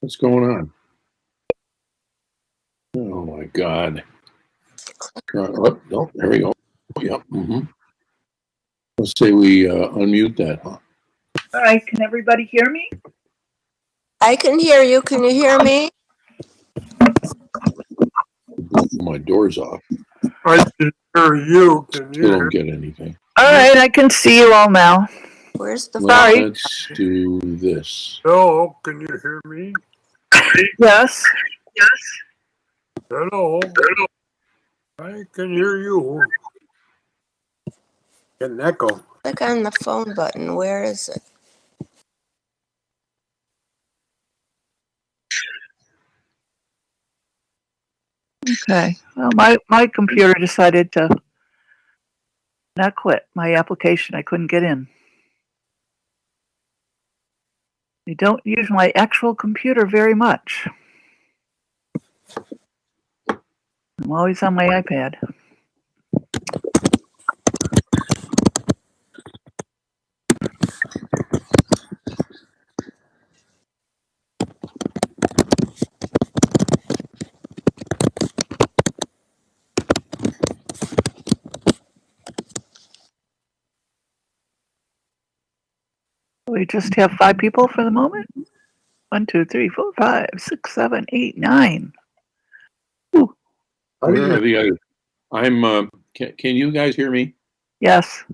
What's going on? Oh my God. Oh, no, there we go. Yep. Let's say we unmute that, huh? All right, can everybody hear me? I can hear you. Can you hear me? My door's off. I can hear you. Can Still you don't get anything. All right, I can see you all now. Where's the Sorry. Let's do this. Hello, can you hear me? Yes. Hello. I can hear you. Get an echo. Click on the phone button. Where is it? Okay. Well, my computer decided to not quit my application. I couldn't get in. I don't use my actual computer very much. I'm always on my iPad. We just have 5 people for the moment. 1, 2, 3, 4, 5, 6, 7, 8, 9. Ooh. Can you guys hear me? Yes.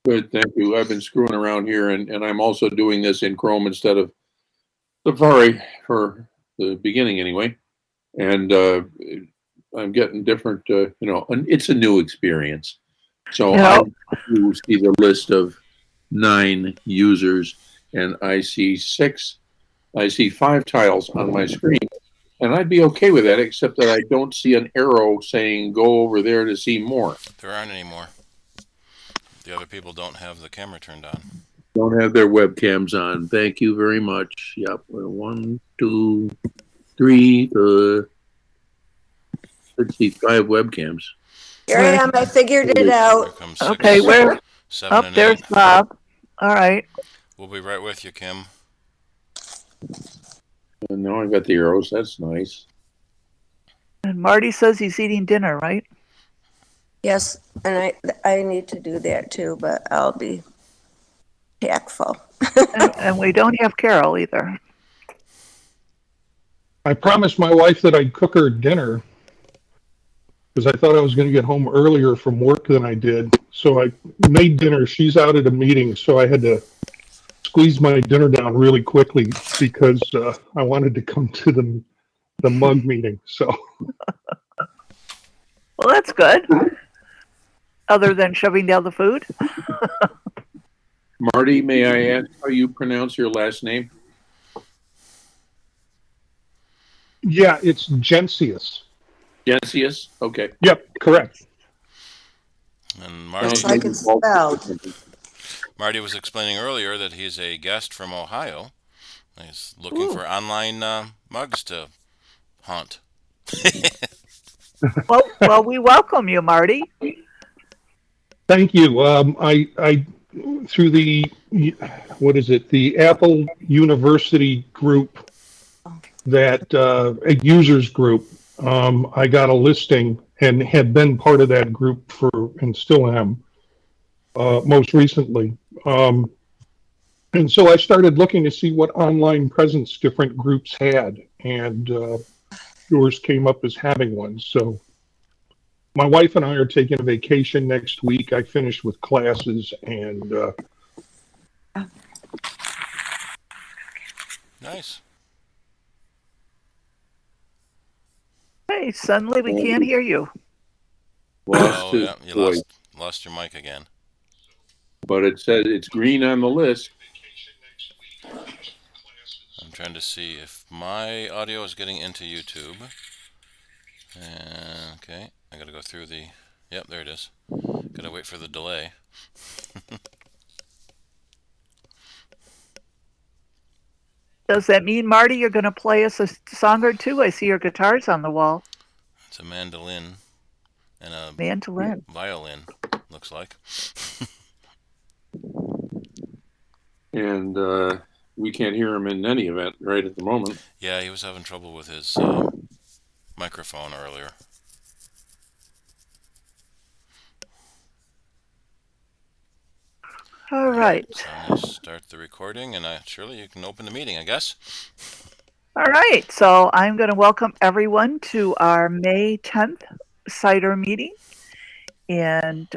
Good, thank you. I've been screwing around here, and I'm also doing this in Chrome instead of Safari for the beginning anyway. And I'm getting different, and it's a new experience. So I see the list of 9 users, and I see 5 tiles on my screen. And I'd be okay with that, except that I don't see an arrow saying go over there to see more. There aren't any more. The other people don't have the camera turned on. Don't have their webcams on. Thank you very much. Yep. 1, 2, 3. Let's see, 5 webcams. Here I am. I figured it out. Okay, where? 7 and there's 8. Bob. All right. We'll be right with you, Kim. And now I've got the arrows. That's nice. And Marty says he's eating dinner, right? Yes, and I need to do that too, but I'll be tactful. and we don't have Carol either. I promised my wife that I'd cook her dinner because I thought I was going to get home earlier from work than I did. So I made dinner. She's out at a meeting, so I had to squeeze my dinner down really quickly because I wanted to come to the mug meeting. So, well, that's good. Other than shoving down the food. Marty, may I ask how you pronounce your last name? yeah, it's Gensius. Gensius? Okay. Yep, correct. And Looks like it's spelled. Marty was explaining earlier that he's a guest from Ohio. He's looking for online mugs to haunt. well, we welcome you, Marty. Thank you. I through the the Apple University group, that a users group. I got a listing and had been part of that group and still am, most recently. And so I started looking to see what online presence different groups had, and yours came up as having one. So my wife and I are taking a vacation next week. I finished with classes, and Nice. Hey, suddenly we can't hear you. Lost his Yeah, you voice. lost your mic again. But it says it's green on the list. I'm trying to see if my audio is getting into YouTube. Okay, I gotta go through the... Yep, there it is. Gotta wait for the delay. Does that mean, Marty, you're going to play us a song or two? I see your guitars on the wall. It's a mandolin and a violin, looks like. And we can't hear him in any event right at the moment. Yeah, he was having trouble with his microphone earlier. All right. So I'm going to start the recording, and Shirley, you can open the meeting, I guess. All right. So I'm going to welcome everyone to our May 10th CIDER meeting. And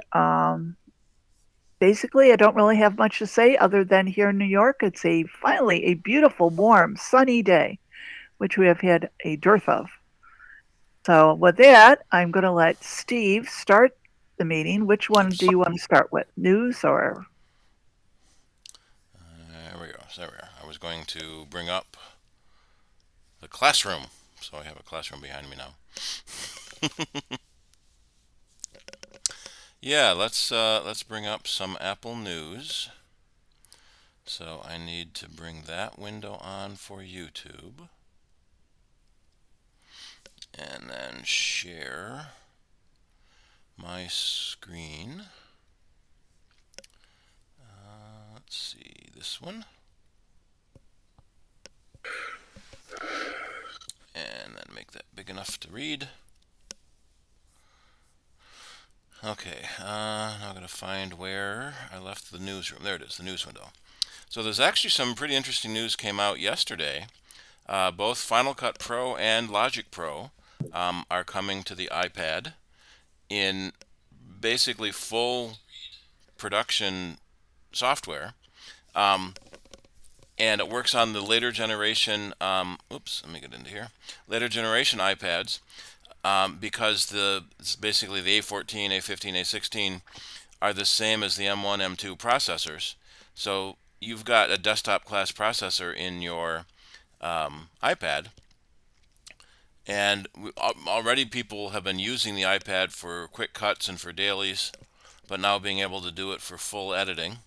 basically, I don't really have much to say other than here in New York, it's finally a beautiful, warm, sunny day, which we have had a dearth of. So with that, I'm going to let Steve start the meeting. Which one do you want to start with? News or? There we go. There we are. I was going to bring up the classroom. So I have a classroom behind me now. Yeah, let's bring up some Apple news. So I need to bring that window on for YouTube. And then share my screen. Let's see, this one. And then make that big enough to read. Okay, now I'm going to find where I left the newsroom. There it is, the news window. So there's actually some pretty interesting news came out yesterday. Both Final Cut Pro and Logic Pro are coming to the iPad in basically full production software. And it works on the later generation, oops, let me get into here, later generation iPads. Because basically the A14, A15, A16 are the same as the M1, M2 processors. So you've got a desktop class processor in your iPad, and already people have been using the iPad for quick cuts and for dailies, but now being able to do it for full editing.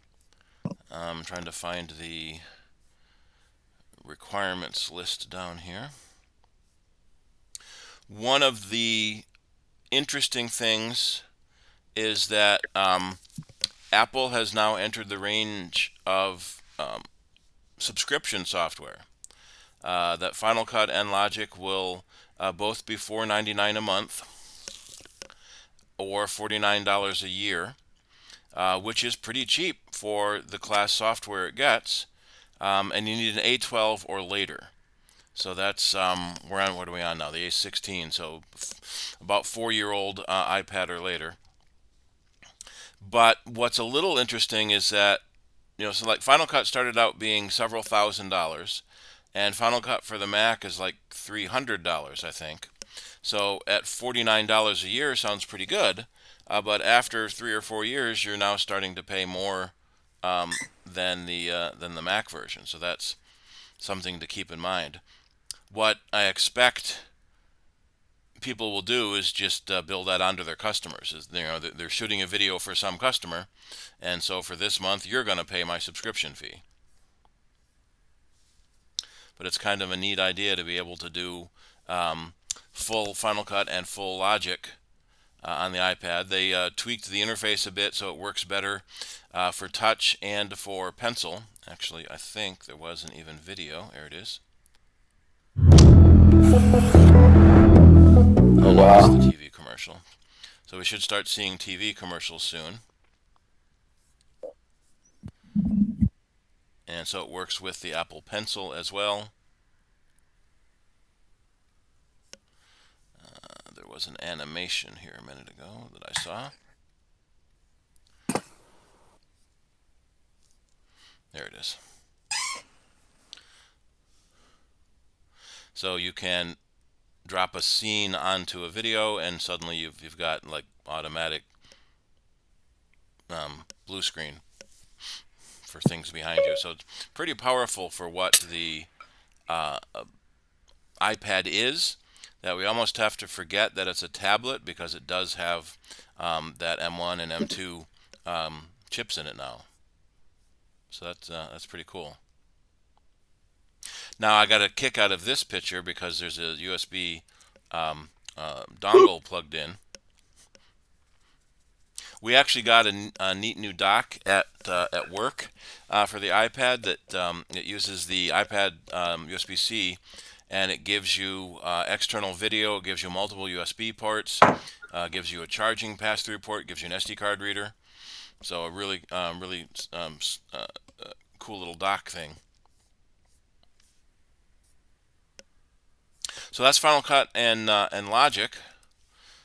I'm trying to find the requirements list down here. One of the interesting things is that Apple has now entered the range of subscription software. That Final Cut and Logic will both be $4.99 a month or $49 a year, which is pretty cheap for the class software it gets, and you need an A12 or later. So that's, what are we on now? The A16, so about 4-year-old iPad or later. But what's a little interesting is that, so like Final Cut started out being several $1,000s, and Final Cut for the Mac is like $300, I think. So at $49 a year sounds pretty good, but after 3 or 4 years, you're now starting to pay more than the Mac version. So that's something to keep in mind. What I expect people will do is just build that onto their customers. They're shooting a video for some customer, and so for this month you're going to pay my subscription fee. But it's kind of a neat idea to be able to do full Final Cut and full Logic on the iPad. They tweaked the interface a bit so it works better for touch and for pencil. Actually, I think there wasn't even video. There it is. Oh, no, that's the TV commercial. So we should start seeing TV commercials soon. And so it works with the Apple Pencil as well. There was an animation here a minute ago that I saw. There it is. So you can drop a scene onto a video, and suddenly you've got like automatic blue screen for things behind you. So it's pretty powerful for what the iPad is. That we almost have to forget that it's a tablet, because it does have that M1 and M2 chips in it now. So that's pretty cool. Now I got a kick out of this picture because there's a USB dongle plugged in, We actually got a neat new dock at work for the iPad that it uses the iPad USB-C, and it gives you external video. It gives you multiple USB ports. Gives you a charging pass-through port. Gives you an SD card reader. So a really cool little dock thing. So that's Final Cut and Logic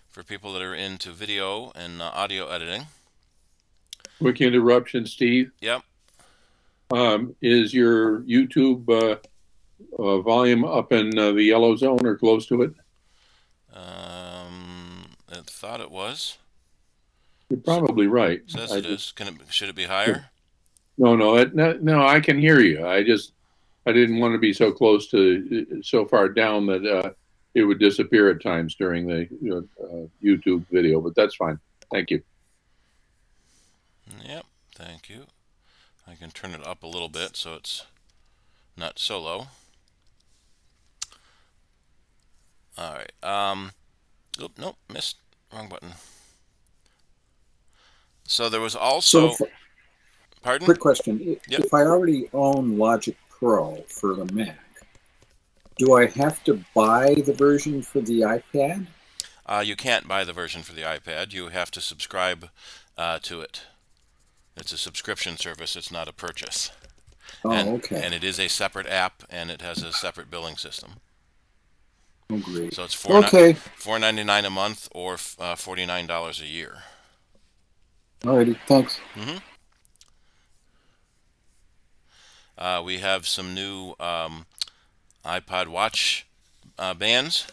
for people that are into video and audio editing. Quick interruption, Steve. Yep. Is your YouTube volume up in the yellow zone or close to it? I thought it was. You're probably right. Says it is. Should it be higher? No, I can hear you. I didn't want to be so close to so far down that it would disappear at times during the YouTube video, but that's fine. Thank you. Yep. Thank you. I can turn it up a little bit so it's not so low. All right. Oop, nope, missed. Wrong button. So there was also. Pardon? Quick question. Yep. If I already own Logic Pro for the Mac, do I have to buy the version for the iPad? You can't buy the version for the iPad. You have to subscribe to it. It's a subscription service. It's not a purchase. Oh, and, okay. And it is a separate app, and it has a separate billing system. Oh, great. So it's $4.99 a month or $49 a year. Alrighty, thanks. Mm-hmm. We have some new iPod Watch bands.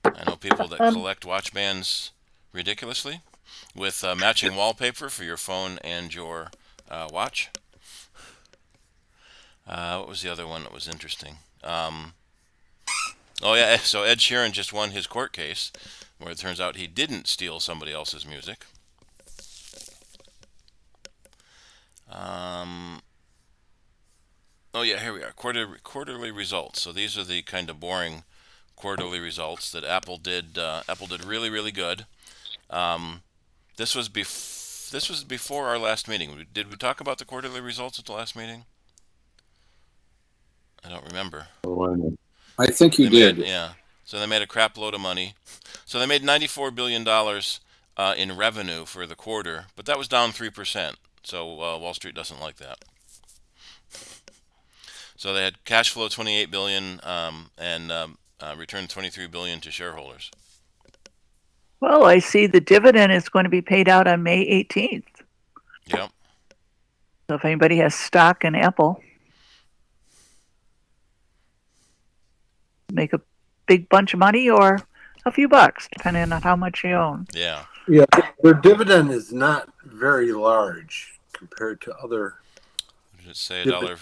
I know people that collect watch bands ridiculously, with matching wallpaper for your phone and your watch. What was the other one that was interesting? Oh yeah, so Ed Sheeran just won his court case, where it turns out he didn't steal somebody else's music. Oh yeah, here we are. Quarterly results. So these are the kind of boring quarterly results that Apple did. Apple did really, really good. This was before our last meeting. Did we talk about the quarterly results at the last meeting? I don't remember. I think you did. Yeah. So they made a crap load of money. So they made $94 billion in revenue for the quarter, but that was down 3%. So Wall Street doesn't like that. So they had cash flow $28 billion and returned $23 billion to shareholders. Well, I see the dividend is going to be paid out on May 18th. Yep. So if anybody has stock in Apple, make a big bunch of money or a few bucks, depending on how much you own. Yeah. Yeah, their dividend is not very large compared to other. What did it say? $1.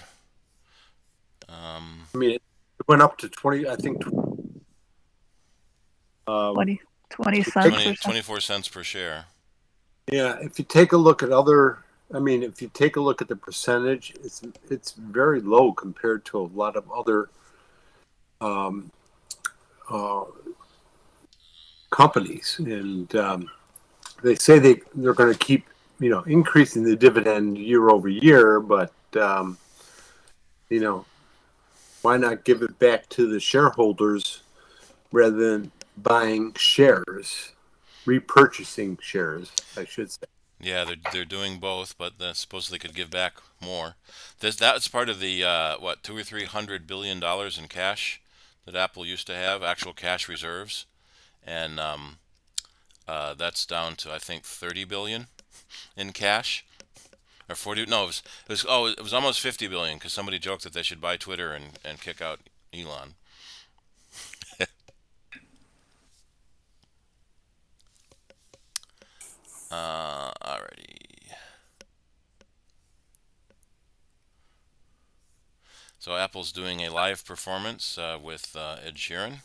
I mean, it went up to 20. I think 20 cents. 24 cents per share. Yeah, if you take a look at other, if you take a look at the percentage, it's very low compared to a lot of other companies, and they say they're going to keep increasing the dividend year over year, but why not give it back to the shareholders rather than buying shares, repurchasing shares, I should say. Yeah, they're doing both, but supposedly could give back more. That's part of the $200 or $300 billion in cash that Apple used to have, actual cash reserves, and that's down to I think 30 billion in cash, or 40. No, it was almost 50 billion because somebody joked that they should buy Twitter and kick out Elon. Alrighty. So Apple's doing a live performance with Ed Sheeran.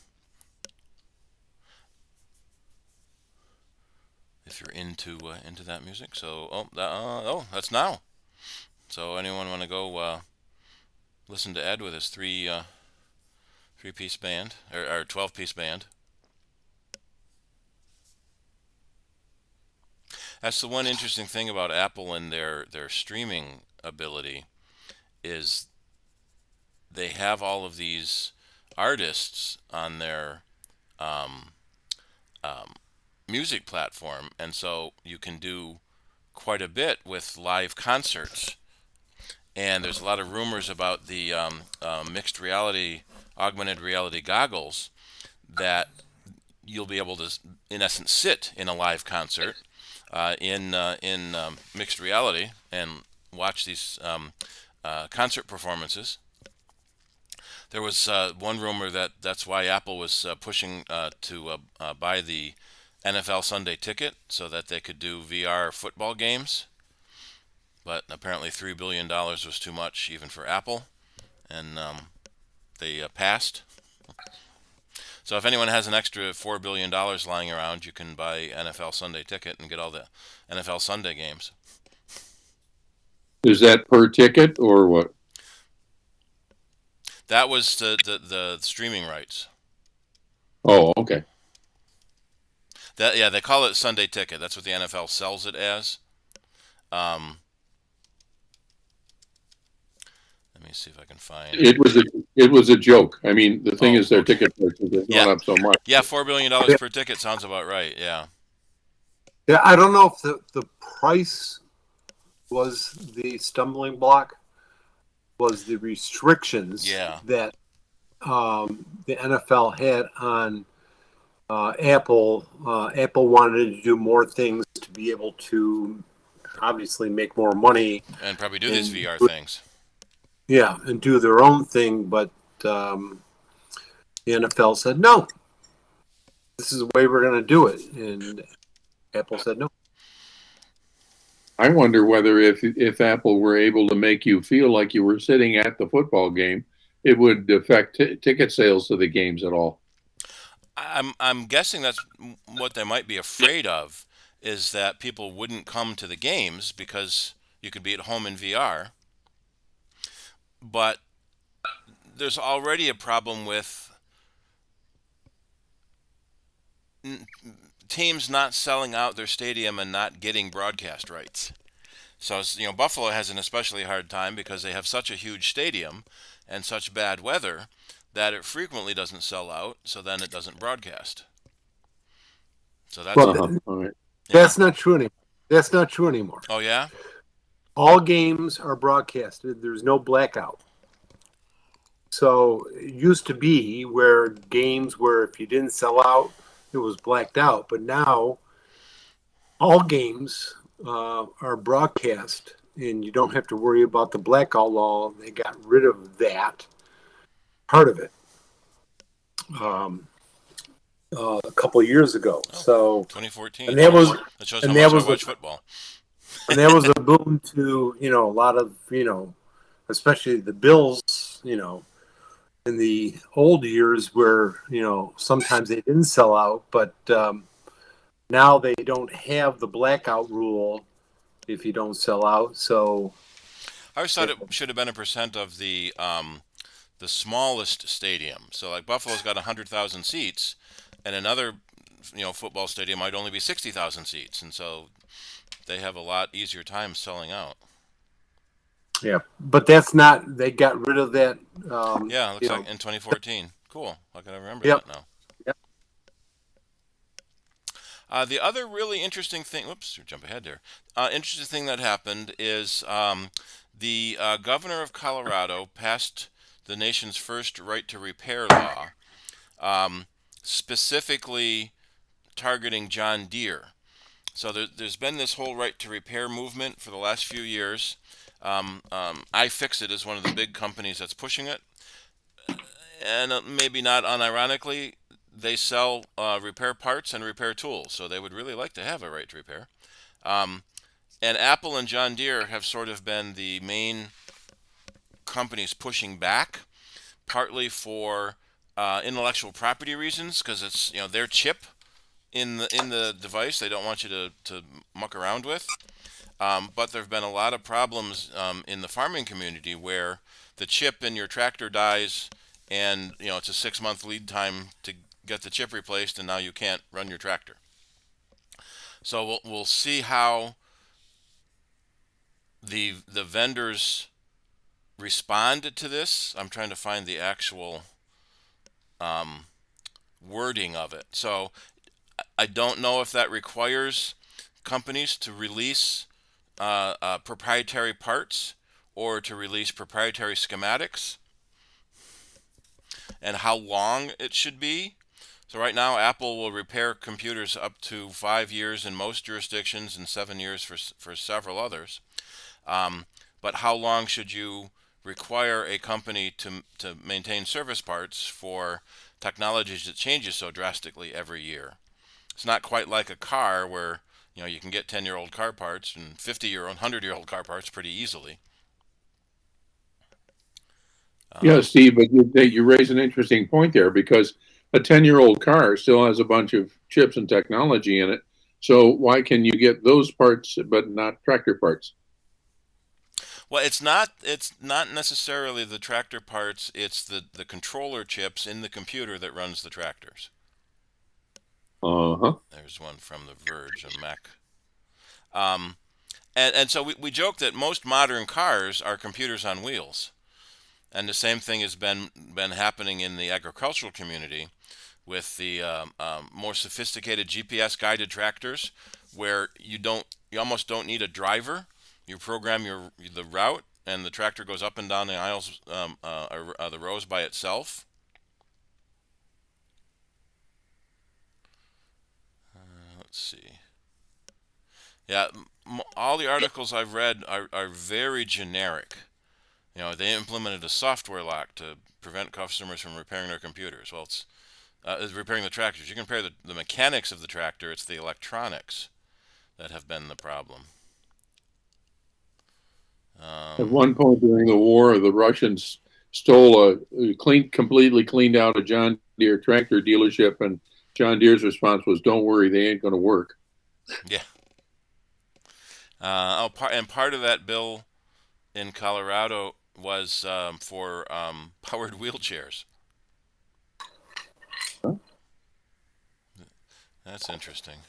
If you're into that music, so that's now. So anyone want to go listen to Ed with his three-piece band or 12-piece band? That's the one interesting thing about Apple and their streaming ability is they have all of these artists on their um, music platform, and so you can do quite a bit with live concerts. And there's a lot of rumors about the mixed reality, augmented reality goggles that you'll be able to, in essence, sit in a live concert in mixed reality and watch these concert performances. There was one rumor that that's why Apple was pushing to buy the NFL Sunday Ticket so that they could do VR football games. But apparently $3 billion was too much even for Apple, and they passed. So if anyone has an extra $4 billion lying around, you can buy NFL Sunday Ticket and get all the NFL Sunday games. Is that per ticket or what? That was the streaming rights. Oh, okay. That, yeah, they call it Sunday Ticket. That's what the NFL sells it as. Let me see if I can find. It was a joke. I mean, the thing Oh, is, their okay. ticket prices have Yeah. gone up so much. Yeah, $4 billion per ticket sounds about right. Yeah. Yeah, I don't know if the price was the stumbling block, was the restrictions Yeah. that the NFL had on Apple. Apple wanted to do more things to be able to obviously make more money. And probably do these And- VR things. Yeah, and do their own thing, but the NFL said, no, this is the way we're going to do it. And Apple said no. I wonder whether if Apple were able to make you feel like you were sitting at the football game, it would affect ticket sales to the games at all. I'm guessing that's what they might be afraid of, is that people wouldn't come to the games because you could be at home in VR. But there's already a problem with teams not selling out their stadium and not getting broadcast rights. So, Buffalo has an especially hard time because they have such a huge stadium and such bad weather that it frequently doesn't sell out, so then it doesn't broadcast. So that's Well, All right. that's not true anymore. That's not true anymore. Oh yeah? All games are broadcasted. There's no blackout. So it used to be where games where if you didn't sell out, it was blacked out. But now all games are broadcast, and you don't have to worry about the blackout law. They got rid of that part of it a couple of years ago. So 2014. and that was That shows and how that much I was watch the- football. and that was a boon to a lot of especially the Bills in the old years where sometimes they didn't sell out, but now they don't have the blackout rule if you don't sell out. So I always thought it should have been a percent of the smallest stadium. So like Buffalo's got 100,000 seats, and another football stadium might only be 60,000 seats, and so they have a lot easier time selling out. yeah, but that's not. They got rid of that. Yeah, it looks like in 2014. Cool. How can I remember Yep. that now? Yep. The other really interesting thing, whoops, jump ahead there. Interesting thing that happened is the governor of Colorado passed the nation's first right to repair law, specifically targeting John Deere. So there's been this whole right to repair movement for the last few years. iFixit is one of the big companies that's pushing it. And maybe not unironically, they sell repair parts and repair tools, so they would really like to have a right to repair. And Apple and John Deere have sort of been the main companies pushing back, partly for intellectual property reasons, because it's their chip in the device they don't want you to muck around with. But there have been a lot of problems in the farming community where the chip in your tractor dies, and it's a 6-month lead time to get the chip replaced, and now you can't run your tractor. So we'll see how the vendors respond to this. I'm trying to find the actual wording of it. So I don't know if that requires companies to release proprietary parts or to release proprietary schematics, and how long it should be. So right now, Apple will repair computers up to 5 years in most jurisdictions and 7 years for several others. But how long should you require a company to maintain service parts for technologies that changes so drastically every year? It's not quite like a car where you can get 10-year-old car parts and 50-year-old, 100-year-old car parts pretty easily. Yeah, Steve, but you raise an interesting point there, because a 10-year-old car still has a bunch of chips and technology in it. So why can you get those parts but not tractor parts? Well, it's not necessarily the tractor parts. It's the controller chips in the computer that runs the tractors. Uh-huh. There's one from The Verge, a Mac. And so we joke that most modern cars are computers on wheels. And the same thing has been happening in the agricultural community with the more sophisticated GPS guided tractors, where you almost don't need a driver. You program the route, and the tractor goes up and down the aisles, the rows by itself. Let's see. Yeah, all the articles I've read are very generic. They implemented a software lock to prevent customers from repairing their computers. Well, it's repairing the tractors. You can repair the mechanics of the tractor. It's the electronics that have been the problem. At one point during the war, the Russians stole completely cleaned out a John Deere tractor dealership, and John Deere's response was, "Don't worry, they ain't going to work." Yeah. And part of that bill in Colorado was for powered wheelchairs. That's interesting.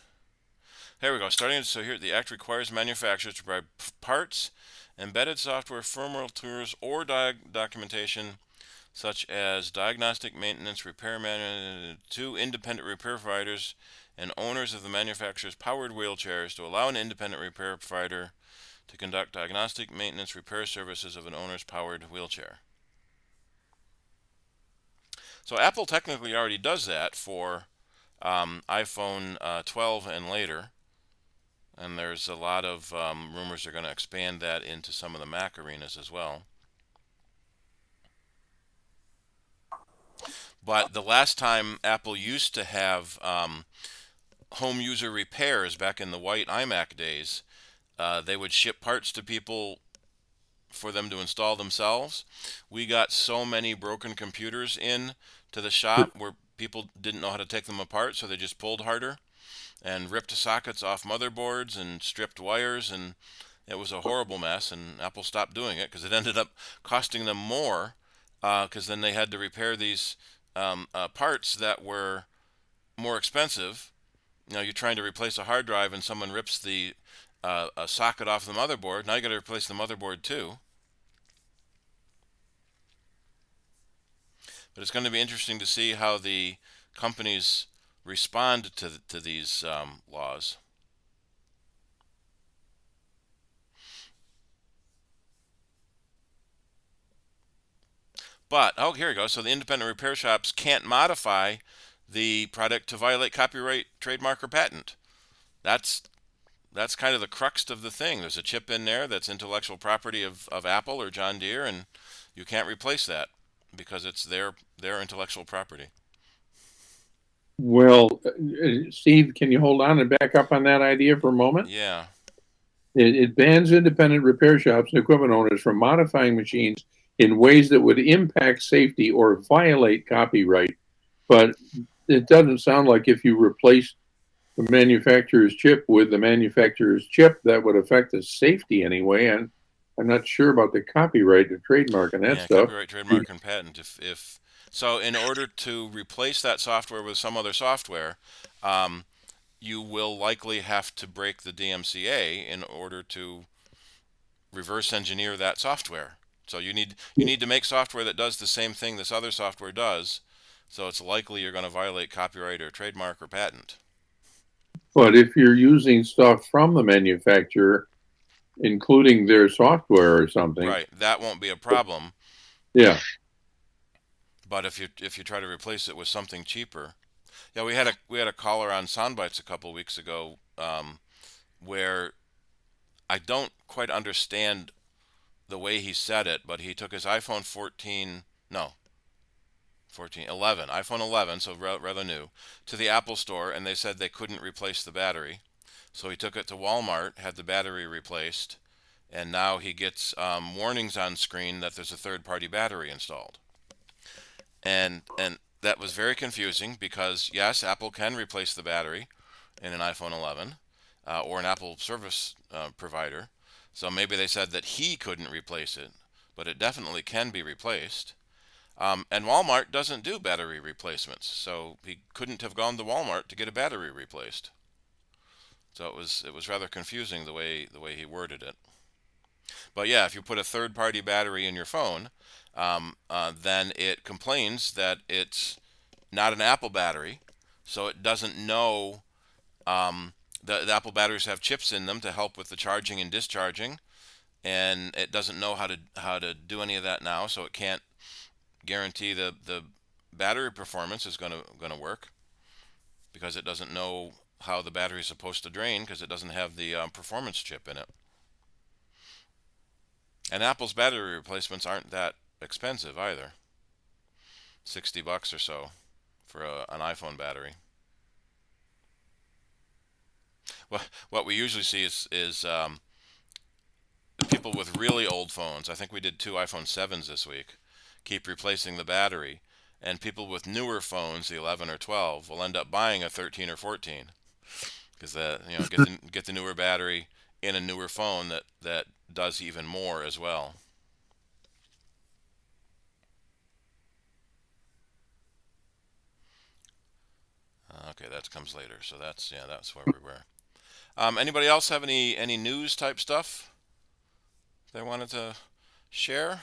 Here we go. So here, the act requires manufacturers to provide parts, embedded software, firmware tools, or documentation, such as diagnostic, maintenance, repair manual, to independent repair providers and owners of the manufacturer's powered wheelchairs, to allow an independent repair provider to conduct diagnostic, maintenance, repair services of an owner's powered wheelchair. So Apple technically already does that for iPhone 12 and later, and there's a lot of rumors they're going to expand that into some of the Mac arenas as well. But the last time Apple used to have home user repairs, back in the white iMac days, they would ship parts to people for them to install themselves. We got so many broken computers in to the shop where people didn't know how to take them apart, so they just pulled harder and ripped sockets off motherboards and stripped wires, and it was a horrible mess, and Apple stopped doing it because it ended up costing them more, because then they had to repair these parts that were more expensive. You're trying to replace a hard drive and someone rips the a socket off the motherboard. Now you got to replace the motherboard too. But it's going to be interesting to see how the companies respond to these laws. But, oh, here we go. So the independent repair shops can't modify the product to violate copyright, trademark, or patent. That's kind of the crux of the thing. There's a chip in there that's intellectual property of Apple or John Deere, and you can't replace that because it's their intellectual property. Well, Steve, can you hold on and back up on that idea for a moment? Yeah. It bans independent repair shops and equipment owners from modifying machines in ways that would impact safety or violate copyright. But it doesn't sound like if you replace the manufacturer's chip with the manufacturer's chip, that would affect the safety anyway. And I'm not sure about the copyright, the trademark, and that stuff. Copyright, trademark, and patent. So in order to replace that software with some other software, you will likely have to break the DMCA in order to reverse engineer that software. So you need to make software that does the same thing this other software does. So it's likely you're going to violate copyright or trademark or patent. But if you're using stuff from the manufacturer, including their software or something, Right, that won't be a problem. yeah. But if you try to replace it with something cheaper, yeah, we had a caller on Soundbites a couple weeks ago, where I don't quite understand the way he said it, but he took his iPhone 14, no, 14, 11, iPhone 11, so rather new, to the Apple store, and they said they couldn't replace the battery. So he took it to Walmart, had the battery replaced, and now he gets warnings on screen that there's a third-party battery installed. And that was very confusing because, yes, Apple can replace the battery in an iPhone 11 or an Apple service provider. So maybe they said that he couldn't replace it, but it definitely can be replaced. And Walmart doesn't do battery replacements, so he couldn't have gone to Walmart to get a battery replaced. So it was rather confusing the way he worded it. But yeah, if you put a third-party battery in your phone, then it complains that it's not an Apple battery, so it doesn't know. The Apple batteries have chips in them to help with the charging and discharging, and it doesn't know how to do any of that now, so it can't guarantee the battery performance is gonna work because it doesn't know how the battery is supposed to drain because it doesn't have the performance chip in it. And Apple's battery replacements aren't that expensive either. $60 or so for an iPhone battery. Well, what we usually see is the people with really old phones. I think we did 2 iPhone 7s this week. Keep replacing the battery, and people with newer phones, the 11 or 12, will end up buying a 13 or 14 because get the newer battery in a newer phone that does even more as well. Okay, that comes later. So that's where we were. Anybody else have any news type stuff they wanted to share?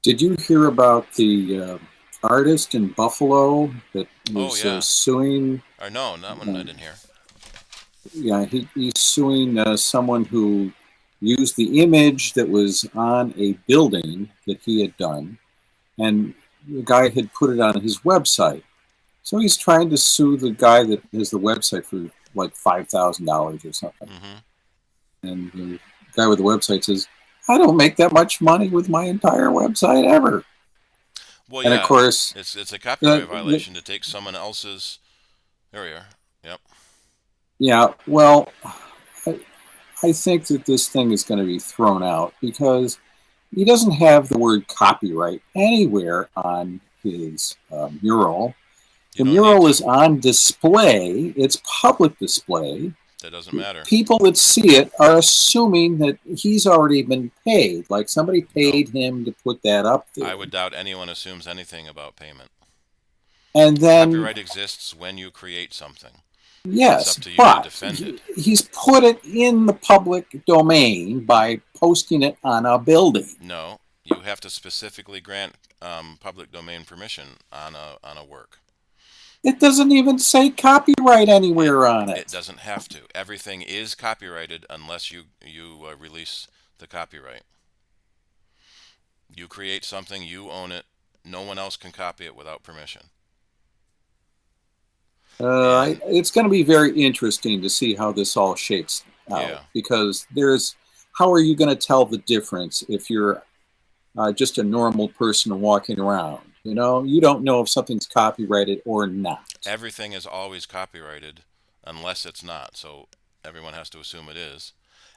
Did you hear about the artist in Buffalo that was suing? Or no, that one I didn't hear. Yeah, he's suing someone who used the image that was on a building that he had done, and the guy had put it on his website. So he's trying to sue the guy that has the website for like $5,000 or something. Mm-hmm. And the guy with the website says, I don't make that much money with my entire website ever. Well, and yeah, of course, it's a copyright violation to take someone else's. There we are. Yep. Yeah, well, I think that this thing is going to be thrown out because he doesn't have the word copyright anywhere on his mural. The mural is on display. It's public display. That doesn't matter. People that see it are assuming that he's already been paid, like somebody paid him to put that up there. I would doubt anyone assumes anything about payment. And then copyright exists when you create something. Yes, it's up to you to defend it. He's put it in the public domain by posting it on a building. No, you have to specifically grant public domain permission on a work. It doesn't even say copyright anywhere on it. It doesn't have to. Everything is copyrighted unless you release the copyright. You create something, you own it. No one else can copy it without permission. It's going to be very interesting to see how this all shakes out because how are you going to tell the difference if you're just a normal person walking around? You know, you don't know if something's copyrighted or not. Everything is always copyrighted unless it's not. So everyone has to assume it is.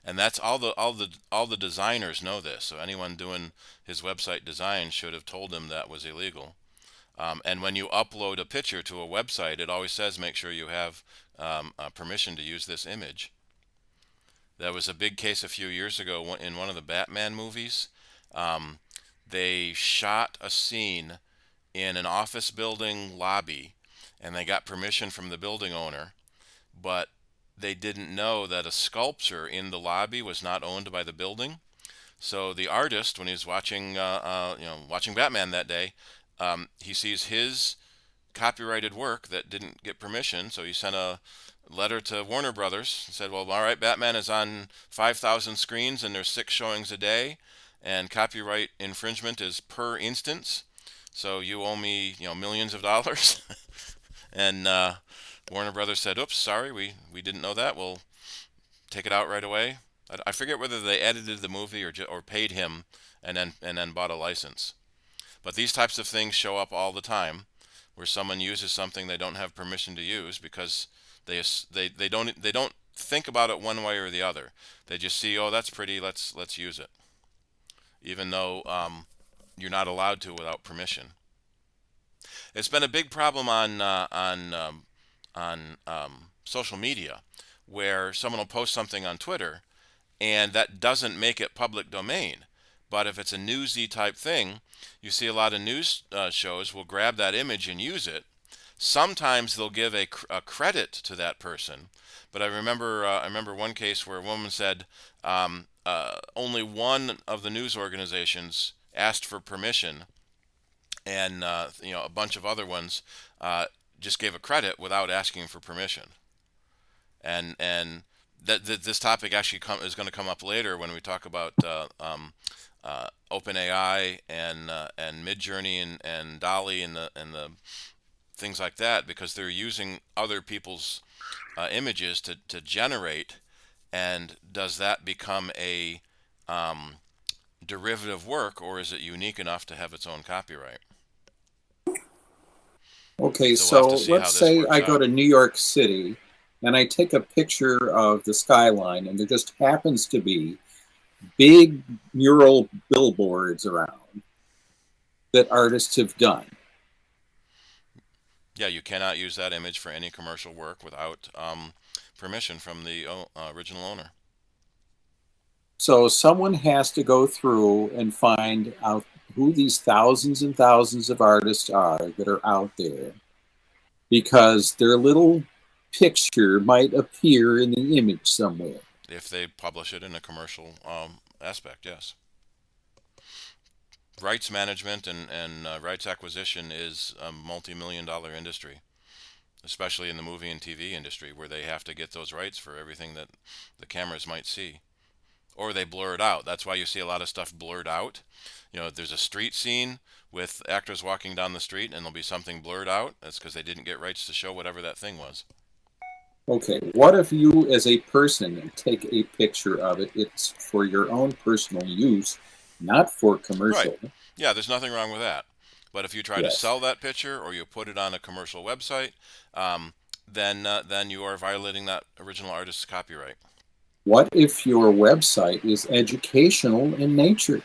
And that's all the designers know this. So anyone doing his website design should have told him that was illegal. And when you upload a picture to a website, it always says make sure you have permission to use this image. There was a big case a few years ago in one of the Batman movies. They shot a scene in an office building lobby, and they got permission from the building owner, but they didn't know that a sculpture in the lobby was not owned by the building. So the artist, when he was watching, watching Batman that day, he sees his copyrighted work that didn't get permission. So he sent a letter to Warner Brothers and said, "Well, all right, Batman is on 5,000 screens and there's 6 showings a day, and copyright infringement is per instance. So you owe me, millions of dollars." And Warner Brothers said, "Oops, sorry, we didn't know that. We'll take it out right away." I forget whether they edited the movie or paid him and then bought a license. But these types of things show up all the time, where someone uses something they don't have permission to use because they don't think about it one way or the other. They just see, oh, that's pretty, let's use it, even though you're not allowed to without permission. It's been a big problem on social media, where someone will post something on Twitter, and that doesn't make it public domain. But if it's a newsy type thing, you see a lot of news shows will grab that image and use it. Sometimes they'll give a credit to that person. But I remember one case where a woman said only one of the news organizations asked for permission, and a bunch of other ones just gave a credit without asking for permission. And that this topic actually is going to come up later when we talk about OpenAI and Midjourney and DALL-E and the things like that, because they're using other people's images to generate. And does that become a derivative work, or is it unique enough to have its own copyright? Okay, So we'll have so to see how let's this say works I go out. to New York City and I take a picture of the skyline, and there just happens to be big mural billboards around that artists have done. Yeah, you cannot use that image for any commercial work without permission from the original owner. So someone has to go through and find out who these thousands and thousands of artists are that are out there, because their little picture might appear in the image somewhere. If they publish it in a commercial aspect, yes. Rights management and rights acquisition is a multi-million-dollar industry, especially in the movie and TV industry, where they have to get those rights for everything that the cameras might see. Or they blur it out. That's why you see a lot of stuff blurred out. There's a street scene with actors walking down the street, and there'll be something blurred out. That's because they didn't get rights to show whatever that thing was. Okay, what if you as a person take a picture of it? It's for your own personal use, not for commercial. Right. Yeah, there's nothing wrong with that. But if you try to Yes. sell that picture, or you put it on a commercial website, then you are violating that original artist's copyright. What if your website is educational in nature?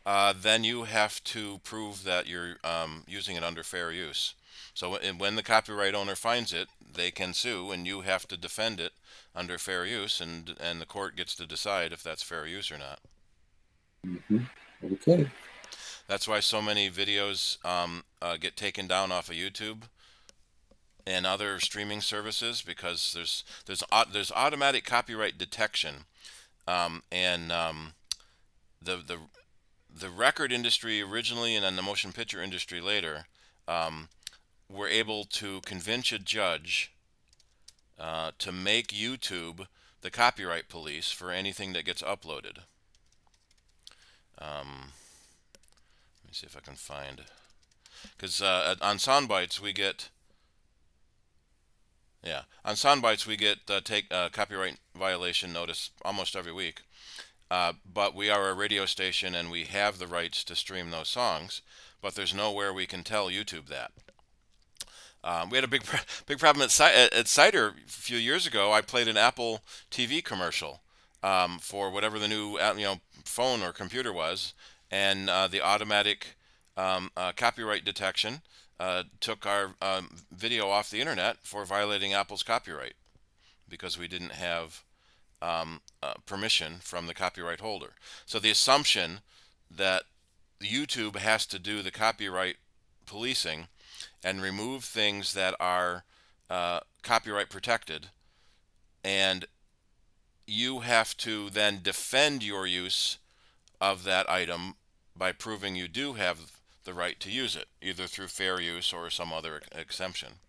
Then you have to prove that you're using it under fair use. So when the copyright owner finds it, they can sue, and you have to defend it under fair use, and the court gets to decide if that's fair use or not. Mm-hmm. Okay. That's why so many videos get taken down off of YouTube and other streaming services, because there's automatic copyright detection, and the record industry originally, and then the motion picture industry later, were able to convince a judge to make YouTube the copyright police for anything that gets uploaded. Let me see if I can find, because on Soundbites we get, take copyright violation notice almost every week. But we are a radio station, and we have the rights to stream those songs, but there's nowhere we can tell YouTube that. We had a big problem at CIDER a few years ago. I played an Apple TV commercial for whatever the new phone or computer was, and the automatic copyright detection took our video off the internet for violating Apple's copyright, because we didn't have permission from the copyright holder. So the assumption that YouTube has to do the copyright policing and remove things that are copyright protected, and you have to then defend your use of that item by proving you do have the right to use it, either through fair use or some other exemption.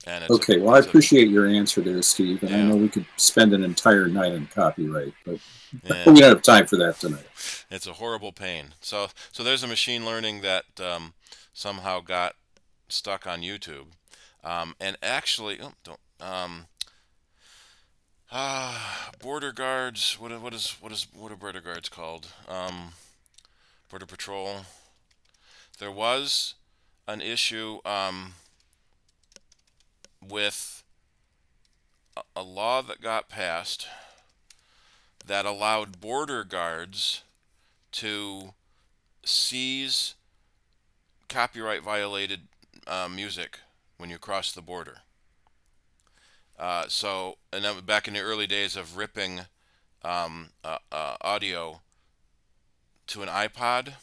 And it's Okay, well, I appreciate your answer there, Steve, and I Yeah. know we could spend an entire night on copyright, but Yeah. we don't have time for that tonight. It's a horrible pain. So there's a machine learning that somehow got stuck on YouTube, and actually, border guards. What are border guards called? Border Patrol. There was an issue with a law that got passed that allowed border guards to seize copyright violated music when you cross the border. And that was back in the early days of ripping audio to an iPod.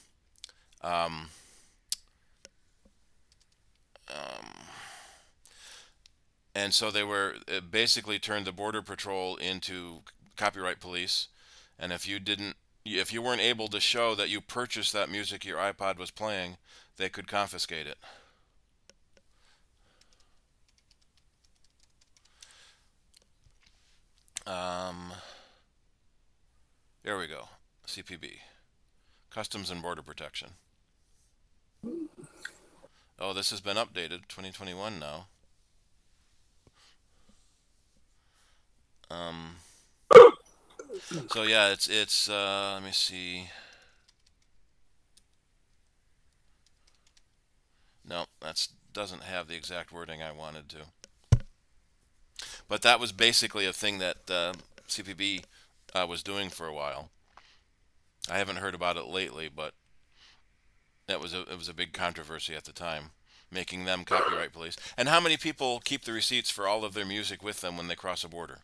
And so it basically turned the Border Patrol into copyright police. And if you weren't able to show that you purchased that music your iPod was playing, they could confiscate it. There we go. CPB. Customs and Border Protection. Oh, this has been updated, 2021 now. So yeah, it's let me see. No, that doesn't have the exact wording I wanted to. But that was basically a thing that CPB was doing for a while. I haven't heard about it lately, but it was a big controversy at the time, making them copyright police. And how many people keep the receipts for all of their music with them when they cross a border?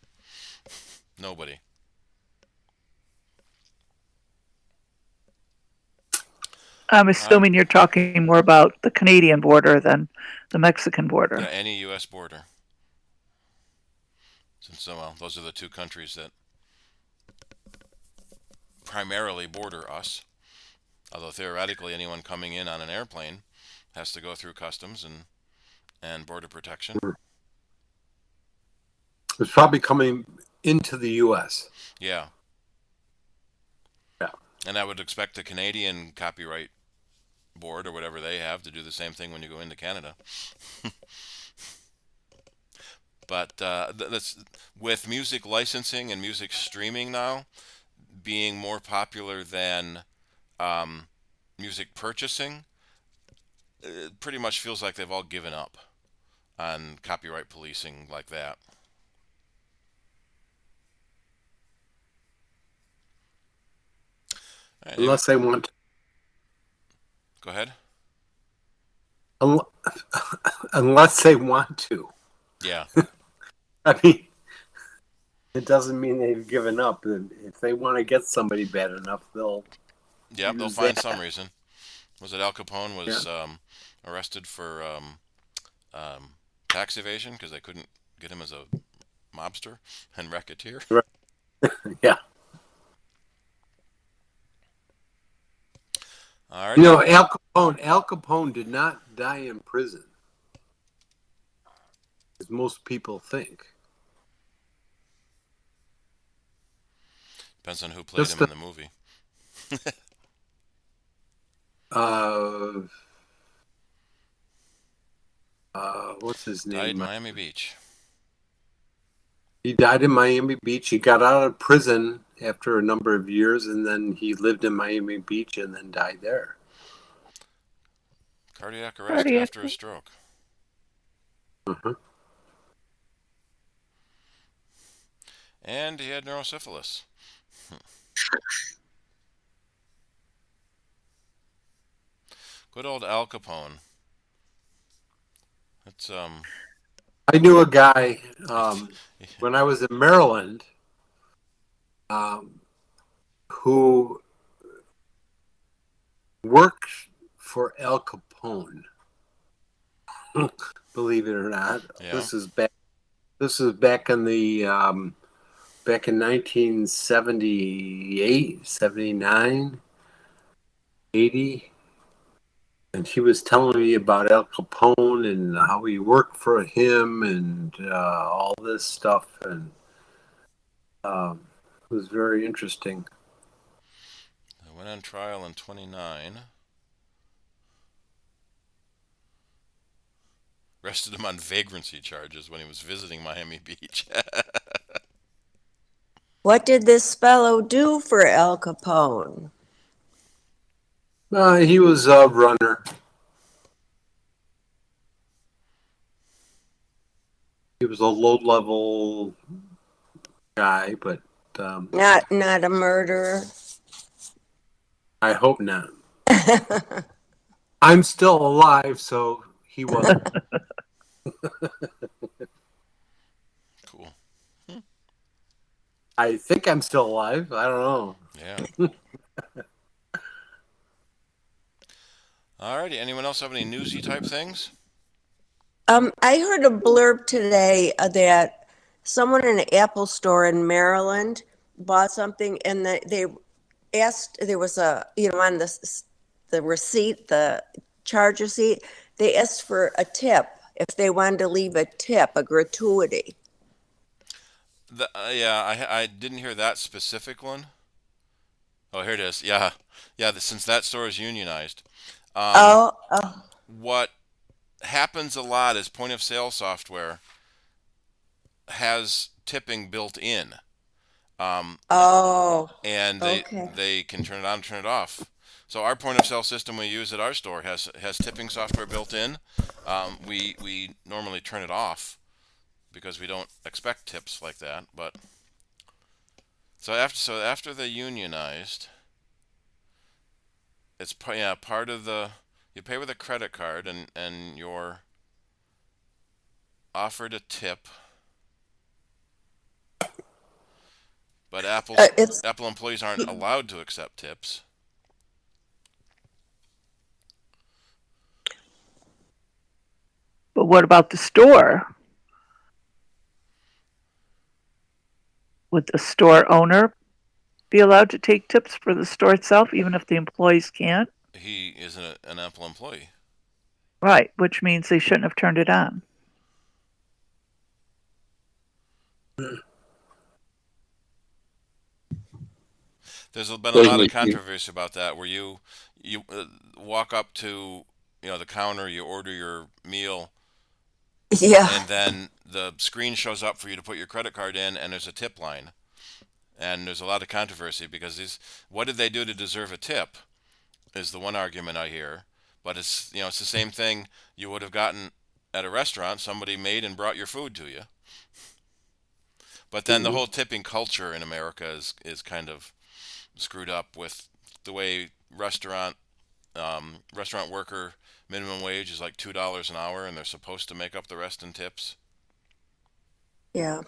Nobody. I'm assuming you're talking more about the Canadian border than the Mexican border. Yeah, any U.S. border. Since those are the two countries that primarily border us. Although theoretically, anyone coming in on an airplane has to go through customs and border protection. It's probably coming into the U.S. Yeah. Yeah. And I would expect the Canadian Copyright Board or whatever they have to do the same thing when you go into Canada. But that's with music licensing and music streaming now being more popular than music purchasing, it pretty much feels like they've all given up on copyright policing like that. Right, Unless they want to. Go ahead. Unless they want to. Yeah. I mean, it doesn't mean they've given up. If they want to get somebody bad enough, they'll Find some reason. Was it Al Capone was arrested for tax evasion because they couldn't get him as a mobster and racketeer? Right. Yeah. All right. You know, Al Capone did not die in prison, as most people think. Depends on who played him in the movie. What's his name? Died in Miami Beach. He died in Miami Beach. He got out of prison after a number of years, and then he lived in Miami Beach and then died there. Cardiac arrest after a stroke. Uh-huh. And he had neurosyphilis. Good old Al Capone. It's I knew a guy when I was in Maryland who worked for Al Capone. Believe it or not, Yeah. This is back in the back in 1978, 79, 80. And she was telling me about Al Capone and how he worked for him and all this stuff. And it was very interesting. I went on trial in 29. Arrested him on vagrancy charges when he was visiting Miami Beach. What did this fellow do for Al Capone? He was a runner. He was a low-level guy, but Not a murderer. I hope not. I'm still alive, so he wasn't. Cool. I think I'm still alive. I don't know. Yeah. Alrighty. Anyone else have any newsy type things? I heard a blurb today that someone in an Apple store in Maryland bought something, and they asked. There was a on the receipt, the charge receipt. They asked for a tip if they wanted to leave a tip, a gratuity. Yeah, I didn't hear that specific one. Oh, here it is. Yeah, yeah. Since that store is unionized, Oh, what happens a lot is point of sale software has tipping built in, oh, and okay. they can turn it on, turn it off. So our point of sale system we use at our store has tipping software built in. We normally turn it off because we don't expect tips like that. But so after they unionized, it's part of the, you pay with a credit card and you're offered a tip. But Apple employees aren't allowed to accept tips. But what about the store? Would the store owner be allowed to take tips for the store itself, even if the employees can't? He is an Apple employee. Right, which means they shouldn't have turned it on. There's been a lot of controversy about that, where you walk up to the counter, you order your meal, Yeah. and then the screen shows up for you to put your credit card in, and there's a tip line. And there's a lot of controversy because what did they do to deserve a tip? Is the one argument I hear. But it's it's the same thing you would have gotten at a restaurant. Somebody made and brought your food to you. But then the whole tipping culture in America is kind of screwed up with the way restaurant worker minimum wage is like $2 an hour, and they're supposed to make up the rest in tips. Yeah.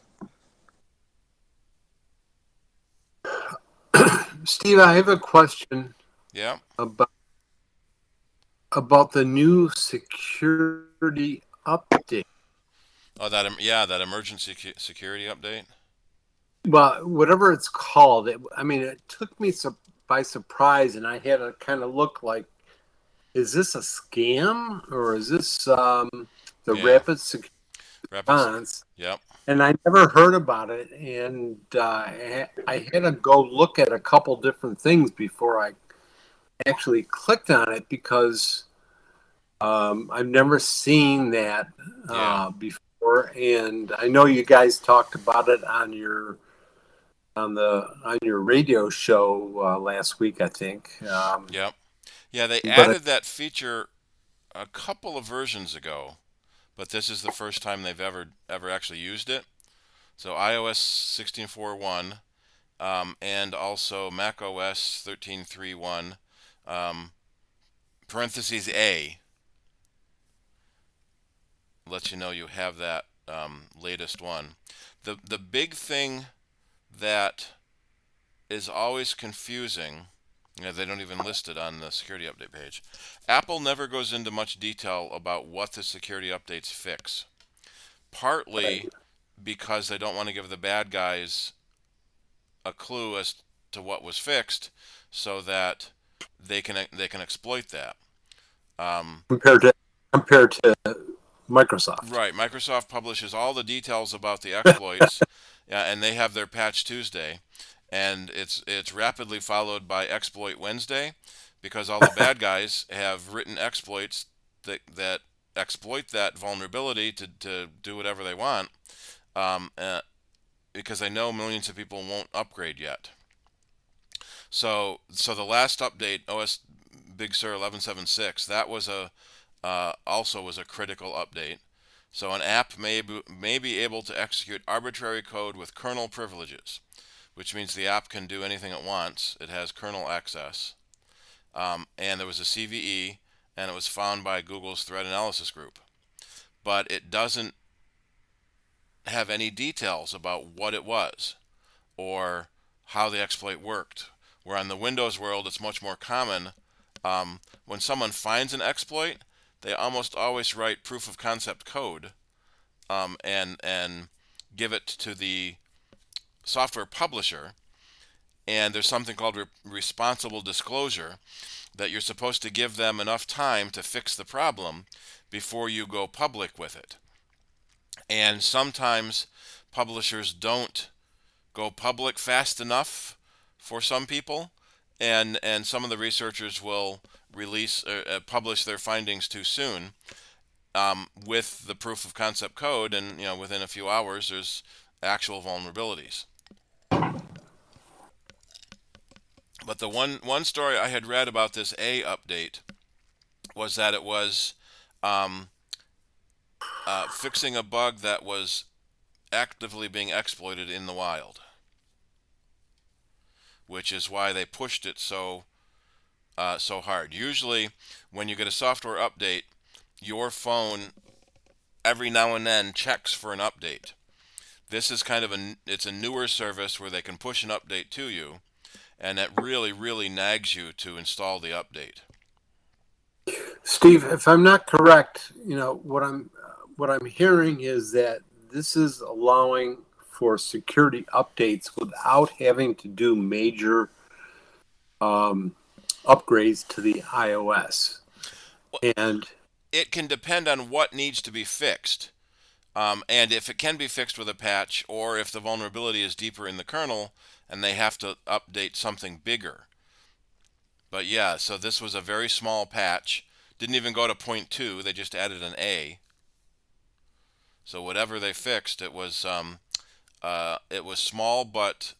Steve, I have a question. Yeah. About the new security update. Oh, that emergency security update. Well, whatever it's called, it took me by surprise, and I had to kind of look like, is this a scam or is this the rapid security response? Yep. And I never heard about it, and I had to go look at a couple different things before I actually clicked on it, because I've never seen that before, and I know you guys talked about it on your radio show last week, I think. Yep. Yeah, they added that feature a couple of versions ago, but this is the first time they've ever actually used it. So iOS 16.4.1 and also macOS 13.3.1 parentheses A lets you know you have that latest one. The big thing that is always confusing Yeah, they don't even list it on the security update page. Apple never goes into much detail about what the security updates fix. Partly because they don't want to give the bad guys a clue as to what was fixed, so that they can exploit that. compared to Microsoft. Right. Microsoft publishes all the details about the exploits, and they have their Patch Tuesday, and it's rapidly followed by Exploit Wednesday, because all the bad guys have written exploits that exploit that vulnerability to do whatever they want, um, uh, because they know millions of people won't upgrade yet. So the last update, OS Big Sur 11.7.6, that was also was a critical update. So an app may be able to execute arbitrary code with kernel privileges, which means the app can do anything it wants. It has kernel access. And there was a CVE, and it was found by Google's threat analysis group. But it doesn't have any details about what it was or how the exploit worked. Where on the Windows world, it's much more common. When someone finds an exploit, they almost always write proof of concept code, and give it to the software publisher. And there's something called responsible disclosure, that you're supposed to give them enough time to fix the problem before you go public with it. And sometimes publishers don't go public fast enough for some people, and some of the researchers will publish their findings too soon, with the proof of concept code, and within a few hours there's actual vulnerabilities. But the one story I had read about this A update was that it was fixing a bug that was actively being exploited in the wild, which is why they pushed it so hard. Usually, when you get a software update, your phone every now and then checks for an update. This is kind of it's a newer service where they can push an update to you, and it really, really nags you to install the update. Steve, if I'm not correct, what I'm hearing is that this is allowing for security updates without having to do major upgrades to the iOS. And it can depend on what needs to be fixed. And if it can be fixed with a patch, or if the vulnerability is deeper in the kernel and they have to update something bigger. But yeah, so this was a very small patch. Didn't even go to 0.2. They just added an A. So whatever they fixed, it was small but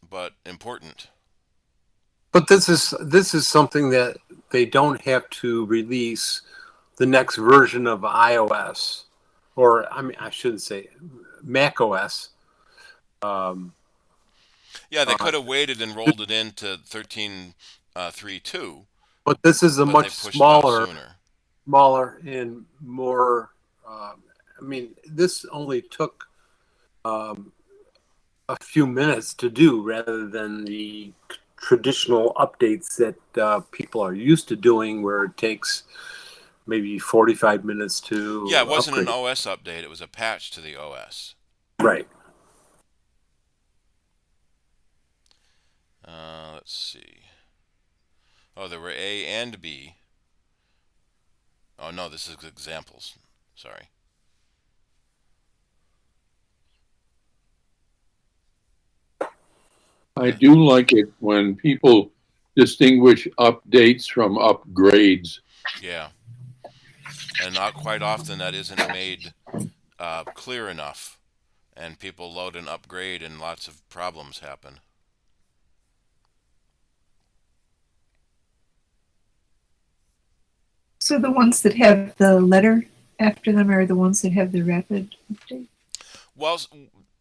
important. But this is something that they don't have to release the next version of iOS, or I shouldn't say Mac OS. Yeah, they could have waited and rolled it into 13.3.2. But this is a much smaller and more. This only took a few minutes to do, rather than the traditional updates that people are used to doing, where it takes maybe 45 minutes to. Yeah, it wasn't upgrade. an OS update; it was a patch to the OS. Right. Let's see. Oh, there were A and B. Oh no, this is examples. Sorry. I do like it when people distinguish updates from upgrades. Yeah. And not quite often that isn't made clear enough, and people load an upgrade and lots of problems happen. So the ones that have the letter after them are the ones that have the rapid update? Well,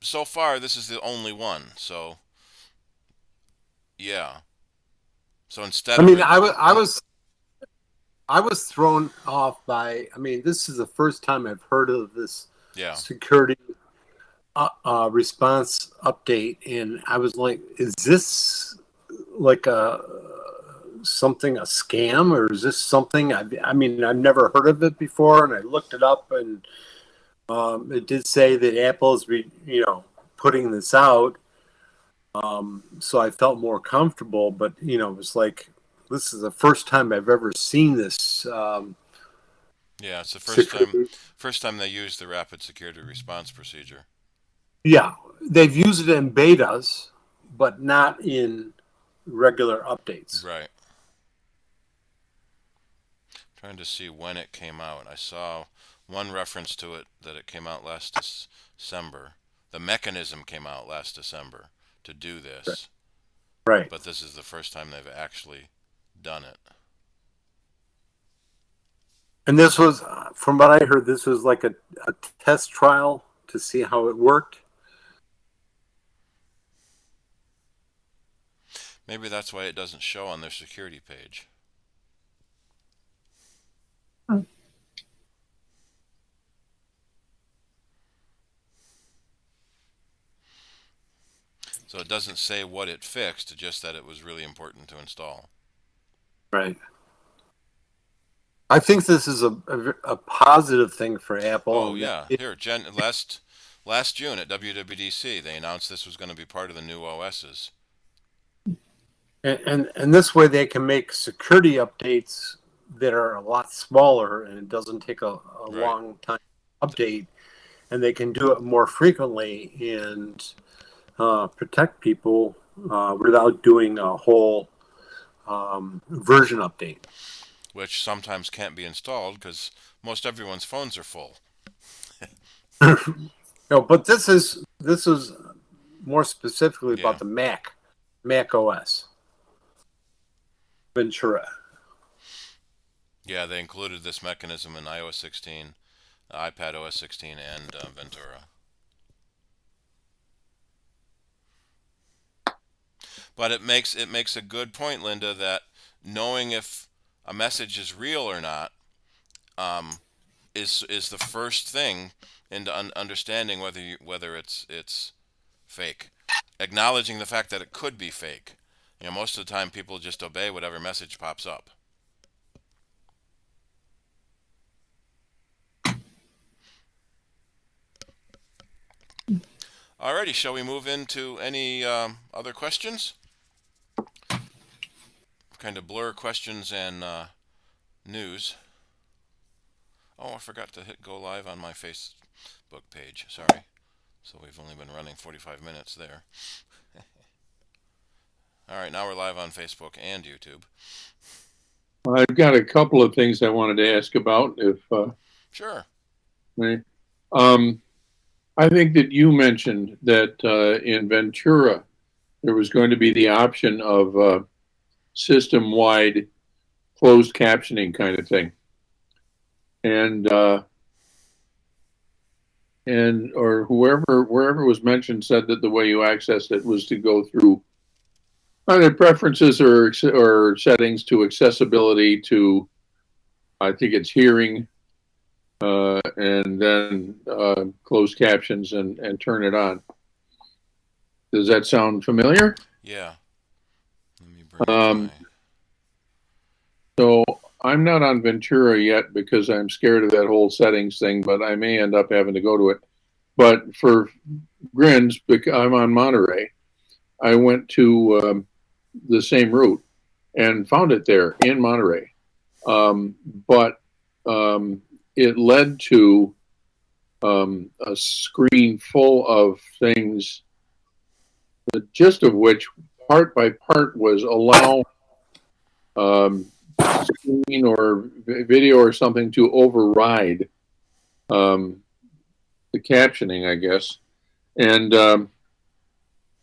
so far this is the only one, so yeah. So instead I was thrown off by. This is the first time I've heard of this security response update, and I was like, "Is this like a something a scam, or is this something? I mean, I've never heard of it before, and I looked it up, and it did say that Apple is, putting this out. So I felt more comfortable, but it was like, this is the first time I've ever seen this. Yeah, it's the Security. first time they used the rapid security response procedure. Yeah, they've used it in betas, but not in regular updates. Right. Trying to see when it came out. I saw one reference to it that it came out last December. The mechanism came out last December to do this. Right. But this is the first time they've actually done it. And this was, from what I heard, this was like a test trial to see how it worked. Maybe that's why it doesn't show on their security page. Oh. So it doesn't say what it fixed, just that it was really important to install. Right. I think this is a positive thing for Apple. Oh yeah, here, last June at WWDC, they announced this was going to be part of the new OSs. And this way they can make security updates that are a lot smaller, and it doesn't take a Right. long time to update, and they can do it more frequently and protect people without doing a whole version update. Which sometimes can't be installed because most everyone's phones are full. No, but this is more specifically Yeah. about the Mac OS, Ventura. Yeah, they included this mechanism in iOS 16, iPad OS 16, and Ventura. But it makes a good point, Linda, that knowing if a message is real or not is the first thing into understanding whether it's fake. Acknowledging the fact that it could be fake. Most of the time people just obey whatever message pops up. Alrighty, shall we move into any other questions? Kind of blur questions and news. Oh, I forgot to hit go live on my Facebook page. Sorry. So we've only been running 45 minutes there. All right, now we're live on Facebook and YouTube. I've got a couple of things I wanted to ask about. If Sure. I think that you mentioned that in Ventura there was going to be the option of system-wide closed captioning kind of thing, and or wherever it was mentioned said that the way you accessed it was to go through either preferences or settings to accessibility to, I think it's hearing, and then closed captions and turn it on. Does that sound familiar? Yeah. Let me bring So I'm not on Ventura yet because I'm scared of that whole settings thing, but I may end up having to go to it. But for grins, because I'm on Monterey, I went to the same route and found it there in Monterey. But it led to a screen full of things, the gist of which, part by part, was allow screen or video or something to override the captioning, I guess. And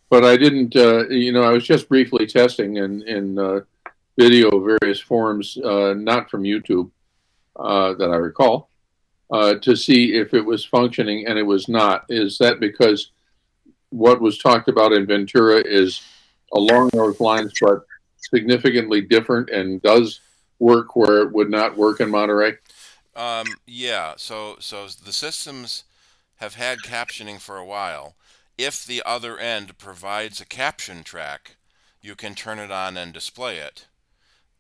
but I didn't, I was just briefly testing in video various forms, not from YouTube that I recall, to see if it was functioning, and it was not. Is that because what was talked about in Ventura is along those lines, but significantly different and does work where it would not work in Monterey? Yeah, so the systems have had captioning for a while. If the other end provides a caption track, you can turn it on and display it.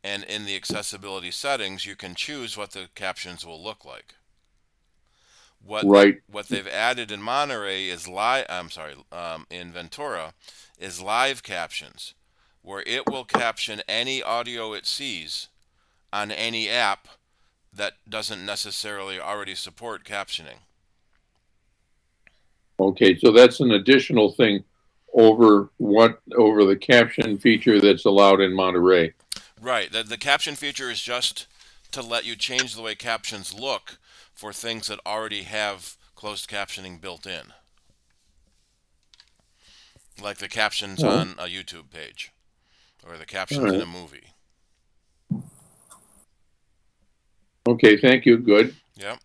And in the accessibility settings, you can choose what the captions will look like. Right. What they've added in Monterey is in Ventura is live captions, where it will caption any audio it sees on any app that doesn't necessarily already support captioning. Okay, so that's an additional thing over the caption feature that's allowed in Monterey. Right. The caption feature is just to let you change the way captions look for things that already have closed captioning built in, like the captions on a YouTube page or the captions in a movie. Okay, thank you. Good. Yep.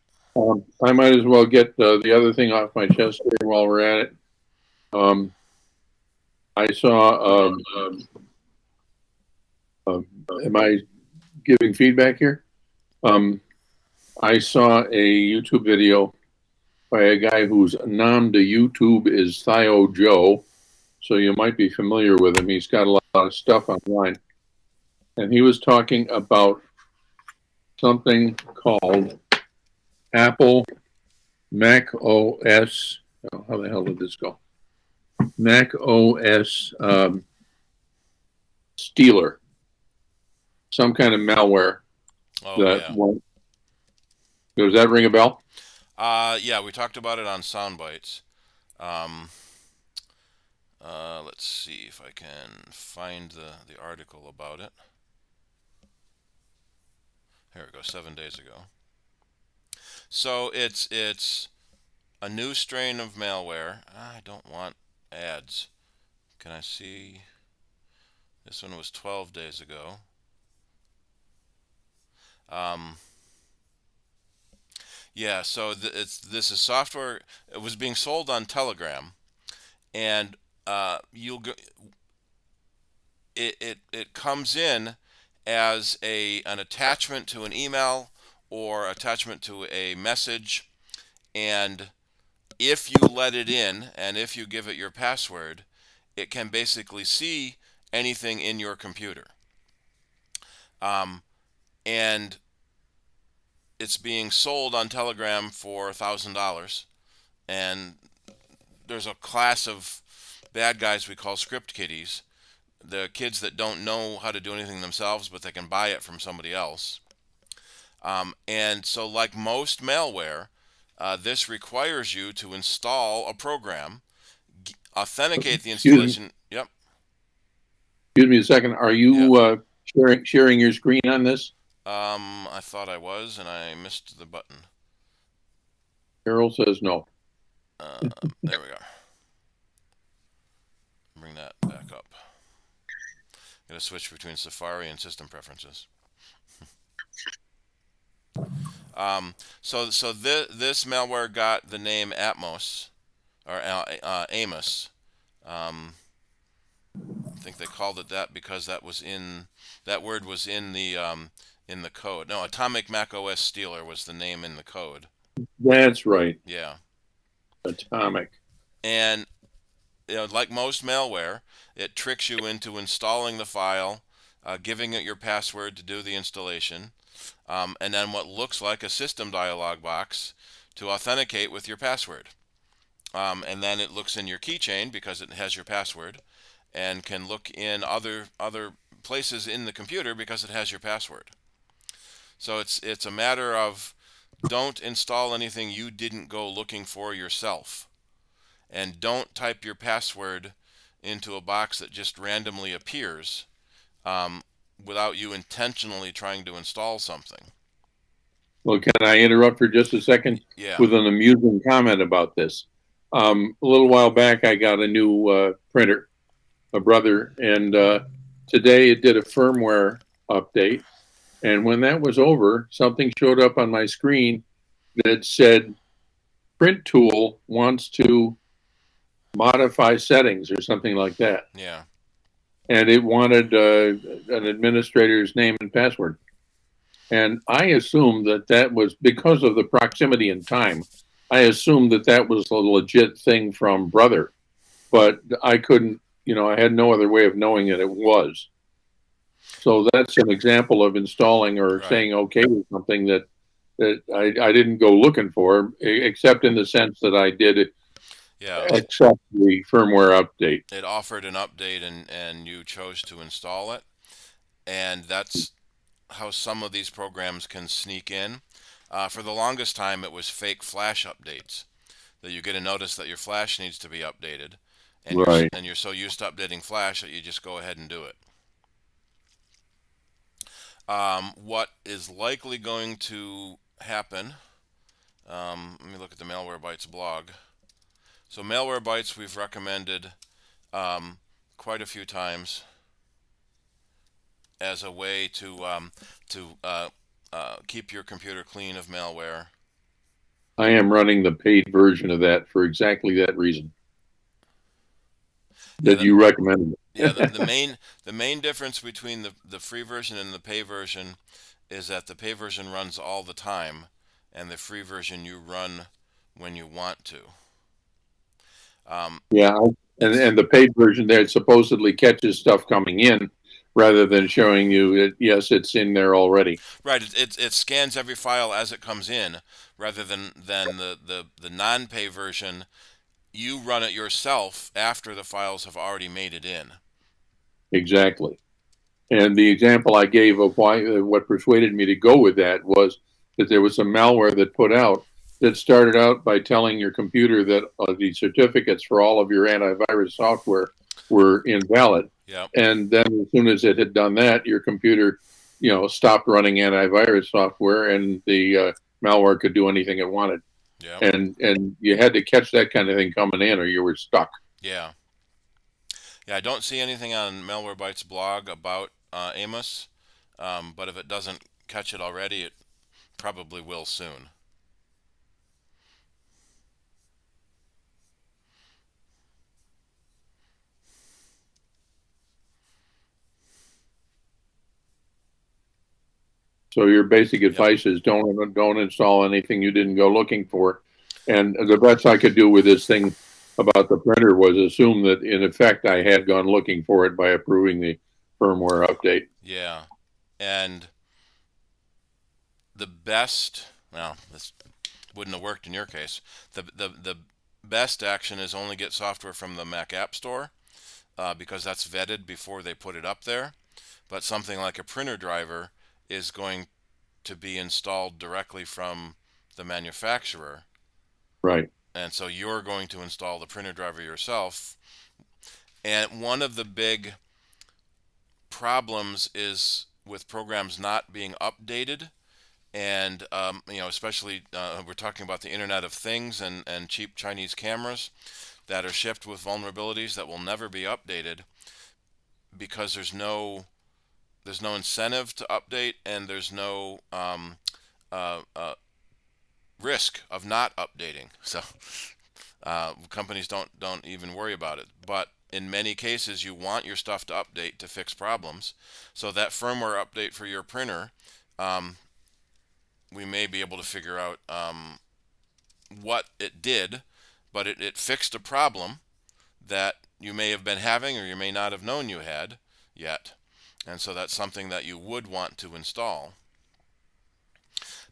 I might as well get the other thing off my chest here while we're at it. I saw. Am I giving feedback here? I saw a YouTube video by a guy whose nom de YouTube is Theo Joe, so you might be familiar with him. He's got a lot of stuff online, and he was talking about something called Apple Mac OS. Oh, how the hell did this go? Mac OS Stealer. Some kind of malware. Oh, yeah. Does that ring a bell? Yeah, we talked about it on Soundbites. Let's see if I can find the article about it. Here we go, 7 days ago. So it's a new strain of malware. I don't want ads. Can I see? This one was 12 days ago. Yeah, so this is software. It was being sold on Telegram, and it comes in as an attachment to an email or attachment to a message, and if you let it in and if you give it your password, it can basically see anything in your computer. And it's being sold on Telegram for $1,000, and there's a class of bad guys we call script kiddies, the kids that don't know how to do anything themselves, but they can buy it from somebody else. And so, like most malware, this requires you to install a program, authenticate the installation. Yep. Excuse me a second. Are you sharing your screen on this? I thought I was, and I missed the button. Carol says no. There we go. Bring that back up. Gotta switch between Safari and system preferences. So this malware got the name Atmos or Amos. I think they called it that because that word was in the code. No, Atomic Mac OS Stealer was the name in the code. That's right. Yeah. Atomic. And like most malware, it tricks you into installing the file, giving it your password to do the installation, and then what looks like a system dialog box to authenticate with your password. And then it looks in your keychain because it has your password, and can look in other places in the computer because it has your password. So it's a matter of don't install anything you didn't go looking for yourself, and don't type your password into a box that just randomly appears without you intentionally trying to install something. Well, can I interrupt for just a second? Yeah. With an amusing comment about this? A little while back, I got a new printer, a Brother, and today it did a firmware update. And when that was over, something showed up on my screen that said, Print Tool wants to modify settings or something like that. Yeah. And it wanted an administrator's name and password. And I assumed that was because of the proximity in time. I assumed that was a legit thing from Brother, but I couldn't, I had no other way of knowing that it was. So that's an example of installing or Right. saying okay with something that I didn't go looking for, except in the sense that I did Yeah, accept the firmware update. it offered an update and you chose to install it, and that's how some of these programs can sneak in. For the longest time, it was fake flash updates that you get a notice that your flash needs to be updated, and Right. you're so used to updating flash that you just go ahead and do it. What is likely going to happen? Let me look at the Malwarebytes blog. So Malwarebytes we've recommended quite a few times as a way to keep your computer clean of malware. I am running the paid version of that for exactly that reason that you recommended. Yeah, the main difference between the free version and the pay version is that the pay version runs all the time, and the free version you run when you want to. Yeah, and the paid version there supposedly catches stuff coming in rather than showing you that yes, it's in there already. Right, it scans every file as it comes in, rather than the non-pay version. You run it yourself after the files have already made it in. Exactly. And the example I gave of why what persuaded me to go with that was that there was some malware that put out that started out by telling your computer that the certificates for all of your antivirus software were invalid. Yep. And then as soon as it had done that, your computer, stopped running antivirus software, and the malware could do anything it wanted. Yeah. And you had to catch that kind of thing coming in, or you were stuck. Yeah. Yeah, I don't see anything on Malwarebytes blog about Amos, but if it doesn't catch it already, it probably will soon. So your basic advice is don't install anything you didn't go looking for. And the best I could do with this thing about the printer was assume that in effect I had gone looking for it by approving the firmware update. Yeah, and the best, well, this wouldn't have worked in your case. The best action is only get software from the Mac App Store because that's vetted before they put it up there. But something like a printer driver is going to be installed directly from the manufacturer. Right. And so you're going to install the printer driver yourself. And one of the big problems is with programs not being updated. And, especially we're talking about the Internet of Things and cheap Chinese cameras that are shipped with vulnerabilities that will never be updated because there's no incentive to update, and there's no risk of not updating. So companies don't even worry about it. But in many cases, you want your stuff to update to fix problems. So that firmware update for your printer, we may be able to figure out what it did, but it fixed a problem that you may have been having or you may not have known you had yet. And so that's something that you would want to install.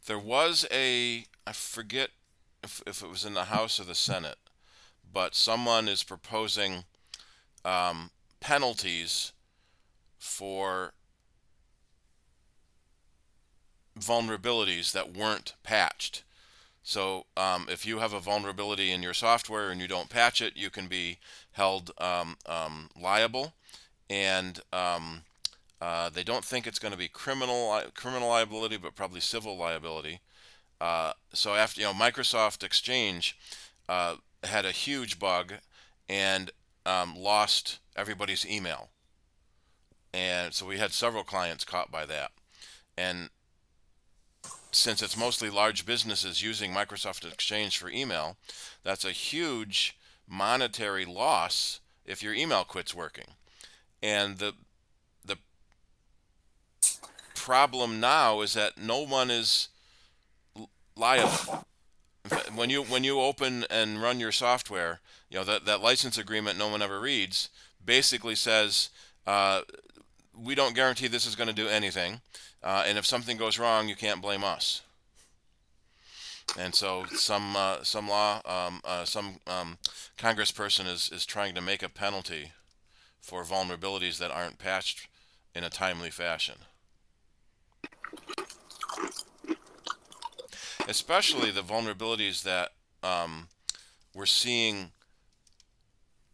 There was I forget if it was in the House or the Senate, but someone is proposing penalties for vulnerabilities that weren't patched. So if you have a vulnerability in your software and you don't patch it, you can be held liable. And they don't think it's going to be criminal liability, but probably civil liability. So after Microsoft Exchange had a huge bug and lost everybody's email, and so we had several clients caught by that. And since it's mostly large businesses using Microsoft Exchange for email, that's a huge monetary loss if your email quits working. And the problem now is that no one is liable. In fact, when you open and run your software, that license agreement no one ever reads basically says we don't guarantee this is going to do anything. And if something goes wrong, you can't blame us. And so some congressperson is trying to make a penalty for vulnerabilities that aren't patched in a timely fashion. Especially the vulnerabilities that we're seeing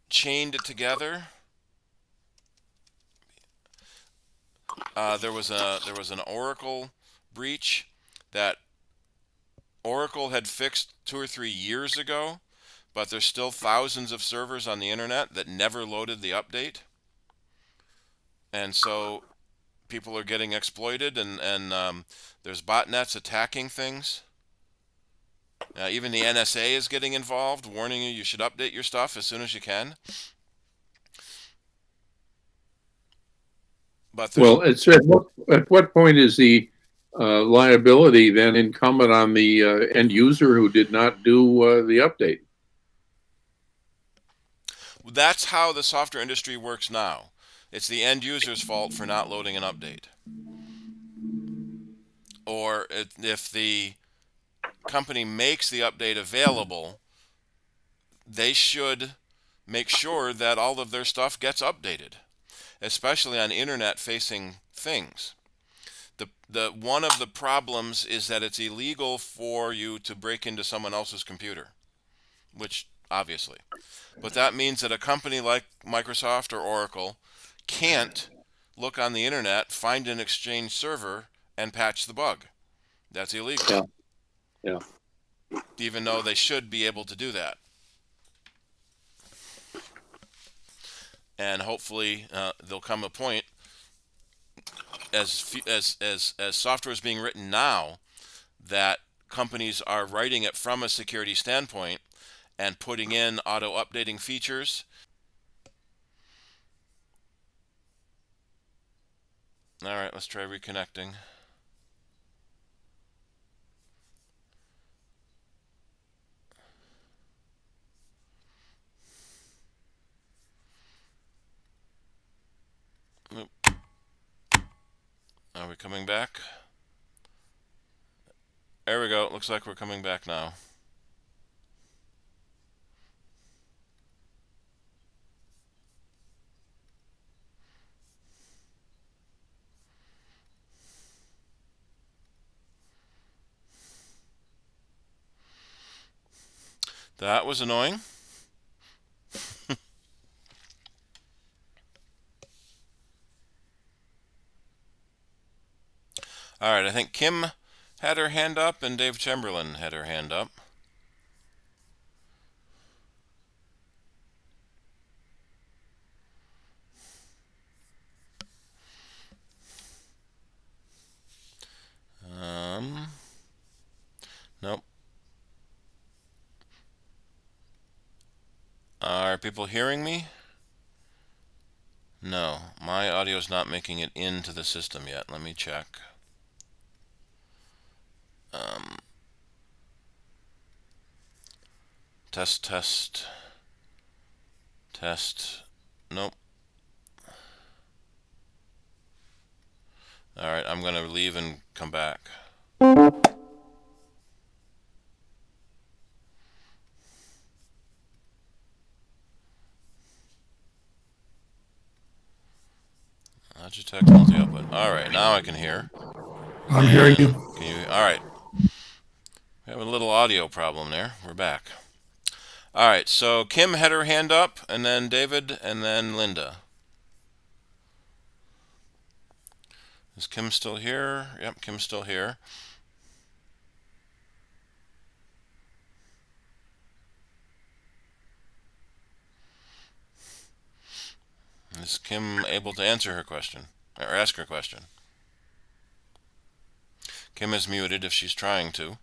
chained together. There was an Oracle breach that Oracle had fixed 2 or 3 years ago, but there's still thousands of servers on the internet that never loaded the update, and so people are getting exploited, and there's botnets attacking things. Even the NSA is getting involved, warning you should update your stuff as soon as you can. But well, it's at what point is the liability then incumbent on the end user who did not do the update? That's how the software industry works now. It's the end user's fault for not loading an update. Or if the company makes the update available, they should make sure that all of their stuff gets updated, especially on internet-facing things. One of the problems is that it's illegal for you to break into someone else's computer, which obviously. But that means that a company like Microsoft or Oracle can't look on the internet, find an Exchange server, and patch the bug. That's illegal. Yeah. Even though they should be able to do that. And hopefully there'll come a point as software is being written now that companies are writing it from a security standpoint and putting in auto updating features. All right, let's try reconnecting. Oop. Are we coming back? There we go. Looks like we're coming back now. That was annoying. All right, I think Kim had her hand up and Dave Chamberlain had her hand up. Nope. Are people hearing me? No, my audio is not making it into the system yet. Let me check. Test. Nope. All right, I'm going to leave and come back. Logitech multi-output. All right, now I can hear. I'm hearing you. Can you? All right. We have a little audio problem there. We're back. All right, so Kim had her hand up, and then David, and then Linda. Is Kim still here? Yep, Kim's still here. Is Kim able to answer her question, or ask her question? Kim is muted if she's trying to.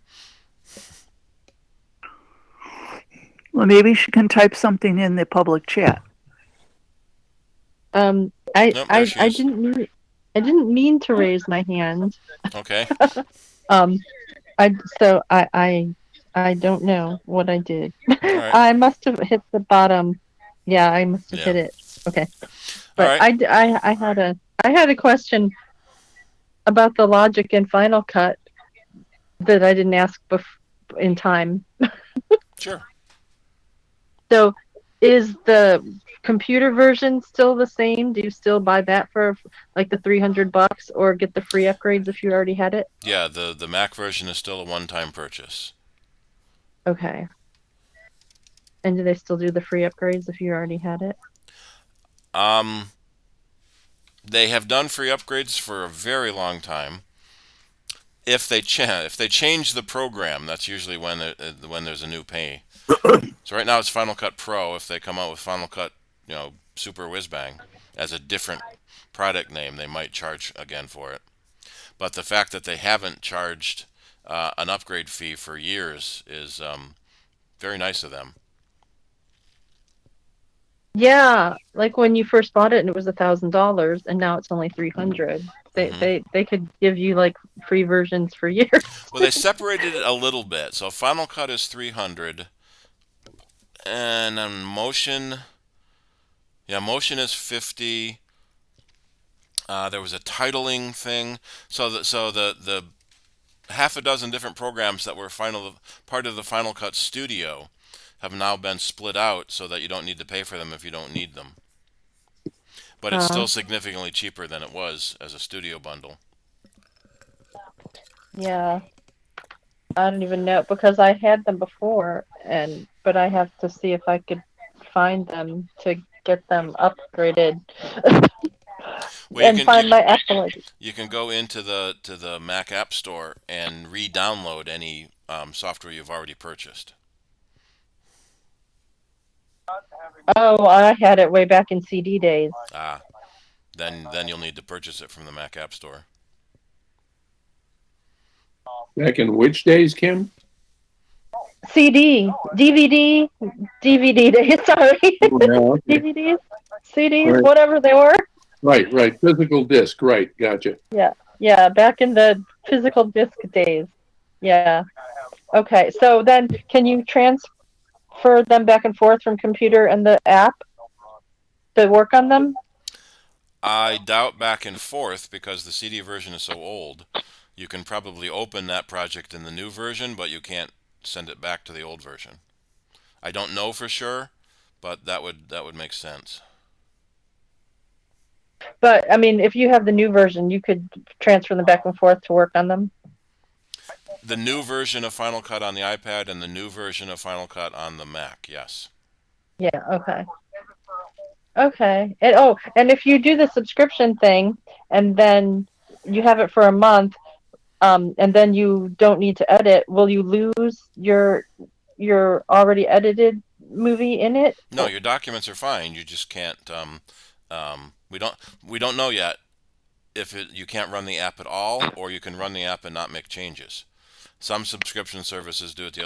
Well, maybe she can type something in the public chat. Nope, there she is. I didn't mean to raise my hand. Okay. I don't know what I did. right. I must have hit the bottom. Yeah, I must have hit it. Okay. But right. I I had a question about the logic in Final Cut that I didn't ask in time. Sure. So, is the computer version still the same? Do you still buy that for like the $300, or get the free upgrades if you already had it? Yeah, the Mac version is still a one-time purchase. Okay. And do they still do the free upgrades if you already had it? They have done free upgrades for a very long time. If they change the program, that's usually when there's a new pay. So right now it's Final Cut Pro. If they come out with Final Cut, Super Whiz Bang as a different product name, they might charge again for it. But the fact that they haven't charged an upgrade fee for years is very nice of them. Yeah, like when you first bought it and it was $1,000, and now it's only $300. They could give you like free versions for years. Well, they separated it a little bit. So Final Cut is $300, and then Motion is $50. There was a titling thing. So the half a dozen different programs that were part of the Final Cut Studio have now been split out so that you don't need to pay for them if you don't need them. But it's still significantly cheaper than it was as a studio bundle. Yeah. I don't even know, because I had them before, but I have to see if I could find them to get them upgraded. Well, my Apple ID. You can go into the Mac App Store and re-download any software you've already purchased. Oh, I had it way back in CD days. Then you'll need to purchase it from the Mac App Store. Back in which days, Kim? CD, DVD days, sorry. Oh, yeah, okay. DVDs, CDs, Right. whatever they were. Right. Physical disc. Right. Gotcha. Yeah, back in the physical disc days. Yeah. Okay, so then can you transfer them back and forth from computer and the app to work on them? I doubt back and forth because the CD version is so old. You can probably open that project in the new version, but you can't send it back to the old version. I don't know for sure, but that would make sense. But I mean, if you have the new version, you could transfer them back and forth to work on them. The new version of Final Cut on the iPad and the new version of Final Cut on the Mac, yes. Yeah, okay. Okay. And if you do the subscription thing and then you have it for a month, and then you don't need to edit, will you lose your already edited movie in it? No, your documents are fine. You just can't. We don't know yet if you can't run the app at all, or you can run the app and not make changes. Some subscription services do it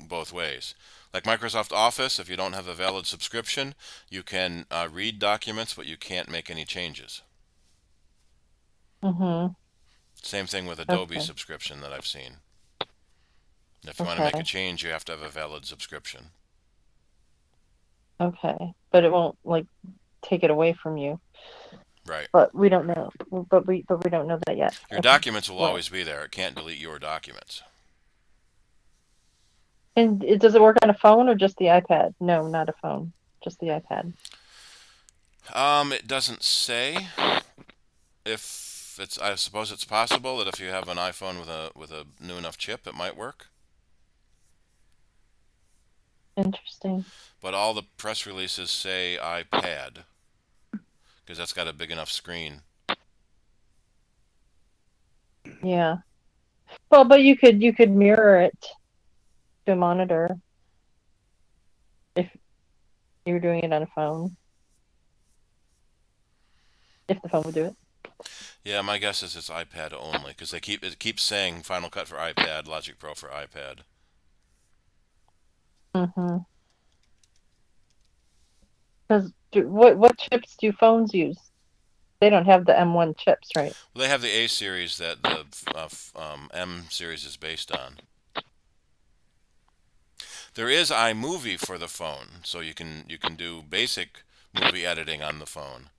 both ways. Like Microsoft Office, if you don't have a valid subscription, you can read documents, but you can't make any changes. Mm-hmm. Same thing with Adobe subscription that I've seen. If you want to make a change, you have to have a valid subscription. Okay, but it won't like take it away from you. Right. But we don't know. But we don't know that yet. Your documents will always be there. It can't delete your documents. And does it work on a phone or just the iPad? No, not a phone. Just the iPad. It doesn't say. I suppose it's possible that if you have an iPhone with a new enough chip, it might work. Interesting. But all the press releases say iPad, because that's got a big enough screen. Yeah. Well, but you could mirror it to a monitor if you were doing it on a phone. If the phone would do it. Yeah, my guess is it's iPad only, because it keeps saying Final Cut for iPad, Logic Pro for iPad. Mm-hmm. Because what chips do phones use? They don't have the M1 chips, right? Well, they have the A series that the M series is based on. There is iMovie for the phone, so you can do basic movie editing on the phone.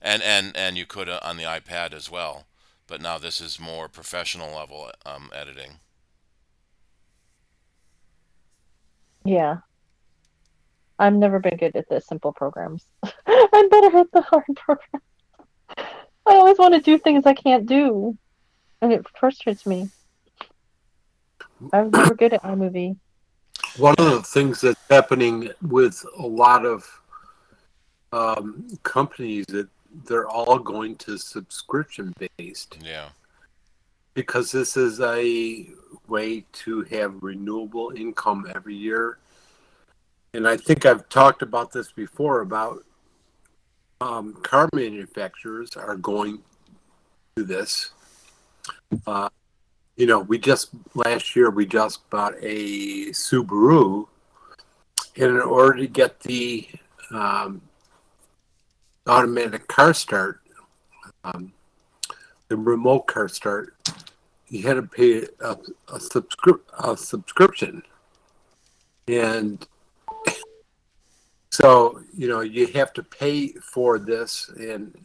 And you could on the iPad as well, but now this is more professional level editing. Yeah. I've never been good at the simple programs. I'm better at the hard programs. I always want to do things I can't do, and it frustrates me. I'm never good at iMovie. One of Yeah. the things that's happening with a lot of companies that they're all going to subscription based Yeah. because this is a way to have renewable income every year. And I think I've talked about this before about car manufacturers are going to this. We just last year we just bought a Subaru, and in order to get the um, automatic car start, um, the remote car start, you had to pay a subscription, and so you have to pay for this. And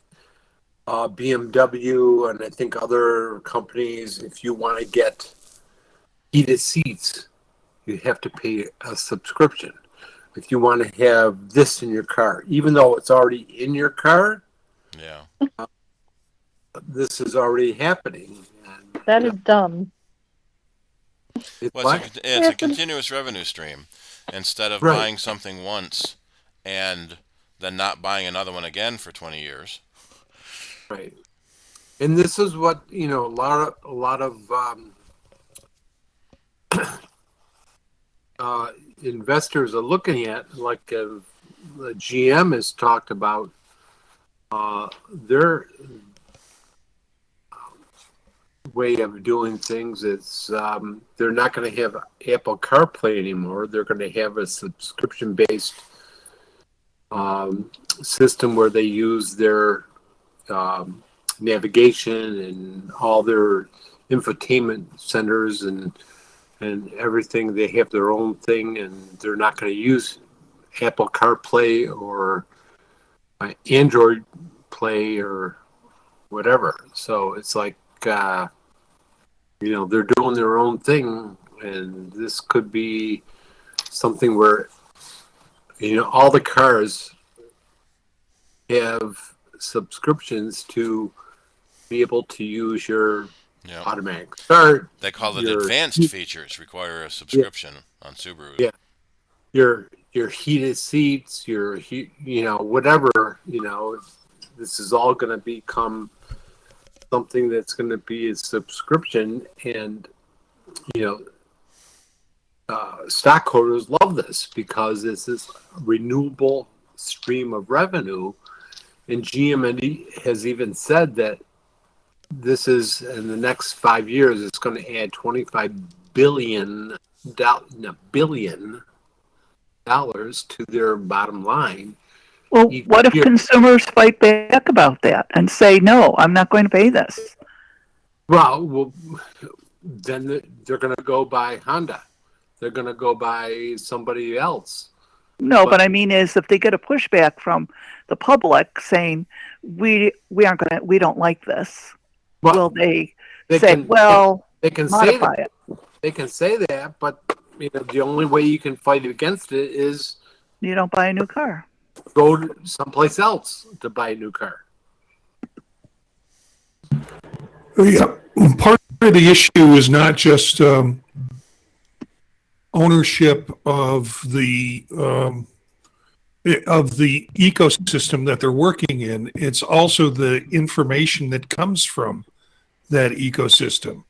BMW and I think other companies, if you want to get heated seats, you have to pay a subscription. If you want to have this in your car, even though it's already in your car, Yeah. this is already happening. And, That is dumb. it's Well, what? it's a continuous revenue stream. Instead of Right, buying something once and then not buying another one again for 20 years. right. And this is what a lot of investors are looking at. Like the GM has talked about their way of doing things. It's they're not going to have Apple CarPlay anymore. They're going to have a subscription-based system where they use their navigation and all their infotainment centers and everything. They have their own thing, and they're not going to use Apple CarPlay or Android Play or whatever. So it's like they're doing their own thing, and this could be something where all the cars have subscriptions to be able to use your Yeah. automatic start. They call it your advanced features require a yeah, subscription on Subarus. yeah, your heated seats, whatever. This is all going to become something that's going to be a subscription, and stockholders love this because this is a renewable stream of revenue. And GM has even said that this is in the next 5 years, it's going to add $25 billion to their bottom line. Well, each what if year. consumers fight back about that and say, no, I'm not going to pay this? Well, then they're going to go buy Honda. They're going to go buy somebody else. No, but I mean is if they get a pushback from the public saying we don't like this, Well, will they they say, can well, they can say modify that. it? They can say that, but the only way you can fight against it is You don't buy a new car. go to someplace else to buy a new car. Yeah, part of the issue is not just ownership of the ecosystem that they're working in. It's also the information that comes from that ecosystem.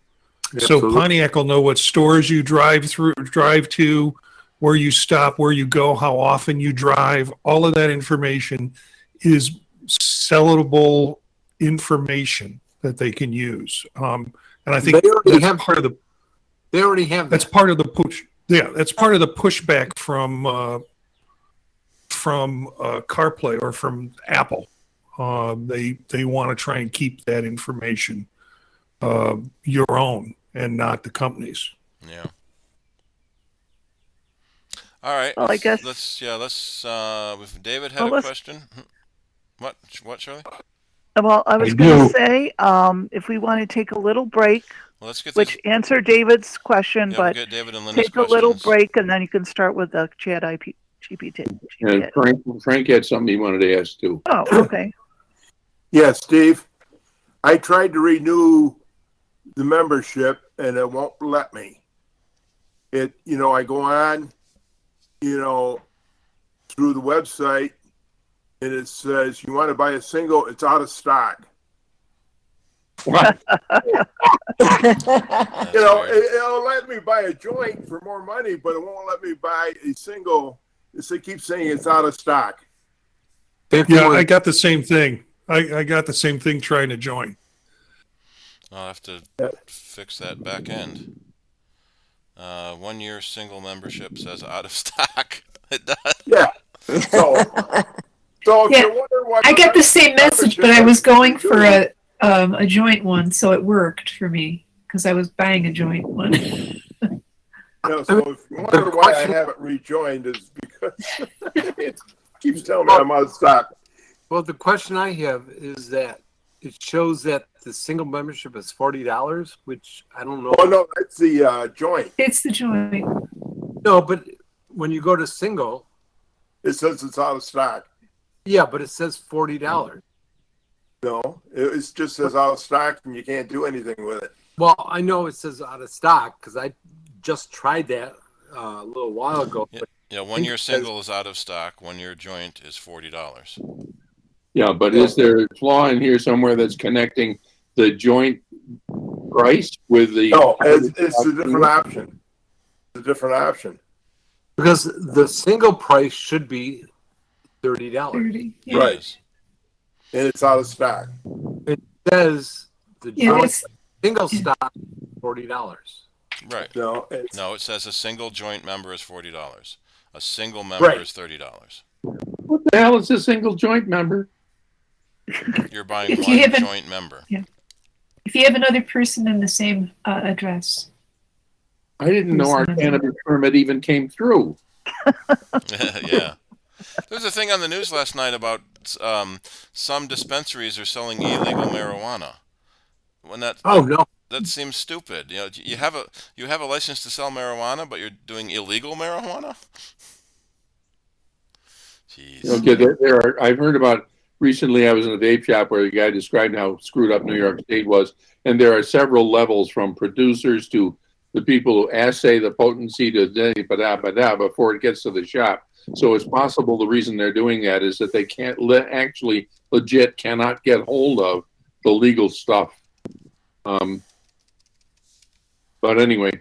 Absolutely. So Pontiac will know what stores you drive to, where you stop, where you go, how often you drive. All of that information is sellable information that they can use. And I think that's part of the. They already have that. That's part of the push. Yeah, that's part of the pushback from CarPlay or from Apple. They want to try and keep that information your own and not the company's. Yeah. All right. Well, I guess. Let's. David had a question. What, Shirley? Well, I was I going to do. say, if we want to take a little break, Well, let's get which these. answer David's question, Yeah, we'll but get David and Linda's take a little questions. break and then you can start with the chat IP GPT. And Frank had something he wanted to ask too. Oh, okay. Yes, Steve. I tried to renew the membership and it won't let me. I go on, through the website and it says you want to buy a single, it's out of stock. What? It'll let me buy a joint for more money, but it won't let me buy a single. It keeps saying it's out of stock. Yeah, I got the same thing. I got the same thing trying to join. I'll have to fix that back end. 1 year single membership says out of stock. It does. Yeah. So if Yeah, you're wondering what I got the same message, but I was going for a joint one, so it worked for me because I was buying a joint one. So if you wonder why I haven't rejoined, is because it keeps telling me I'm out of stock. Well, the question I have is that it shows that the single membership is $40, which I don't know. Oh no, that's the joint. It's the joint. No, but when you go to single, It says it's out of stock. yeah, but it says $40. No, it just says out of stock, and you can't do anything with it. Well, I know it says out of stock because I just tried that a little while ago. Yeah, 1 year single is out of stock. 1 year joint is $40. Yeah, but is there a flaw in here somewhere that's connecting the joint price with the? No, it's a different option. It's a different option. Because the single price should be $30. 30. Yeah. Right. And it's out of stock. It says the Yeah, joint it's, single stock $40. Right. No, No, it says a single joint member is $40. A single member Right. is $30. What the hell is a single joint member? You're buying If you one haven't- joint member. if you have another person in the same address. I didn't know our cannabis permit even came through. Yeah. There was a thing on the news last night about some dispensaries are selling illegal marijuana. When that Oh no. that seems stupid. You have a license to sell marijuana, but you're doing illegal marijuana. Jeez. Okay, there are. I've heard about recently. I was in a vape shop where the guy described how screwed up New York State was, and there are several levels from producers to the people who assay the potency to before it gets to the shop. So it's possible the reason they're doing that is that they can't actually legit cannot get hold of the legal stuff. But anyway,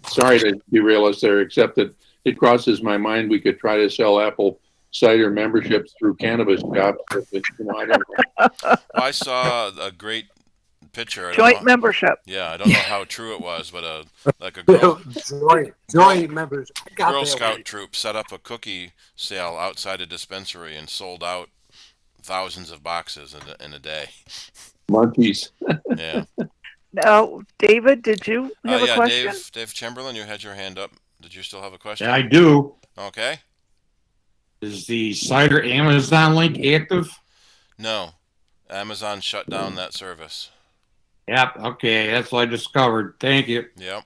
sorry to derail us there, except that it crosses my mind we could try to sell apple cider memberships through cannabis shops. But, I don't know. Well, I saw a great picture. Joint membership. Yeah, I don't know how true it was, but like a Girl joint members. Girl Scout troop set up a cookie sale outside a dispensary and sold out thousands of boxes in a day. Monkeys. Yeah. Now, David, did you have a question? Dave Chamberlain, you had your hand up. Did you still have a question? Yeah, I do. Okay. Is the CIDER Amazon link active? No. Amazon shut down that service. Yep. Okay, that's what I discovered. Thank you. Yep.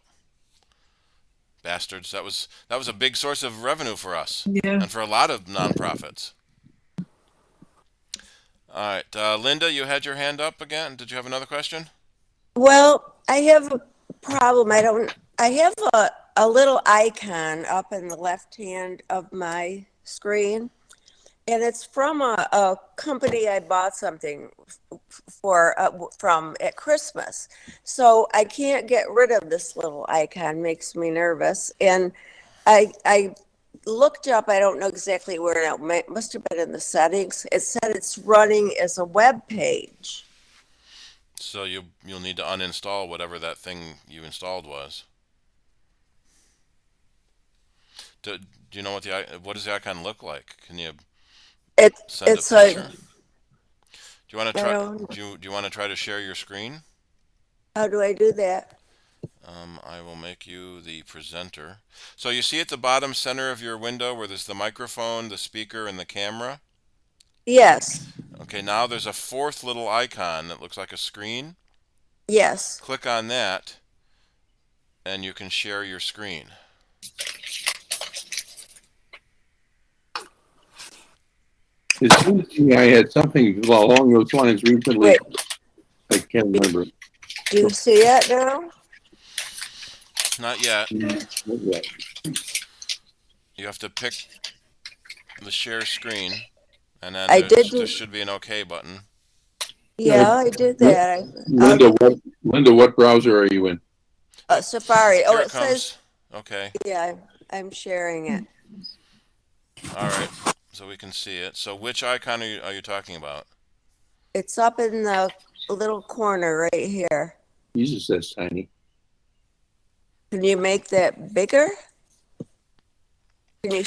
Bastards. That was a big source of revenue for us. Yeah. And for a lot of nonprofits. All right. Linda, you had your hand up again. Did you have another question? Well, I have a problem. I have a little icon up in the left hand of my screen, and it's from a company I bought something from at Christmas. So I can't get rid of this little icon. Makes me nervous. And I looked up, I don't know exactly where, it must have been in the settings. It said it's running as a web page. So you'll need to uninstall whatever that thing you installed was. Do you know what does the icon look like? Can you send it's a picture? Do you want to try? don't- Do you want to try to share your screen? How do I do that? I will make you the presenter. So you see at the bottom center of your window where there's the microphone, the speaker, and the camera? Yes. Okay, now there's a fourth little icon that looks like a screen. Yes. Click on that, and you can share your screen. It seems to me I had something along those lines recently. Wait, I can't remember. do you see it now? Not yet. Not yet. You have to pick the share screen, and then I did there do. should be an OK button. Yeah, I did that. Linda, what browser are you in? Safari. Oh, Here it says. Okay. Yeah, I'm sharing it. All right. So we can see it. So which icon are you talking about? It's up in the little corner right here. Jesus, that's tiny. Can you make that bigger? Can you?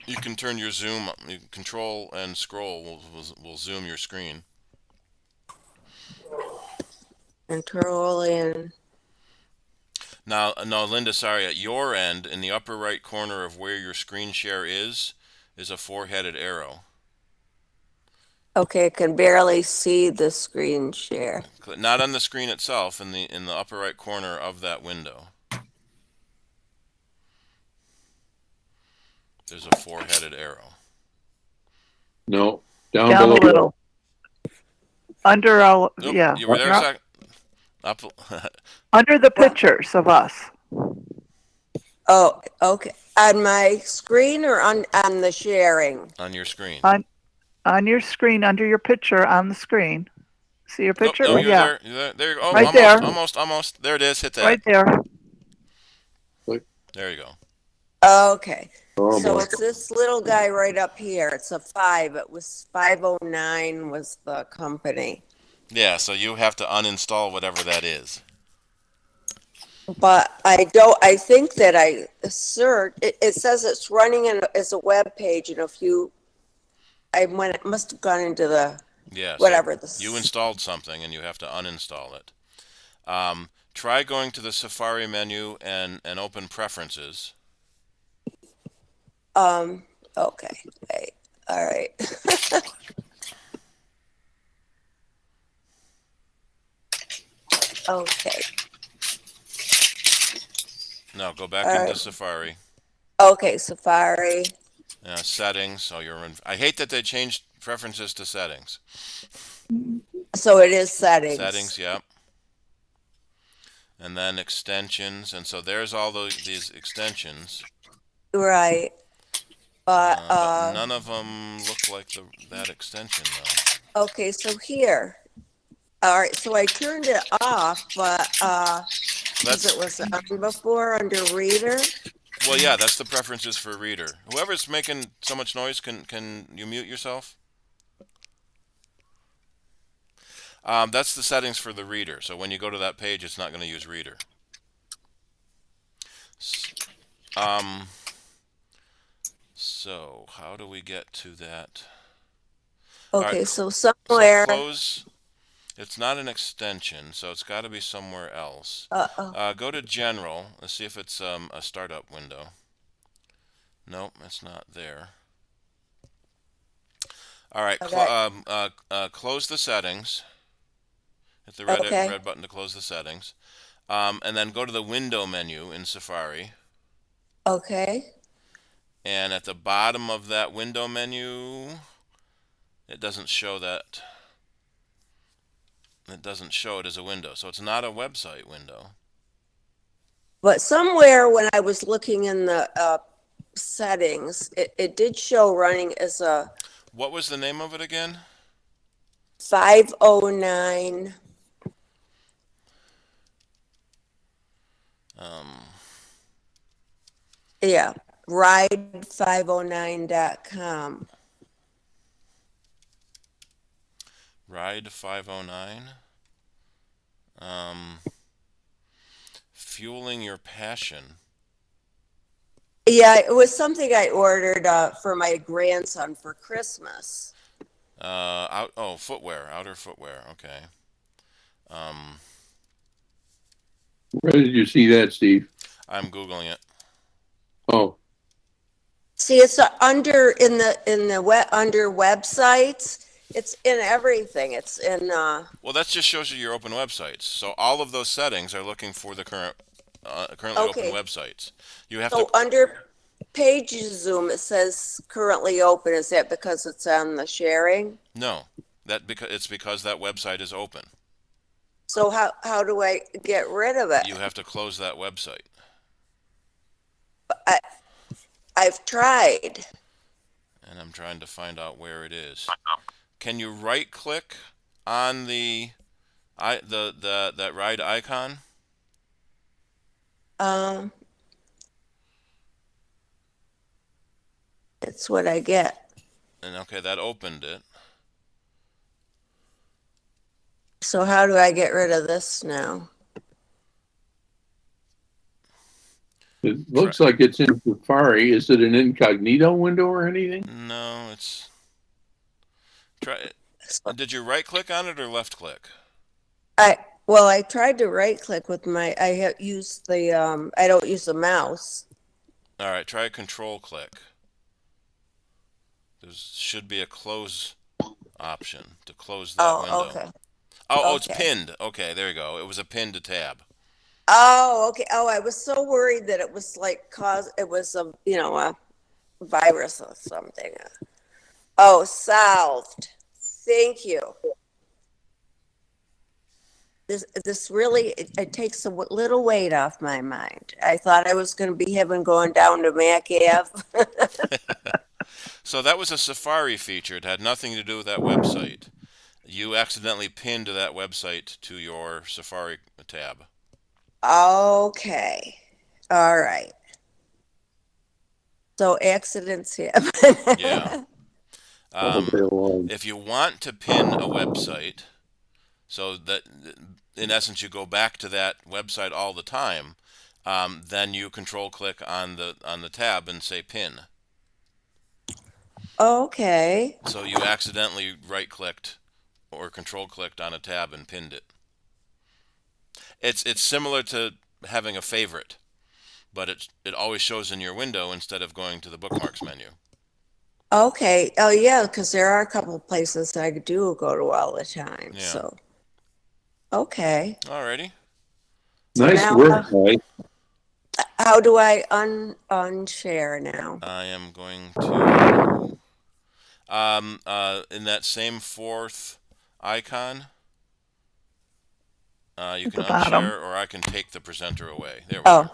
You can turn your zoom. You can control and scroll will zoom your screen. Control in. Now, no, Linda, sorry. At your end, in the upper right corner of where your screen share is a four-headed arrow. Okay, I can barely see the screen share. Not on the screen itself, in the upper right corner of that window. There's a four-headed arrow. No, down Down below. a little. Under our, Nope, yeah. you were there a second. Up. Under the pictures of us. Oh, okay. On my screen or on the sharing? On your screen. On your screen, under your picture on the screen. See your picture? No, you're yeah. there. You're there. There you go. Oh, Right almost. There it is. Hit that. Right there. There you go. Okay. Oh, So boy. it's this little guy right up here. It's a 5. It was 509 was the company. Yeah, so you have to uninstall whatever that is. But I think that I assert it says it's running as a web page, and it must have gone into the whatever. So you installed something and you have to uninstall it. Try going to the Safari menu and open Preferences. Okay. All right. Okay. No, go back into Safari. Okay, Safari. Settings. So I hate that they changed Preferences to Settings. So it is settings. Settings, yep. And then extensions, and so there's all these extensions. Right. But none of them look like that extension, though. Okay, so here. All right, so I turned it off, but because it was on before under Reader. Well, yeah, that's the preferences for Reader. Whoever's making so much noise, can you mute yourself? That's the settings for the Reader. So when you go to that page, it's not going to use Reader. So how do we get to that? Okay, right, so somewhere. So close. It's not an extension, so it's got to be somewhere else. Go to General. Let's see if it's a startup window. Nope, it's not there. All right, close the settings. Hit the red button to close the settings. And then go to the Window menu in Safari. Okay. And at the bottom of that Window menu, it doesn't show that. It doesn't show it as a window, so it's not a website window. But somewhere when I was looking in the settings, it did show running as a. What was the name of it again? 509. Yeah, ride509.com. Ride 509. Fueling your passion. Yeah, it was something I ordered for my grandson for Christmas. Footwear, outer footwear. Okay. Where did you see that, Steve? I'm Googling it. Oh. See, it's under under websites. It's in everything. It's in, Well, that just shows you your open websites. So all of those settings are looking for the currently open okay. websites. You have to. So under page zoom, it says currently open. Is that because it's on the sharing? No, it's because that website is open. So how do I get rid of it? You have to close that website. I've tried. And I'm trying to find out where it is. Can you right click on that ride icon? It's what I get. And okay, that opened it. So how do I get rid of this now? It looks like it's in Safari. Is it an incognito window or anything? No, it's try. Did you right click on it or left click? I tried to right click with my. Used the. I don't use the mouse. All right, try control click. There should be a close option to close that window. Okay. Oh, it's pinned. Okay, there you go. It was a pinned tab. Oh, okay. Oh, I was so worried that it was like it was a virus or something. Oh, solved. Thank you. This really it takes a little weight off my mind. I thought I was going to be going down to Mac Ave. So that was a Safari feature. It had nothing to do with that website. You accidentally pinned that website to your Safari tab. Okay. All right. So accidents happen. Yeah. If you want to pin a website, so that in essence you go back to that website all the time, then you control click on the tab and say pin. Okay. So you accidentally right clicked or control clicked on a tab and pinned it. It's similar to having a favorite, but it always shows in your window instead of going to the bookmarks menu. Okay. Oh yeah, because there are a couple of places I do go to all the time. Yeah. So okay. Alrighty. Nice work, Mike. How do I unshare now? I am going to in that same fourth icon. You can unshare, or I can take the presenter away. There we go.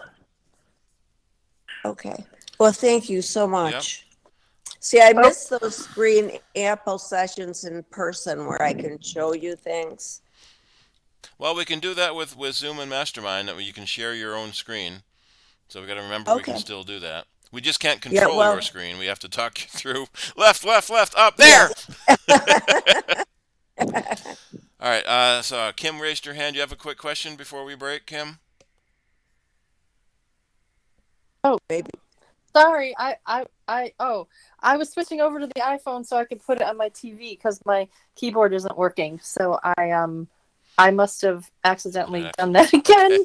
Okay. Well, thank you so much. Yep. See, I miss those Green Apple sessions in person where I can show you things. Well, we can do that with Zoom and Mastermind. That you can share your own screen. So we got to remember we can still do that. We just can't control your screen. We have to talk you through left, up, there. All right. So Kim raised her hand. You have a quick question before we break, Kim? Oh, baby. Sorry, I was switching over to the iPhone so I could put it on my TV because my keyboard isn't working. So I must have accidentally done that again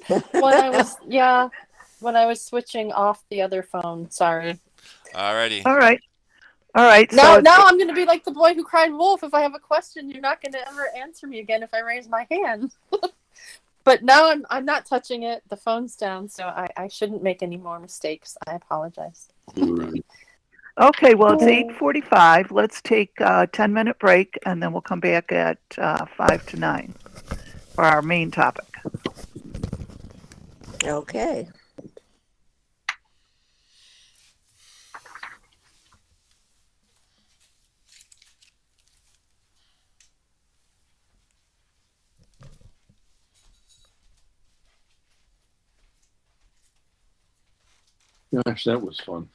when I was switching off the other phone. Sorry. Alrighty. All right. Now I'm going to be like the boy who cried wolf. If I have a question, you're not going to ever answer me again if I raise my hand. But now I'm not touching it. The phone's down, so I shouldn't make any more mistakes. I apologize. Okay, well, it's 8:45. Let's take a 10-minute break, and then we'll come back at 5 to 9 for our main topic. Okay. Gosh, that was fun.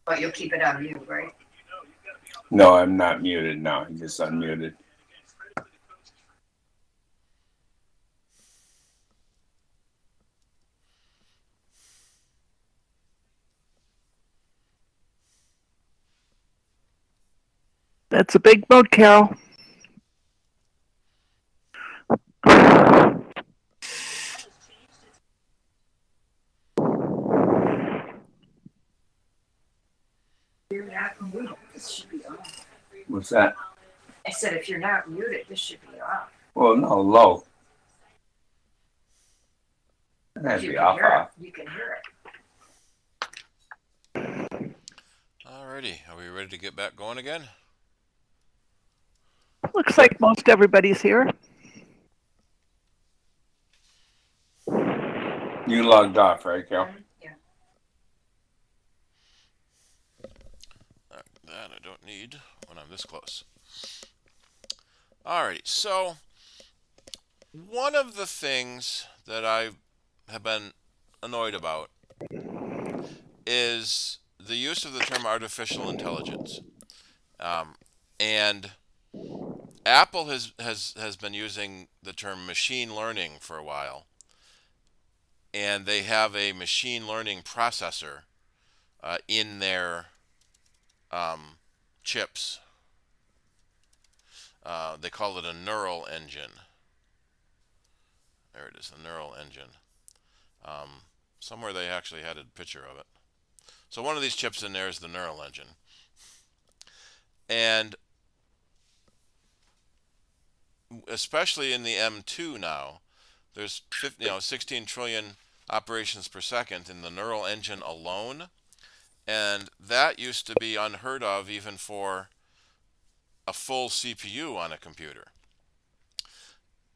But you'll keep it on mute, right? No, I'm not muted now. I'm just unmuted. That's a big boat, Carol. You're not muted. This should be off. What's that? I said, if you're not muted, this should be off. Well, no, low. It has If to you be can off. hear it, you can hear it. Alrighty, are we ready to get back going again? Looks like most everybody's here. You logged off, right, Cal? Yeah. That I don't need when I'm this close. Alrighty, so one of the things that I have been annoyed about is the use of the term artificial intelligence. And Apple has been using the term machine learning for a while. And they have a machine learning processor in their chips. They call it a neural engine. There it is, the neural engine. Somewhere they actually had a picture of it. So one of these chips in there is the neural engine. And especially in the M2 now, there's 16 trillion operations per second in the neural engine alone. And that used to be unheard of even for a full CPU on a computer.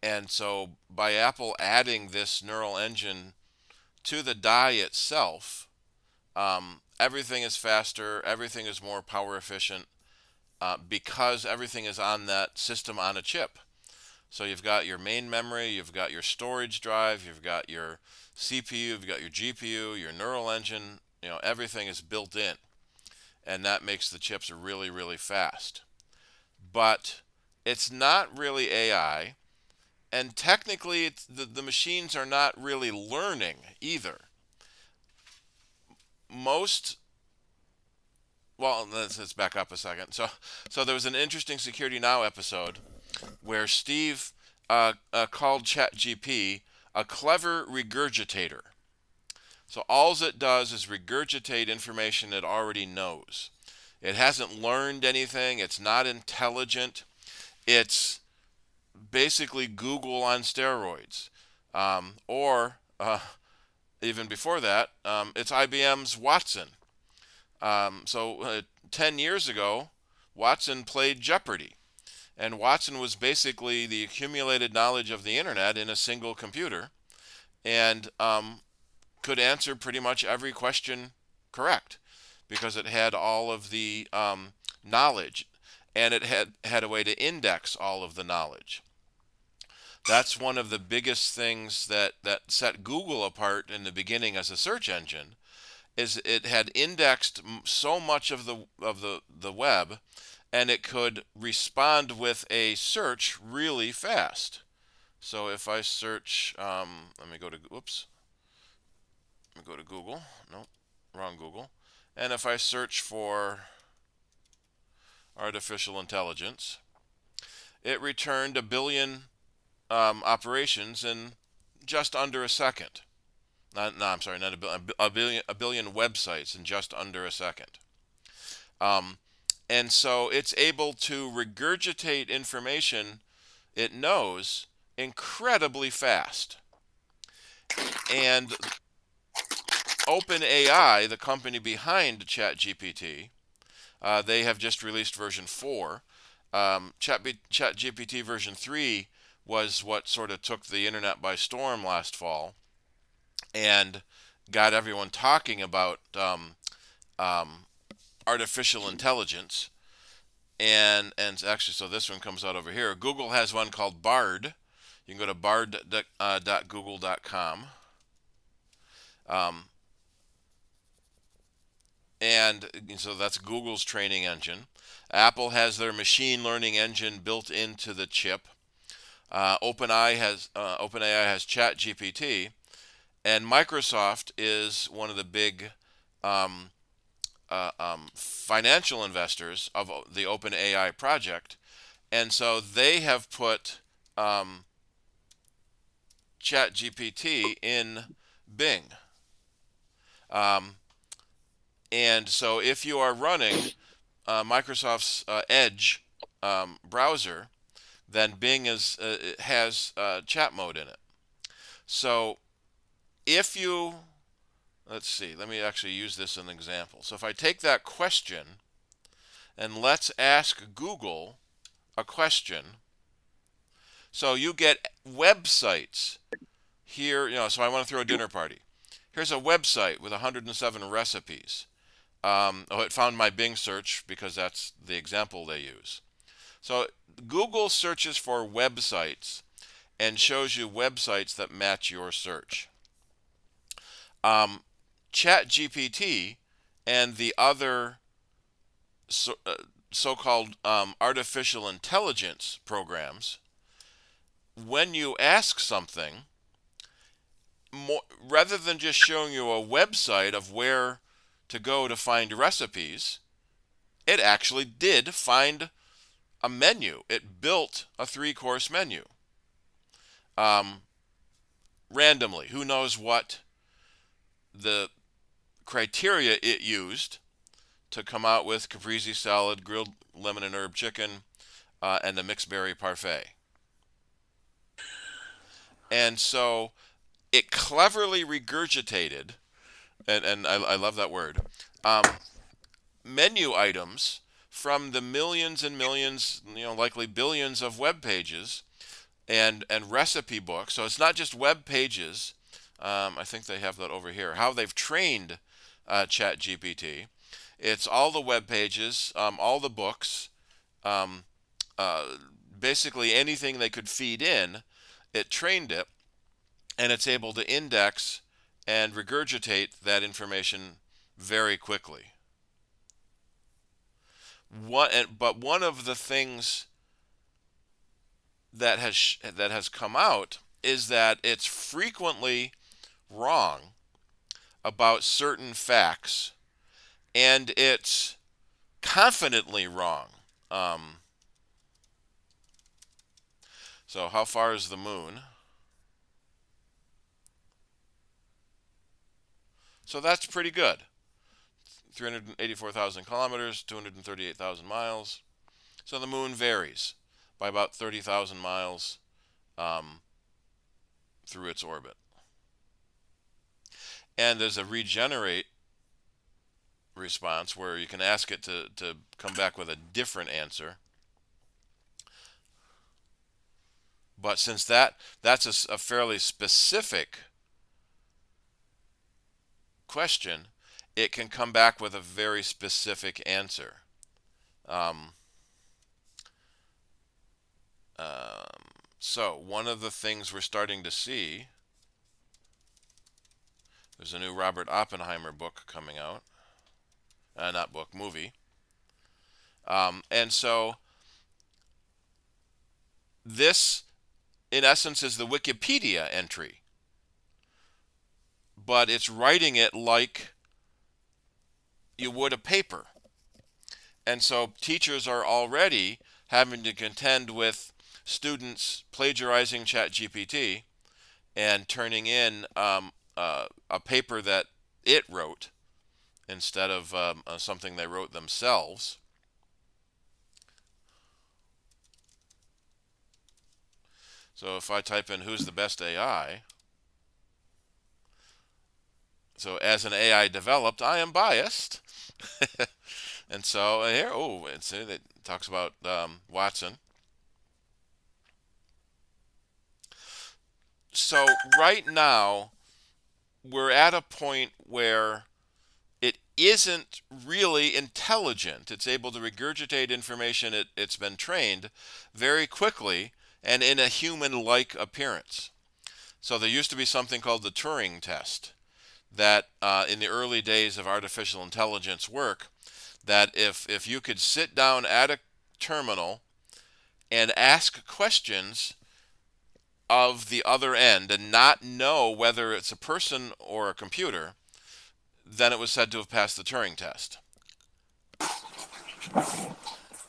And so by Apple adding this neural engine to the die itself, everything is faster, everything is more power efficient, because everything is on that system on a chip. So you've got your main memory, you've got your storage drive, you've got your CPU, you've got your GPU, your neural engine, everything is built in. And that makes the chips really, really fast. But it's not really AI, and technically the machines are not really learning either. Let's back up a second. So there was an interesting Security Now episode where Steve called ChatGPT a clever regurgitator. So all it does is regurgitate information it already knows. It hasn't learned anything. It's not intelligent. It's basically Google on steroids. Or even before that, it's IBM's Watson. 10 years ago, Watson played Jeopardy. And Watson was basically the accumulated knowledge of the internet in a single computer, and could answer pretty much every question correct because it had all of the knowledge, and it had a way to index all of the knowledge. That's one of the biggest things that set Google apart in the beginning as a search engine, is it had indexed so much of the web, and it could respond with a search really fast. So if I search, let me go to Google. Nope, wrong Google. And if I search for artificial intelligence, it returned 1 billion operations in just under a second. I'm sorry, not a billion. 1 billion websites in just under a second. And so it's able to regurgitate information it knows incredibly fast. And OpenAI, the company behind ChatGPT, they have just released version 4. ChatGPT version 3 was what sort of took the internet by storm last fall and got everyone talking about artificial intelligence. And actually, so this one comes out over here. Google has one called Bard. You can go to bard.google.com. And so that's Google's training engine. Apple has their machine learning engine built into the chip. OpenAI has ChatGPT, and Microsoft is one of the big um, financial investors of the OpenAI project, and so they have put ChatGPT in Bing. Um, and so if you are running Microsoft's Edge browser, then Bing has chat mode in it. So if you, let's see, let me actually use this as an example. So if I take that question and let's ask Google a question. So you get websites here, so I want to throw a dinner party. Here's a website with 107 recipes. It found my Bing search because that's the example they use. So Google searches for websites and shows you websites that match your search. ChatGPT and the other so-called artificial intelligence programs, when you ask something, rather than just showing you a website of where to go to find recipes, it actually did find a menu. It built a 3-course menu randomly. Who knows what the criteria it used to come out with caprese salad, grilled lemon and herb chicken, and a mixed berry parfait. And so it cleverly regurgitated, and I love that word, menu items from the millions and millions, likely billions of web pages and recipe books. So it's not just web pages. I think they have that over here. How they've trained ChatGPT. It's all the web pages, all the books, basically anything they could feed in. It trained it, and it's able to index and regurgitate that information very quickly. But one of the things that has come out is that it's frequently wrong about certain facts, and it's confidently wrong. So how far is the moon? So that's pretty good. 384,000 kilometers, 238,000 miles. So the moon varies by about 30,000 miles through its orbit. And there's a regenerate response where you can ask it to come back with a different answer. But since that's a fairly specific question, it can come back with a very specific answer. So one of the things we're starting to see, there's a new Robert Oppenheimer book coming out. Not book, movie. And so this, in essence, is the Wikipedia entry. But it's writing it like you would a paper. And so teachers are already having to contend with students plagiarizing ChatGPT and turning in a paper that it wrote instead of something they wrote themselves. So if I type in who's the best AI, so as an AI developed, I am biased. And so here, it talks about Watson. So right now, we're at a point where it isn't really intelligent. It's able to regurgitate information it's been trained very quickly and in a human-like appearance. So there used to be something called the Turing test. that in the early days of artificial intelligence work, that if you could sit down at a terminal and ask questions of the other end and not know whether it's a person or a computer, then it was said to have passed the Turing test.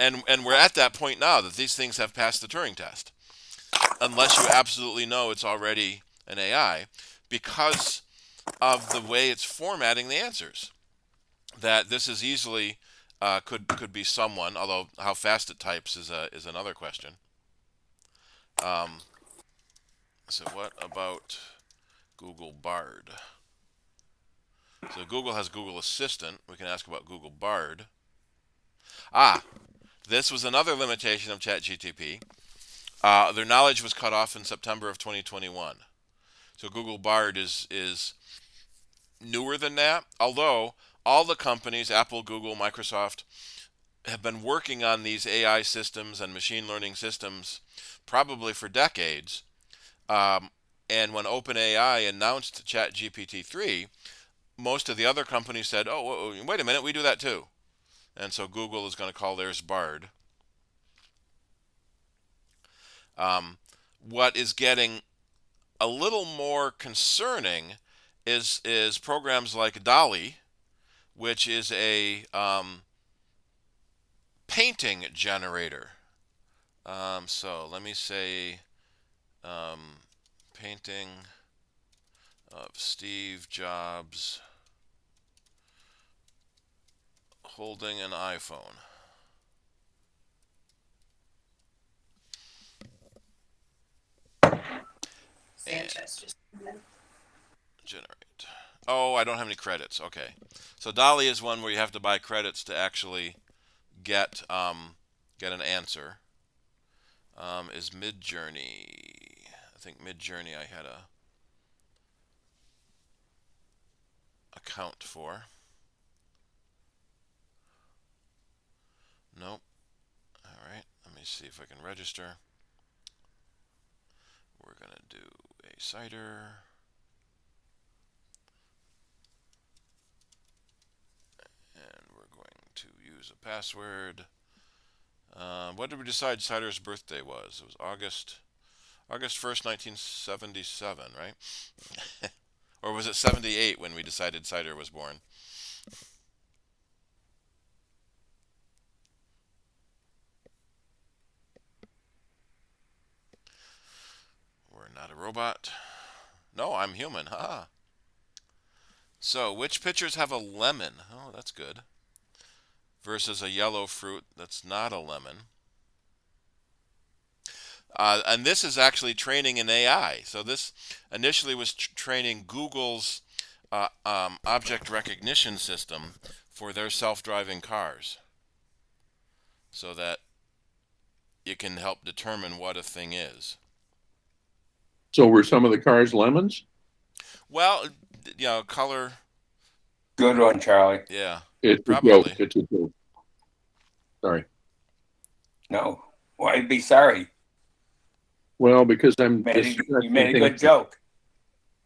And we're at that point now that these things have passed the Turing test, unless you absolutely know it's already an AI, because of the way it's formatting the answers. That this is easily could be someone, although how fast it types is another question. So what about Google Bard? So Google has Google Assistant. We can ask about Google Bard. This was another limitation of ChatGPT. Their knowledge was cut off in September of 2021. So Google Bard is newer than that, although all the companies, Apple, Google, Microsoft, have been working on these AI systems and machine learning systems probably for decades. And when OpenAI announced ChatGPT 3, most of the other companies said, oh, wait a minute, we do that too. And so Google is going to call theirs Bard. What is getting a little more concerning is programs like DALL-E, which is a painting generator. So let me say painting of Steve Jobs holding an iPhone. Sanchez just Generate. Oh, I don't have any credits. Okay. So DALL-E is one where you have to buy credits to actually get an answer. Is Midjourney? I think Midjourney I had a account for. Nope. All right. Let me see if I can register. We're going to do a CIDER. And we're going to use a password. What did we decide CIDER's birthday was? It was August 1st, 1977, right? Or was it 78 when we decided CIDER was born? We're not a robot. No, I'm human. Haha. So, which pictures have a lemon? Oh, that's good. Versus a yellow fruit that's not a lemon. And this is actually training an AI. So this initially was training Google's object recognition system for their self-driving cars, so that it can help determine what a thing is. So were some of the cars lemons? Well, color. Good one, Charlie. Yeah, It's probably. a joke. It's a joke. Sorry. No. Why be sorry? Well, because You made a good joke.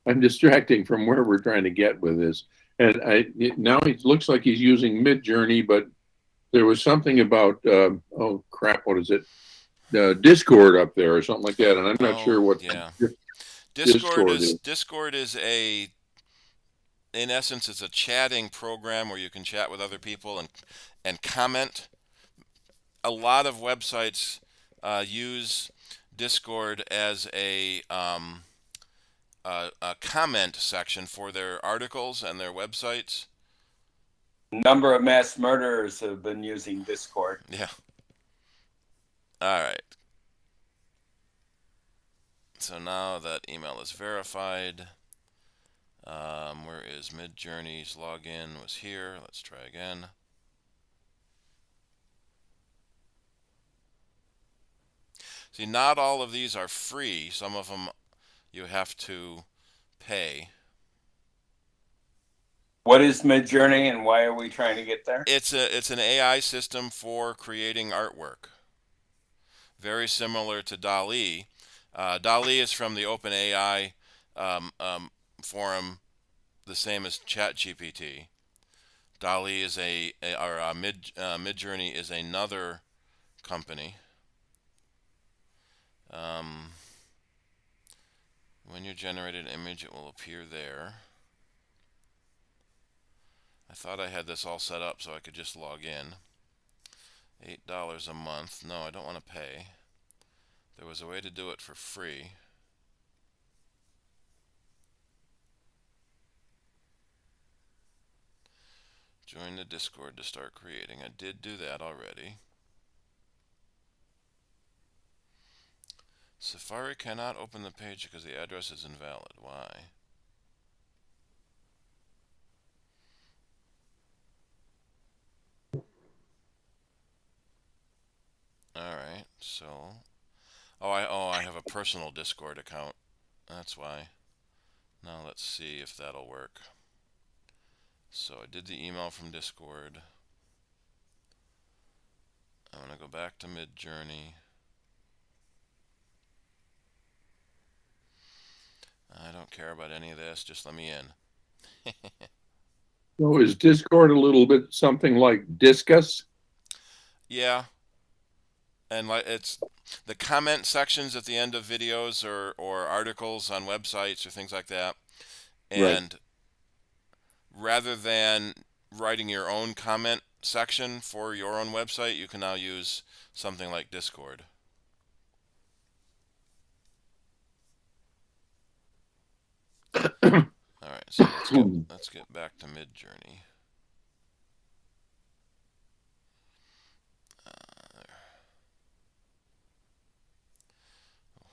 I'm distracting from where we're trying to get with this. And now it looks like he's using Midjourney, but there was something about, oh crap, what is it? Discord up there or something like that. And I'm not sure what Discord is in essence, it's a chatting program where you can chat with other people and comment. A lot of websites use Discord as a comment section for their articles and their websites. Number of mass murderers have been using Discord. Yeah. All right. So now that email is verified. Where is Midjourney's login? Was here. Let's try again. See, not all of these are free. Some of them you have to pay. What is Midjourney and why are we trying to get there? It's an AI system for creating artwork. Very similar to DALL-E. DALL-E is from the OpenAI forum the same as ChatGPT. DALL-E is Midjourney is another company. When you generate an image, it will appear there. I thought I had this all set up so I could just log in. $8 a month. No, I don't want to pay. There was a way to do it for free. Join the Discord to start creating. I did do that already. Safari cannot open the page because the address is invalid. Why? Alright, so... I have a personal Discord account. That's why. Now let's see if that'll work. So I did the email from Discord. I'm going to go back to Midjourney. I don't care about any of this. Just let me in. So is Discord a little bit something like Discuss? Yeah. And like it's the comment sections at the end of videos or articles on websites or things like that. And rather than writing your own comment section for your own website, you can now use something like Discord. All right, so let's get back to Midjourney.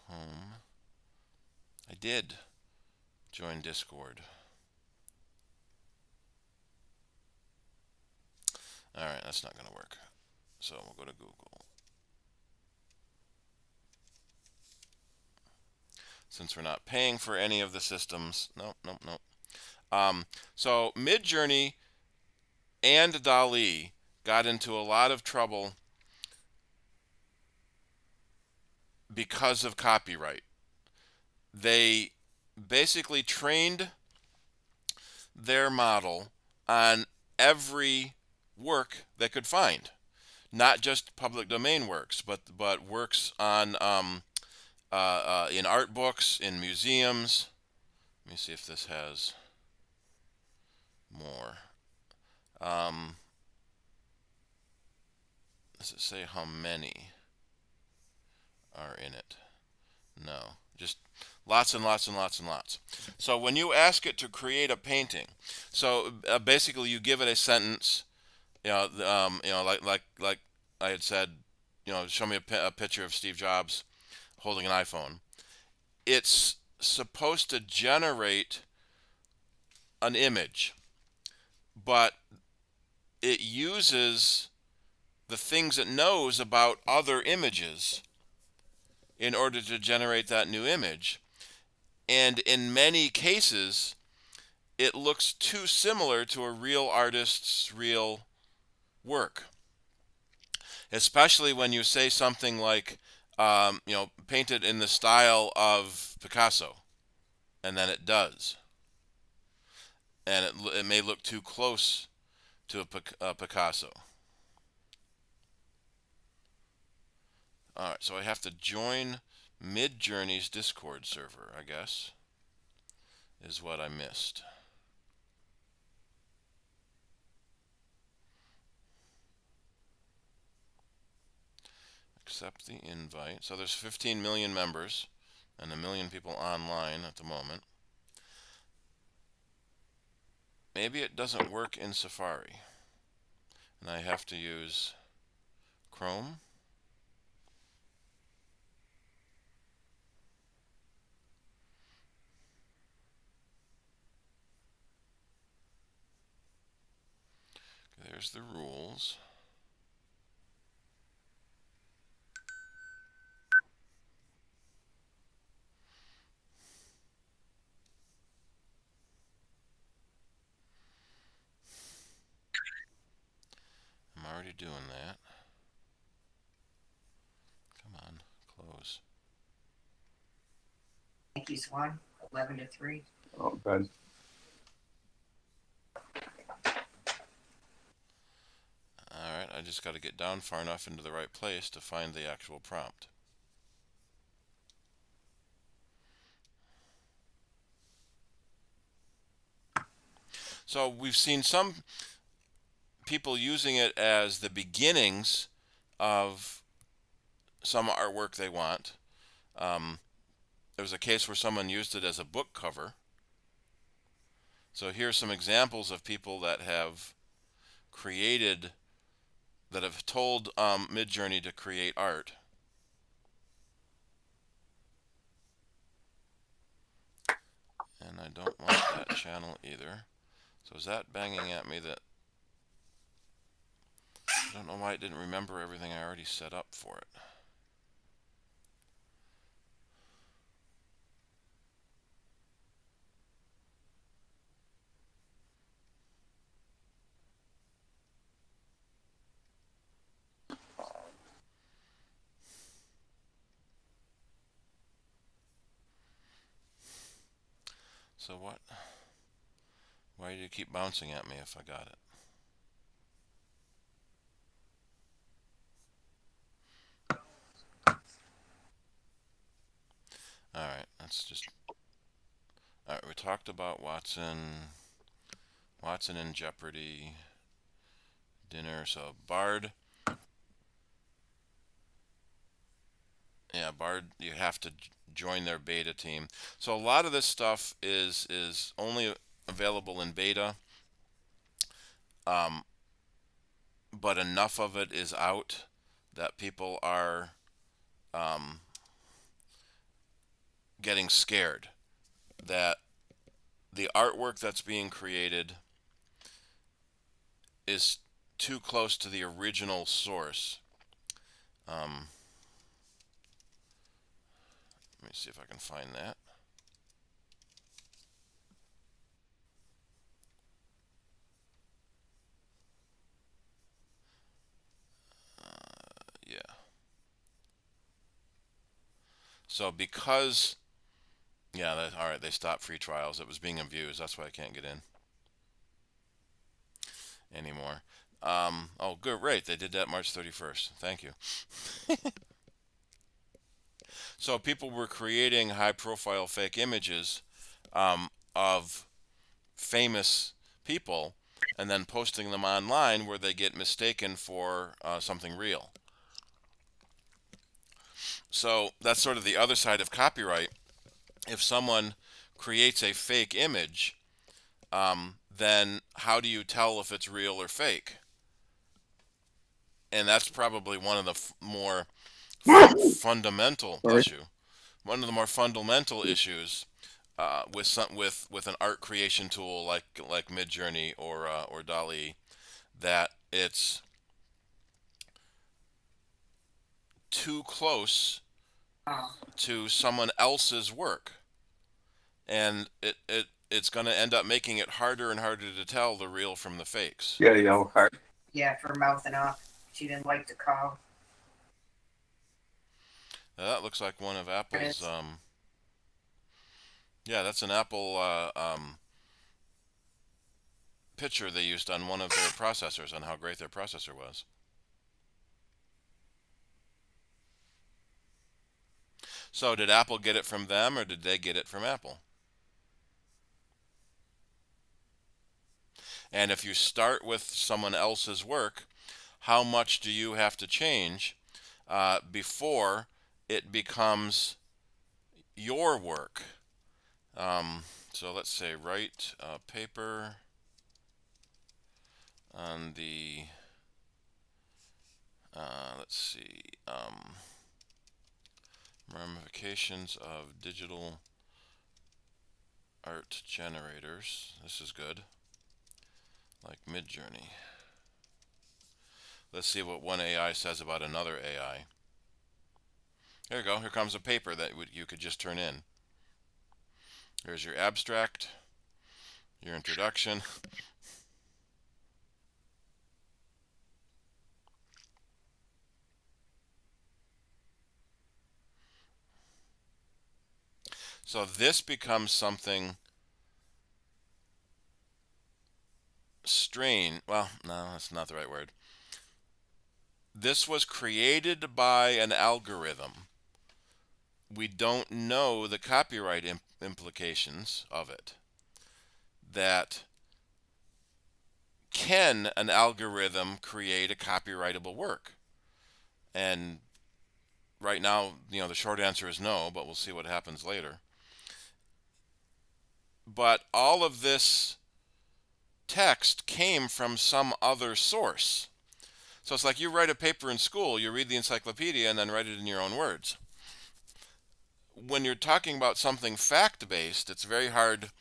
Home. I did join Discord. All right, that's not going to work. So we'll go to Google. Since we're not paying for any of the systems. Nope. So Midjourney and DALL-E got into a lot of trouble because of copyright. They basically trained their model on every work they could find, not just public domain works, but works on in art books, in museums. Let me see if this has more. Does it say how many are in it? No, just lots and lots and lots and lots. So when you ask it to create a painting, so basically you give it a sentence, like I had said, show me a picture of Steve Jobs holding an iPhone. It's supposed to generate an image, but it uses the things it knows about other images in order to generate that new image. And in many cases, it looks too similar to a real artist's real work. Especially when you say something like, paint it in the style of Picasso. And then it does. And it may look too close to a Picasso. Alright, so I have to join Midjourney's Discord server, I guess, is what I missed. Accept the invite. So there's 15 million members and 1 million people online at the moment. Maybe it doesn't work in Safari, and I have to use Chrome. There's the rules. I'm already doing that. Come on, close. Thank you, Swan. 11 to 3. Oh, God. I just got to get down far enough into the right place to find the actual prompt. So we've seen some people using it as the beginnings of some artwork they want. There was a case where someone used it as a book cover. So here's some examples of people that have created, that have told Midjourney to create art. And I don't want that channel either. So is that banging at me that I don't know why it didn't remember everything I already set up for it. So what? Why do you keep bouncing at me if I got it? Alright, let's just... Alright, we talked about Watson in Jeopardy, dinner, so Bard. Yeah, Bard, you have to join their beta team. So a lot of this stuff is only available in beta, but enough of it is out that people are getting scared that the artwork that's being created is too close to the original source. Let me see if I can find that. Yeah. So because, yeah, all right, they stopped free trials. It was being abused. That's why I can't get in anymore. Oh, good, right. They did that March 31st. Thank you. So people were creating high-profile fake images of famous people and then posting them online where they get mistaken for something real. So that's sort of the other side of copyright. If someone creates a fake image, then how do you tell if it's real or fake? And that's probably one of the more fundamental issue. One of the more fundamental issues with an art creation tool like Midjourney or DALL-E, that it's too close to someone else's work, and it's going to end up making it harder and harder to tell the real from the fakes. Yeah, yell hard. Yeah, for mouthing off. She didn't like to call. Now, that looks like one of Apple's. Yeah, that's an Apple picture they used on one of their processors, on how great their processor was. So did Apple get it from them, or did they get it from Apple? And if you start with someone else's work, how much do you have to change before it becomes your work? So let's say write a paper on the, let's see, ramifications of digital art generators. This is good. Like Midjourney. Let's see what one AI says about another AI. There you go. Here comes a paper that you could just turn in. Here's your abstract, your introduction. So this becomes something strange. Well, no, that's not the right word. this was created by an algorithm. We don't know the copyright implications of it. That can an algorithm create a copyrightable work? And right now, the short answer is no, but we'll see what happens later. But all of this text came from some other source. So it's like you write a paper in school, you read the encyclopedia and then write it in your own words. When you're talking about something fact-based, it's very hard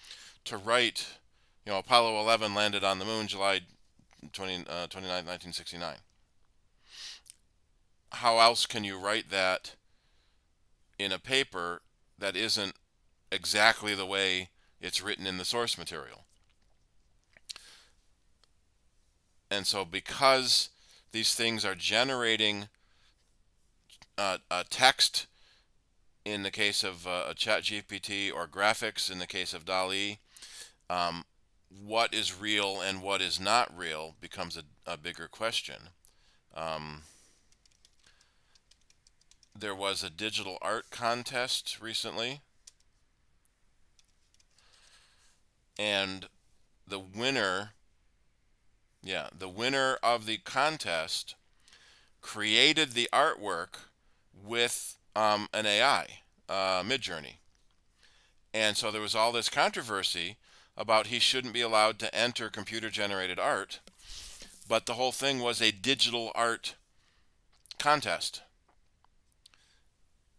to write, Apollo 11 landed on the moon July 29, 1969. How else can you write that in a paper that isn't exactly the way it's written in the source material? And so because these things are generating a text in the case of a ChatGPT or graphics in the case of DALL-E, what is real and what is not real becomes a bigger question. There was a digital art contest recently, and the winner of the contest created the artwork with an AI, Midjourney. And so there was all this controversy about he shouldn't be allowed to enter computer-generated art, but the whole thing was a digital art contest,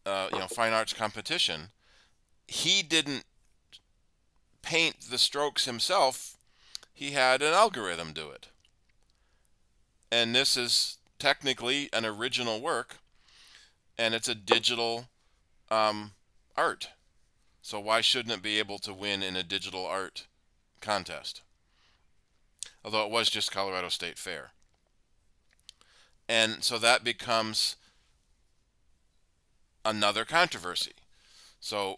fine arts competition. He didn't paint the strokes himself. He had an algorithm do it. And this is technically an original work, and it's a digital art. So why shouldn't it be able to win in a digital art contest? Although it was just Colorado State Fair. And so that becomes another controversy. So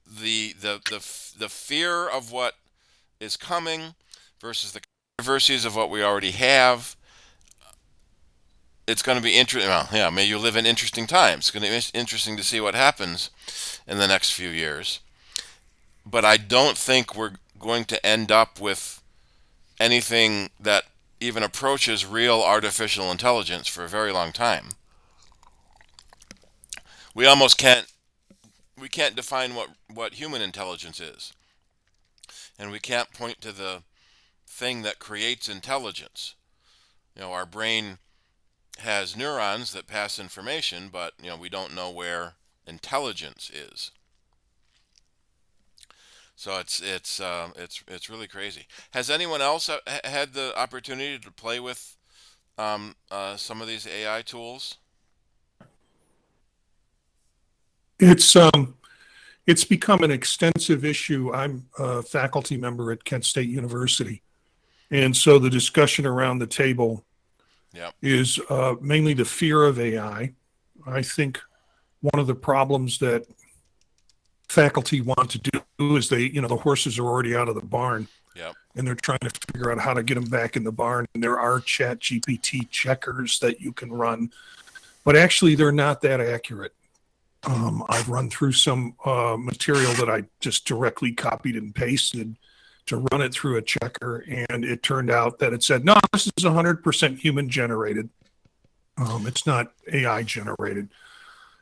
the fear of what is coming versus the controversies of what we already have, it's going to be interesting. Well, yeah, may you live in interesting times. It's going to be interesting to see what happens in the next few years. But I don't think we're going to end up with anything that even approaches real artificial intelligence for a very long time. We almost can't define what human intelligence is. And we can't point to the thing that creates intelligence. Our brain has neurons that pass information, but we don't know where intelligence is. So it's really crazy. Has anyone else had the opportunity to play with some of these AI tools? It's become an extensive issue. I'm a faculty member at Kent State University, and so the discussion around the table is mainly the fear of AI. I think one of the problems that faculty want to do is the horses are already out of the barn, and they're trying to figure out how to get them back in the barn. And there are ChatGPT checkers that you can run, but actually they're not that accurate. I've run through some material that I just directly copied and pasted to run it through a checker, and it turned out that it said, no, this is 100% human generated. It's not AI generated.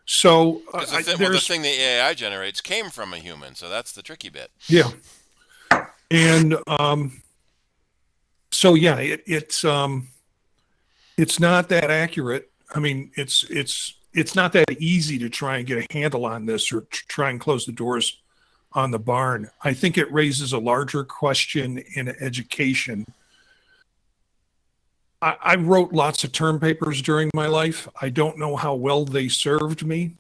So the thing the AI generates came from a human, so that's the tricky bit. Yeah. And so yeah, it's not that accurate. I mean, it's not that easy to try and get a handle on this or try and close the doors on the barn. I think it raises a larger question in education. I wrote lots of term papers during my life. I don't know how well they served me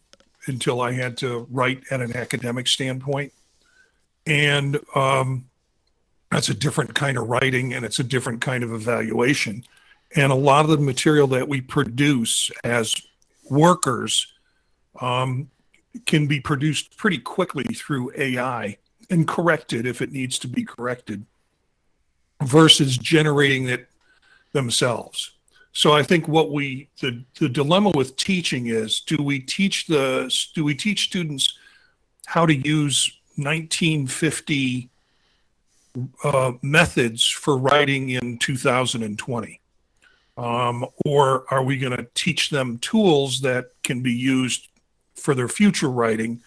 until I had to write at an academic standpoint. And that's a different kind of writing, and it's a different kind of evaluation. And a lot of the material that we produce as workers can be produced pretty quickly through AI and corrected if it needs to be corrected versus generating it themselves. So I think the dilemma with teaching is, do we teach students how to use 1950 methods for writing in 2020? Or are we going to teach them tools that can be used for their future writing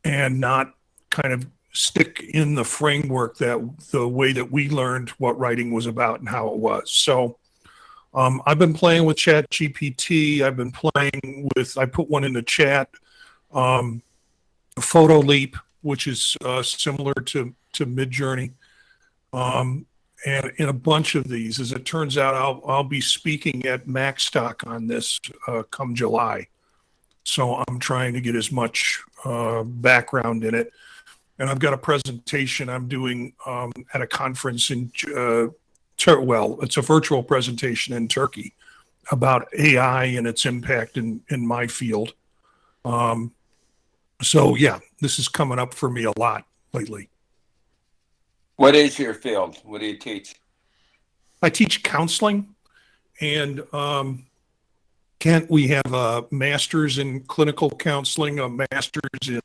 and not kind of stick in the framework that the way that we learned what writing was about and how it was? So I've been playing with Chat GPT. I've been playing with, I put one in the chat, Photo Leap, which is similar to Midjourney. And in a bunch of these, as it turns out, I'll be speaking at MacStock on this come July. So I'm trying to get as much background in it. And I've got a presentation I'm doing at a conference in, it's a virtual presentation in Turkey about AI and its impact in my field. So yeah, this is coming up for me a lot lately. What is your field? What do you teach? I teach counseling, and we have a master's in clinical counseling, a master's in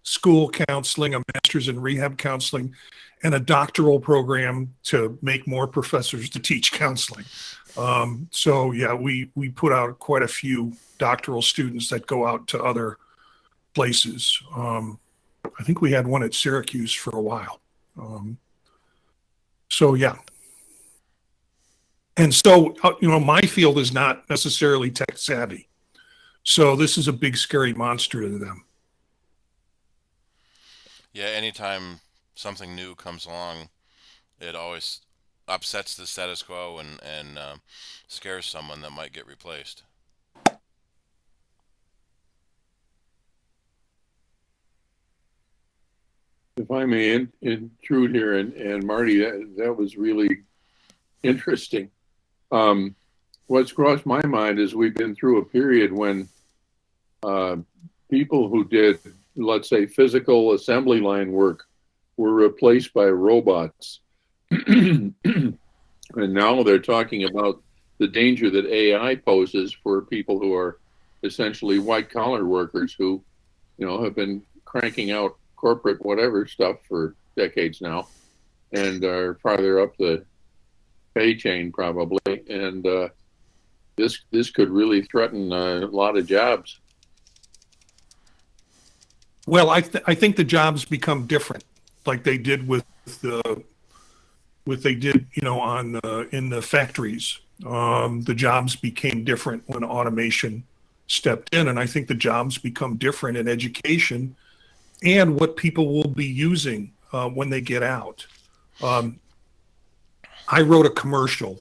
school counseling, a master's in rehab counseling, and a doctoral program to make more professors to teach counseling. So yeah, we put out quite a few doctoral students that go out to other places. I think we had one at Syracuse for a while. So yeah. And so, my field is not necessarily tech savvy. So this is a big, scary monster to them. Yeah, anytime something new comes along, it always upsets the status quo and scares someone that might get replaced. If I may intrude here, and Marty, that was really interesting. What's crossed my mind is we've been through a period when people who did, let's say, physical assembly line work were replaced by robots. And now they're talking about the danger that AI poses for people who are essentially white collar workers who, have been cranking out corporate whatever stuff for decades now and are farther up the pay chain probably. And this could really threaten a lot of jobs. Well, I think the jobs become different, like they did in the factories. The jobs became different when automation stepped in, and I think the jobs become different in education and what people will be using when they get out. I wrote a commercial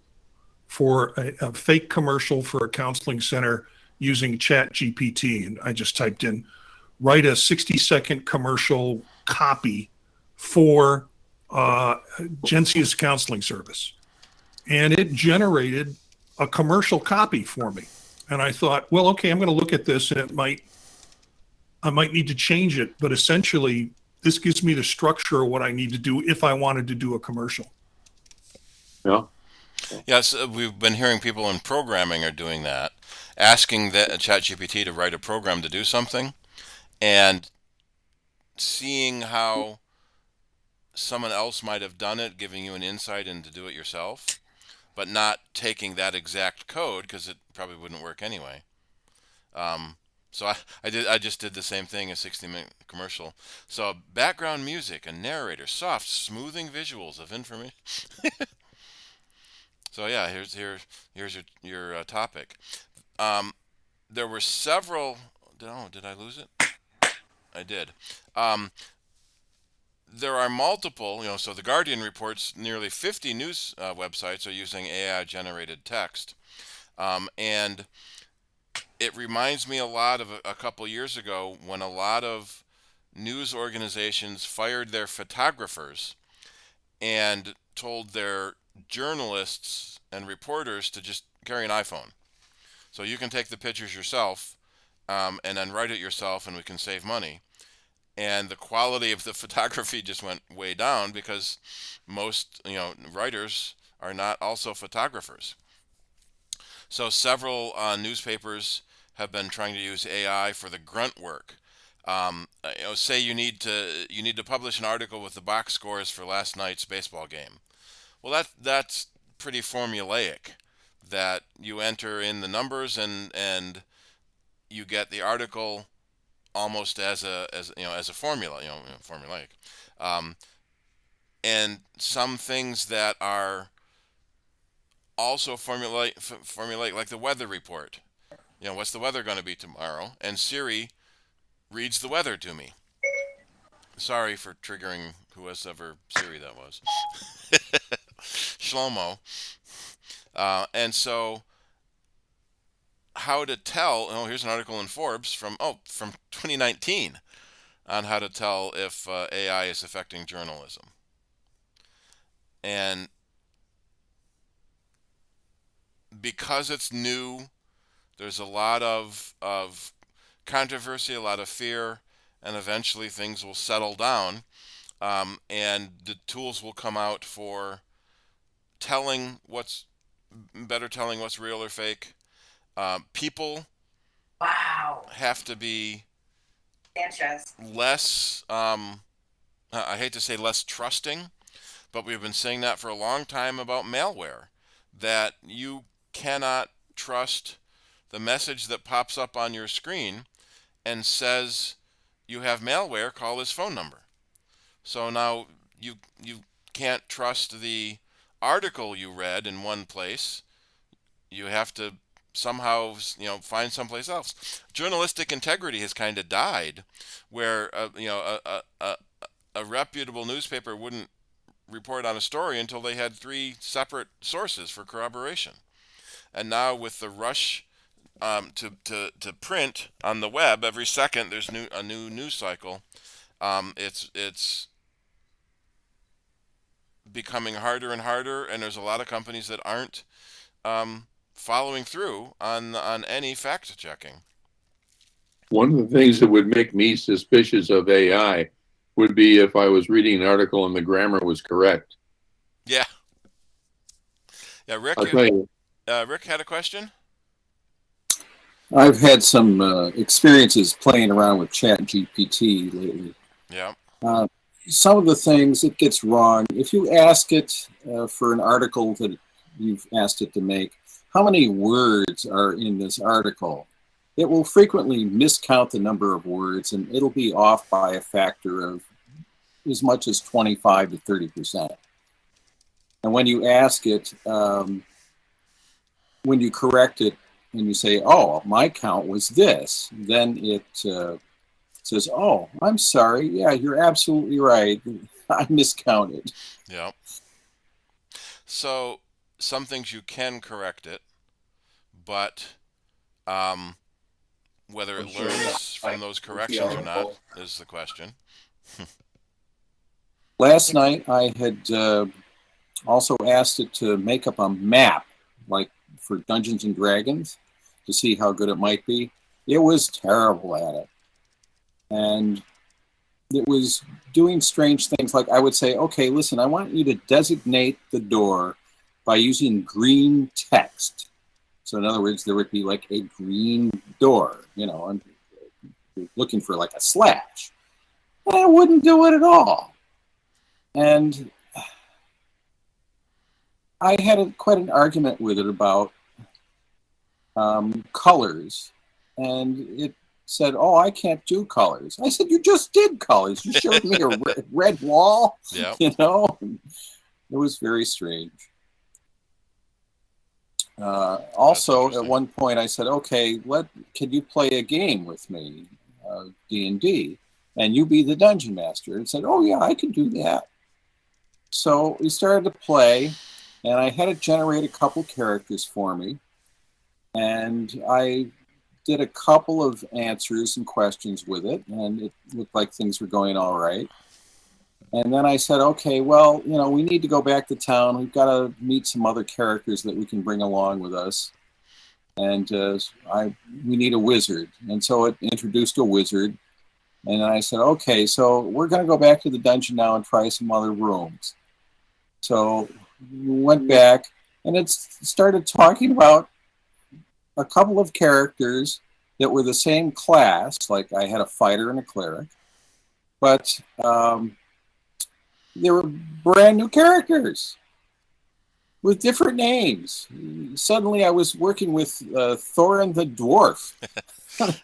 for a fake commercial for a counseling center using Chat GPT, and I just typed in, write a 60-second commercial copy for Gensia's counseling service. And it generated a commercial copy for me. And I thought, well, okay, I'm going to look at this, and I might need to change it, but essentially this gives me the structure of what I need to do if I wanted to do a commercial. Yeah. Yes, we've been hearing people in programming are doing that, asking the ChatGPT to write a program to do something, and seeing how someone else might have done it, giving you an insight into do it yourself, but not taking that exact code because it probably wouldn't work anyway. So I just did the same thing, a 60-minute commercial. So background music, a narrator, soft, smoothing visuals of information. So yeah, here's your topic. There were several. Did I lose it? I did. There are multiple. So the Guardian reports nearly 50 news websites are using AI-generated text, and it reminds me a lot of a couple years ago when a lot of news organizations fired their photographers and told their journalists and reporters to just carry an iPhone. So you can take the pictures yourself and then write it yourself, and we can save money. And the quality of the photography just went way down because most writers are not also photographers. So several newspapers have been trying to use AI for the grunt work. Say you need to publish an article with the box scores for last night's baseball game. Well, that's pretty formulaic. That you enter in the numbers and you get the article almost as a formula, formulaic. And some things that are also formulaic, like the weather report. What's the weather going to be tomorrow? And Siri reads the weather to me. Sorry for triggering whoever Siri that was. Shlomo. And so how to tell, here's an article in Forbes from 2019 on how to tell if AI is affecting journalism. And because it's new, there's a lot of controversy, a lot of fear, and eventually things will settle down, and the tools will come out for telling what's real or fake. People have to be less, I hate to say less trusting, but we've been saying that for a long time about malware, that you cannot trust the message that pops up on your screen and says you have malware, call this phone number. So now you can't trust the article you read in one place. You have to somehow find someplace else. Journalistic integrity has kind of died, where a reputable newspaper wouldn't report on a story until they had 3 separate sources for corroboration. And now with the rush to print on the web every second, there's a new news cycle. It's becoming harder and harder, and there's a lot of companies that aren't following through on any fact checking. One of the things that would make me suspicious of AI would be if I was reading an article and the grammar was correct. Yeah. Rick. I'll tell you. Rick had a question. I've had some experiences playing around with ChatGPT lately. Yeah. Some of the things it gets wrong. If you ask it for an article that you've asked it to make, how many words are in this article? It will frequently miscount the number of words, and it'll be off by a factor of as much as 25 to 30%. And when you ask it, when you correct it and you say, oh, my count was this, then it says, oh, I'm sorry. Yeah, you're absolutely right. I miscounted. Yeah. So some things you can correct it, but whether it learns from those corrections or not is the question. Last night I had also asked it to make up a map, like for Dungeons and Dragons, to see how good it might be. It was terrible at it. And it was doing strange things, like I would say, okay, listen, I want you to designate the door by using green text. So in other words, there would be like a green door, and you're looking for like a slash. And I wouldn't do it at all. And I had quite an argument with it about colors. And it said, oh, I can't do colors. I said, you just did colors. You showed me a red wall. Yeah. It was very strange. Also, at one point, I said, okay, can you play a game with me, D&D, and you be the dungeon master? And said, oh, yeah, I can do that. So we started to play, and I had it generate a couple characters for me, and I did a couple of answers and questions with it, and it looked like things were going all right. And then I said, okay, well, we need to go back to town. We've got to meet some other characters that we can bring along with us. And we need a wizard. And so it introduced a wizard. And I said, okay, so we're going to go back to the dungeon now and try some other rooms. So we went back, and it started talking about a couple of characters that were the same class, like I had a fighter and a cleric, but they were brand new characters with different names. Suddenly I was working with Thorin the Dwarf.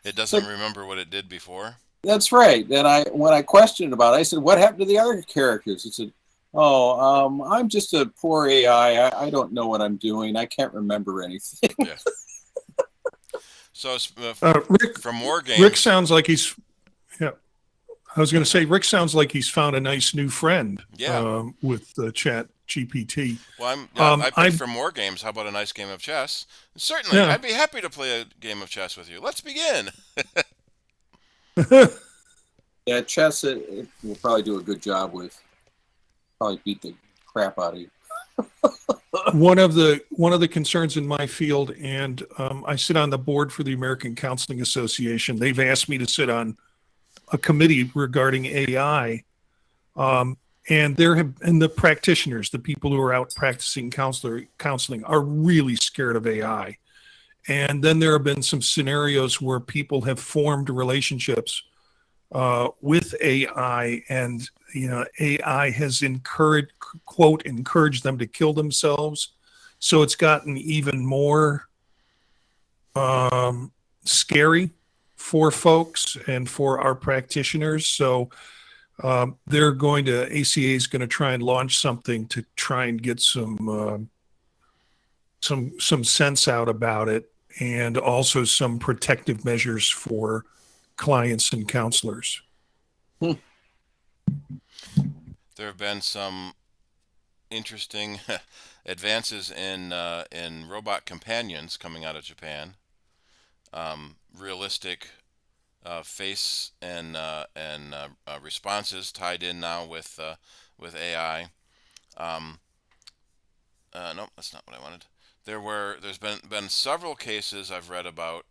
It doesn't remember what it did before. That's right. And when I questioned about it, I said, what happened to the other characters? It said, oh, I'm just a poor AI. I don't know what I'm doing. I can't remember anything. Yeah. So Rick, from War Games, Rick sounds like he's, yeah. I was going to say, Rick sounds like he's found a nice new friend. Yeah. With Chat GPT. Well, I picked from War Games. How about a nice game of chess? Certainly, Yeah. I'd be happy to play a game of chess with you. Let's begin. Yeah, chess it will probably do a good job with. Probably beat the crap out of you. One of the concerns in my field, and I sit on the board for the American Counseling Association. They've asked me to sit on a committee regarding AI, and the practitioners, the people who are out practicing counseling, are really scared of AI. And then there have been some scenarios where people have formed relationships with AI, and AI has encouraged them to kill themselves. So it's gotten even more scary for folks and for our practitioners. So ACA is going to try and launch something to try and get some sense out about it, and also some protective measures for clients and counselors. There have been some interesting advances in robot companions coming out of Japan. Realistic face and responses tied in now with AI. Nope, that's not what I wanted. There's been several cases I've read about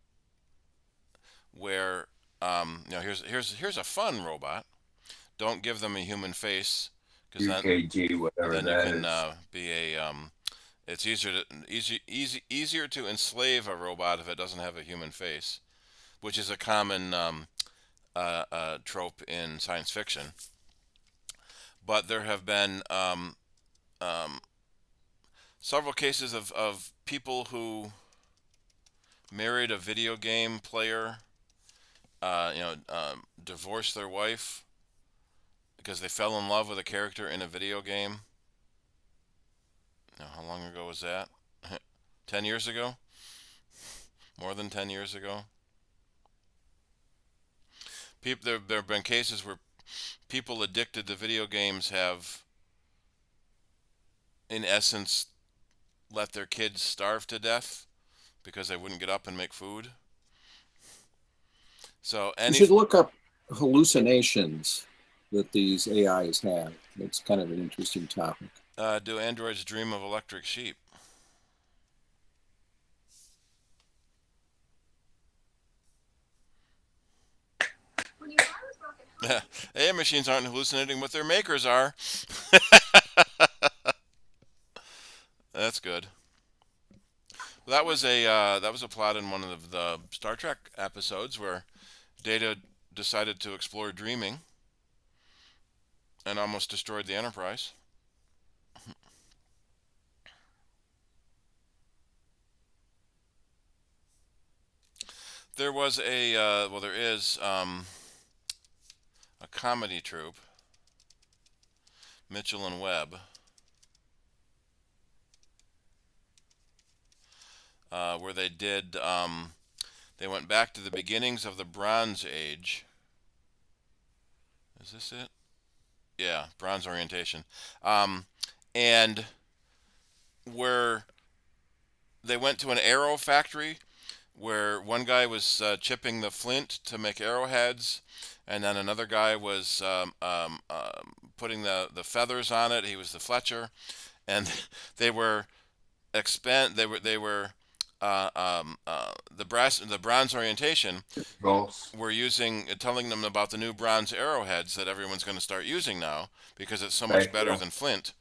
where here's a fun robot. Don't give them a human face, because UKG, whatever then that you can is. be a it's easier to enslave a robot if it doesn't have a human face, which is a common trope in science fiction. But there have been several cases of people who married a video game player, divorced their wife because they fell in love with a character in a video game. How long ago was that? 10 years ago? More than 10 years ago? There have been cases where people addicted to video games have, in essence, let their kids starve to death because they wouldn't get up and make food. So you should look up hallucinations that these AIs have. It's kind of an interesting topic. Do androids dream of electric sheep? AI machines aren't hallucinating what their makers are. That's good. That was a plot in one of the Star Trek episodes where Data decided to explore dreaming and almost destroyed the Enterprise. There was there is a comedy troupe, Mitchell and Webb, where they did, they went back to the beginnings of the Bronze Age. Is this it? Yeah, Bronze orientation. And where they went to an arrow factory where one guy was chipping the flint to make arrowheads, and then another guy was putting the feathers on it. He was the Fletcher, and they were the bronze orientation were telling them about the new bronze arrowheads that everyone's going to start using now because it's so much better than flint.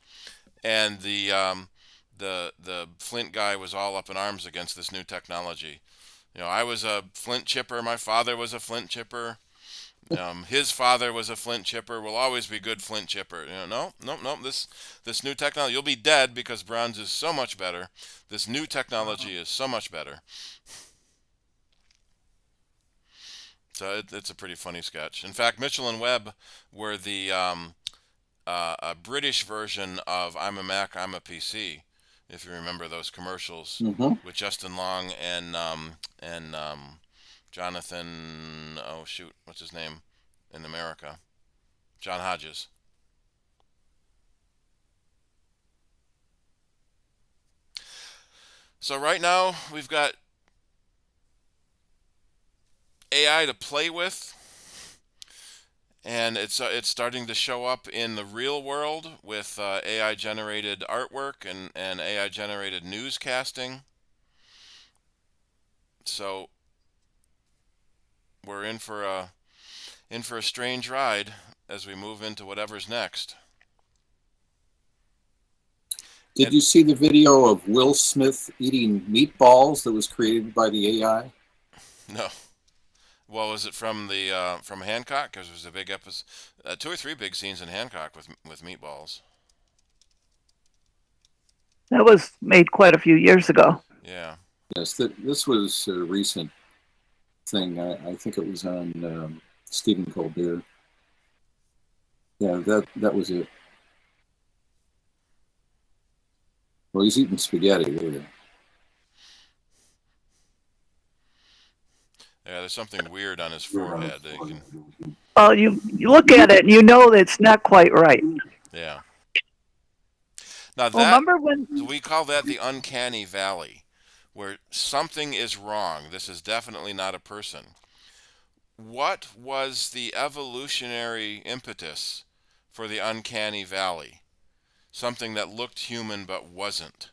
And the the Flint guy was all up in arms against this new technology. I was a flint chipper. My father was a flint chipper. His father was a flint chipper. Will always be good flint chipper. No. This new technology. You'll be dead because bronze is so much better. This new technology is so much better. So it's a pretty funny sketch. In fact, Mitchell and Webb were the a British version of "I'm a Mac, I'm a PC." If you remember those commercials with Justin Long and Jonathan, oh shoot, what's his name in America? John Hodges. So right now we've got AI to play with, and it's starting to show up in the real world with AI generated artwork and AI generated newscasting. So we're in for a strange ride as we move into whatever's next. Did you see the video of Will Smith eating meatballs that was created by the AI? No. Well, was it from the from Hancock? Because there was a big episode, 2 or 3 big scenes in Hancock with meatballs. That was made quite a few years ago. Yeah. Yes, this was a recent thing. I think it was on Stephen Colbert. Yeah, that was it. Well, he's eating spaghetti, really. Yeah, there's something weird on his forehead. Well, you look at it and you know that it's not quite right. Yeah. Now Well, remember when we call that the uncanny valley, where something is wrong. This is definitely not a person. What was the evolutionary impetus for the uncanny valley? Something that looked human but wasn't.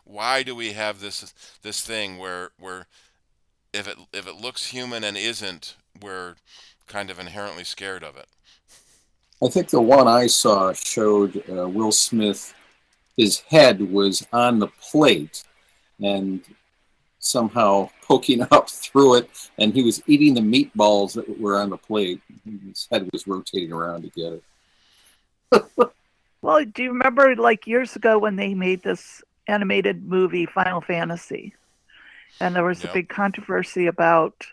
Why do we have this thing where if it looks human and isn't, we're kind of inherently scared of it? I think the one I saw showed Will Smith, his head was on the plate and somehow poking up through it, and he was eating the meatballs that were on the plate. His head was rotating around to get it. Well, do you remember like years ago when they made this animated movie, Final Fantasy? And there was a big controversy about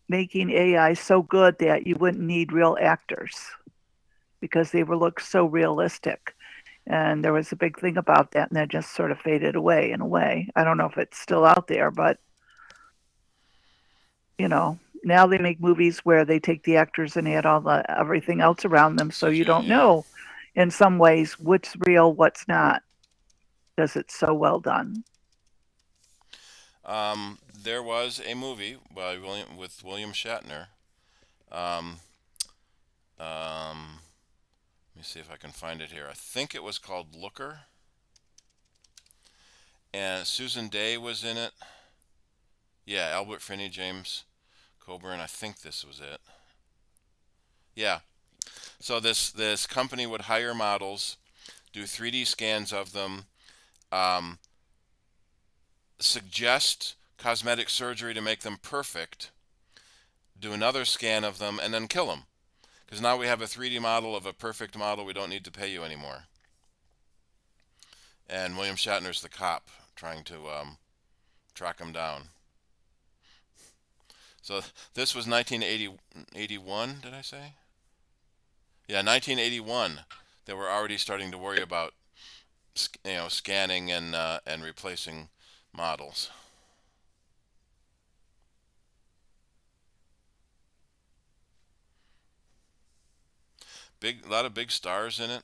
making AI so good that you wouldn't need real actors because they would look so realistic. And there was a big thing about that, and that just sort of faded away in a way. I don't know if it's still out there, but, now they make movies where they take the actors and add all the everything else around them, so you don't know in some ways what's real, what's not, because it's so well done. There was a movie with William Shatner. Let me see if I can find it here. I think it was called Looker, and Susan Day was in it. Yeah, Albert Finney, James Coburn. I think this was it. Yeah. So this company would hire models, do 3D scans of them, suggest cosmetic surgery to make them perfect, do another scan of them, and then kill them. Because now we have a 3D model of a perfect model. We don't need to pay you anymore. And William Shatner's the cop trying to track him down. So this was 1981, did I say? Yeah, 1981. They were already starting to worry about, scanning and replacing models. A lot of big stars in it.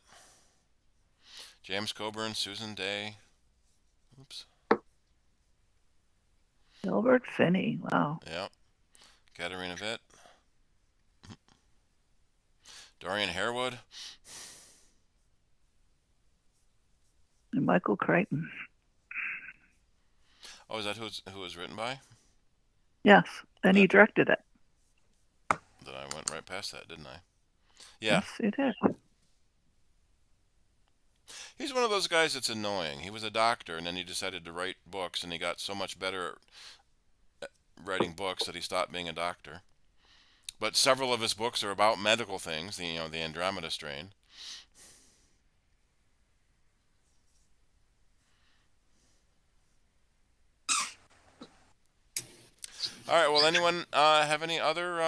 James Coburn, Susan Day. Oops. Albert Finney, wow. Yep. Katarina Witt. Dorian Harewood. And Michael Crichton. Oh, is that who it was written by? Yes, and he directed it. Then I went right past that, didn't I? Yeah. Yes, it is. He's one of those guys that's annoying. He was a doctor, and then he decided to write books, and he got so much better at writing books that he stopped being a doctor. But several of his books are about medical things, the Andromeda strain. All right, well, anyone have any other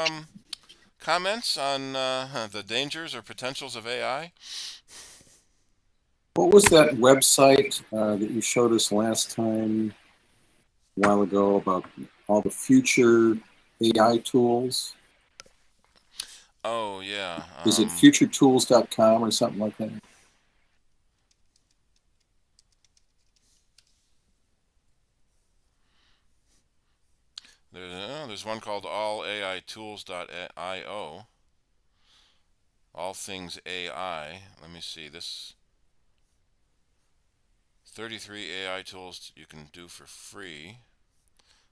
comments on the dangers or potentials of AI? What was that website that you showed us last time, a while ago, about all the future AI tools? Oh, yeah. Is it futuretools.com or something like that? There's one called allaitools.io. All things AI. Let me see. This 33 AI tools you can do for free.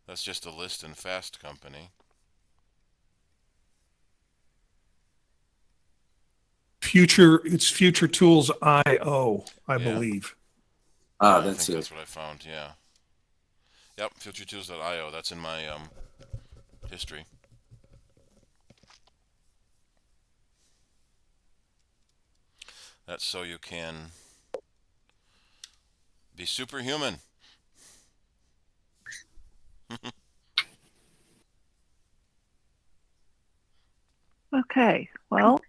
That's just a list and Fast company. It's Future Tools IO, I believe. Ah, I that's think it. that's what I found, yeah. Yep, futuretools.io. That's in my history. That's so you can be superhuman. Okay, well,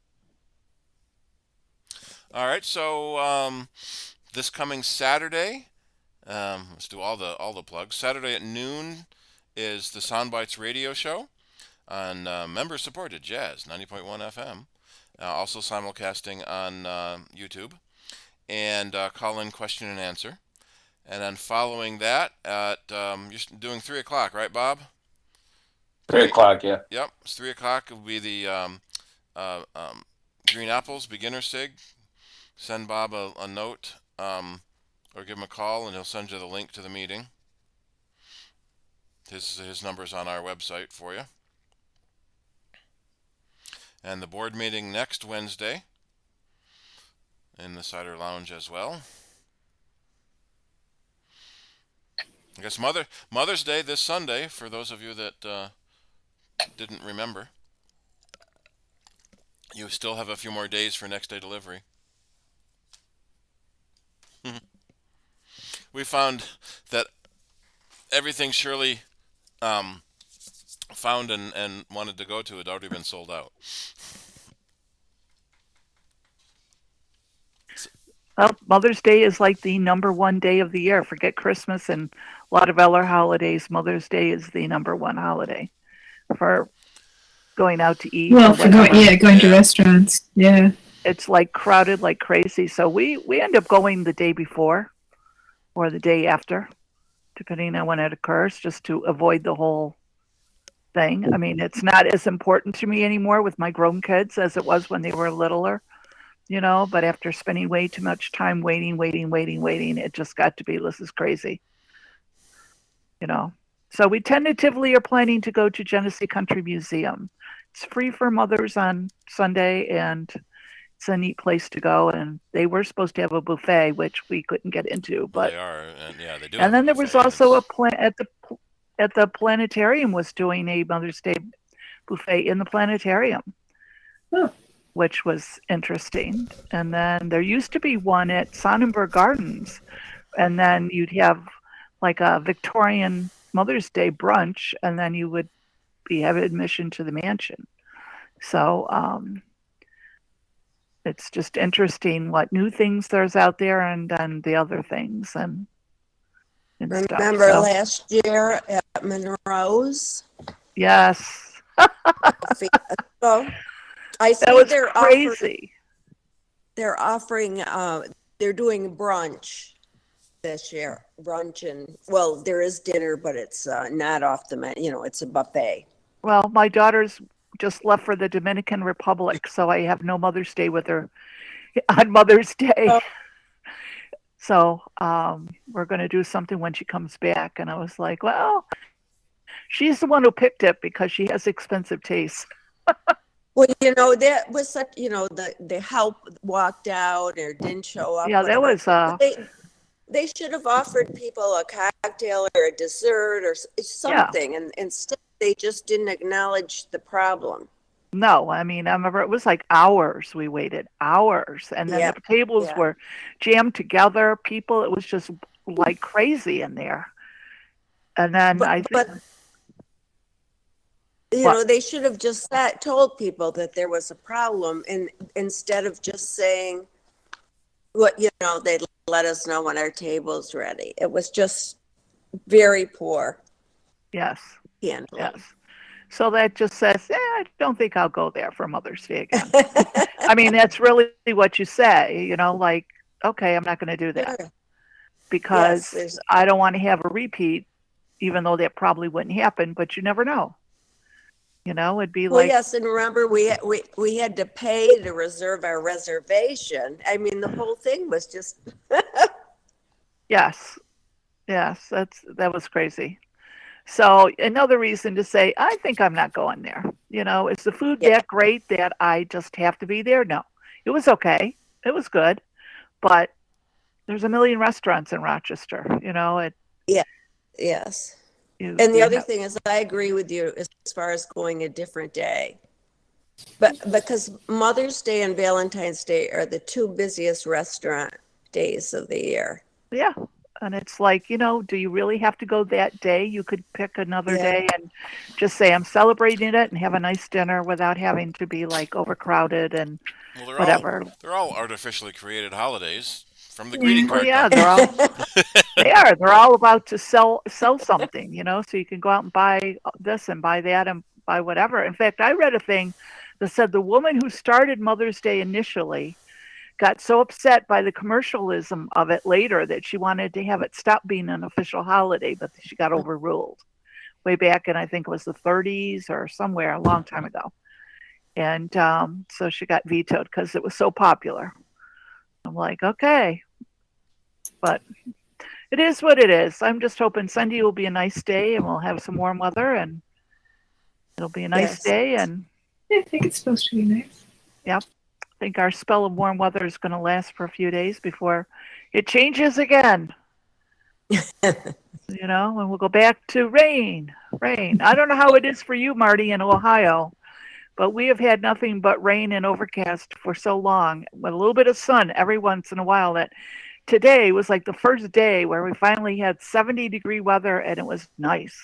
All right, so this coming Saturday, let's do all the plugs. Saturday at noon is the Soundbites radio show on member-supported Jazz 90.1 FM. Also simulcasting on YouTube, and call-in question and answer. And then following that, at you're doing 3 o'clock, right, Bob? 3 o'clock, yeah. Yep, it's 3 o'clock. It will be the Green Apples beginner sig. Send Bob a note or give him a call, and he'll send you the link to the meeting. His number's on our website for you. And the board meeting next Wednesday in the Cider Lounge as well. I guess Mother's Day this Sunday, for those of you that didn't remember. You still have a few more days for next day delivery. We found that everything Shirley found and wanted to go to had already been sold out. well, Mother's Day is like the #1 day of the year. Forget Christmas and a lot of other holidays. Mother's Day is the #1 holiday for going out to eat. Well, for going to restaurants. Yeah. It's like crowded like crazy. So we end up going the day before or the day after, depending on when it occurs, just to avoid the whole thing. I mean, it's not as important to me anymore with my grown kids as it was when they were littler, but after spending way too much time waiting, it just got to be, this is crazy, So we tentatively are planning to go to Genesee Country Museum. It's free for mothers on Sunday, and it's a neat place to go. And they were supposed to have a buffet, which we couldn't get into, but they are, and yeah, they do. And then there was also a at the planetarium was doing a Mother's Day buffet in the planetarium, which was interesting. And then there used to be one at Sonnenberg Gardens, and then you'd have like a Victorian Mother's Day brunch, and then you would have admission to the mansion. So it's just interesting what new things there's out there, and then the other things and Remember stuff. last year at Monroe's? Yes. So I see That was they're crazy. They're doing brunch this year. Brunch, and well, there is dinner, but it's not off the menu. It's a buffet. Well, my daughter's just left for the Dominican Republic, so I have no Mother's Day with her on Mother's Day. Oh. So we're going to do something when she comes back. And I was like, well, she's the one who picked it because she has expensive tastes. Well, that was such, the help walked out or didn't show up, Yeah, that whatever. was But they should have offered people a cocktail or a dessert or yeah. something, and instead they just didn't acknowledge the problem. No, I mean, I remember it was like hours we waited, hours. And then Yeah, the tables yeah. were jammed together. People, it was just like crazy in there. And then I But think, they should have just told people that there was a problem, and instead of just saying, they'd let us know when our table's ready. It was just very poor yes, handling. yes. So that just says, I don't think I'll go there for Mother's Day again. I mean, that's really what you say, like, okay, I'm not going to do that Sure. because Yes, I don't want to have a repeat, even though that probably wouldn't happen, but you never know. It'd be well, like, yes, and remember we had to pay to reserve our reservation. I mean, the whole thing was just yes, that was crazy. So another reason to say, I think I'm not going there. Is the food yeah, that great that I just have to be there? No, it was okay. It was good, but there's a million restaurants in Rochester. yeah, yes. You And the you other have, thing is, I agree with you as far as going a different day. But because Mother's Day and Valentine's Day are the two busiest restaurant days of the year. yeah. And it's like, do you really have to go that day? You could pick another Yeah. day and just say, I'm celebrating it and have a nice dinner without having to be like overcrowded and Well, whatever. they're all artificially created holidays from the Yeah. greeting Well, card yeah, companies. they're all about to sell something, so you can go out and buy this and buy that and buy whatever. In fact, I read a thing that said the woman who started Mother's Day initially got so upset by the commercialism of it later that she wanted to have it stop being an official holiday, but she got overruled way back in, I think it was the 30s or somewhere a long time ago. And so she got vetoed because it was so popular. I'm like, okay, but it is what it is. I'm just hoping Sunday will be a nice day and we'll have some warm weather and it'll be a nice Yes. day. And I think it's supposed to be nice. yep, I think our spell of warm weather is going to last for a few days before it changes again. And we'll go back to rain. I don't know how it is for you, Marty, in Ohio, but we have had nothing but rain and overcast for so long with a little bit of sun every once in a while that today was like the first day where we finally had 70-degree weather and it was nice.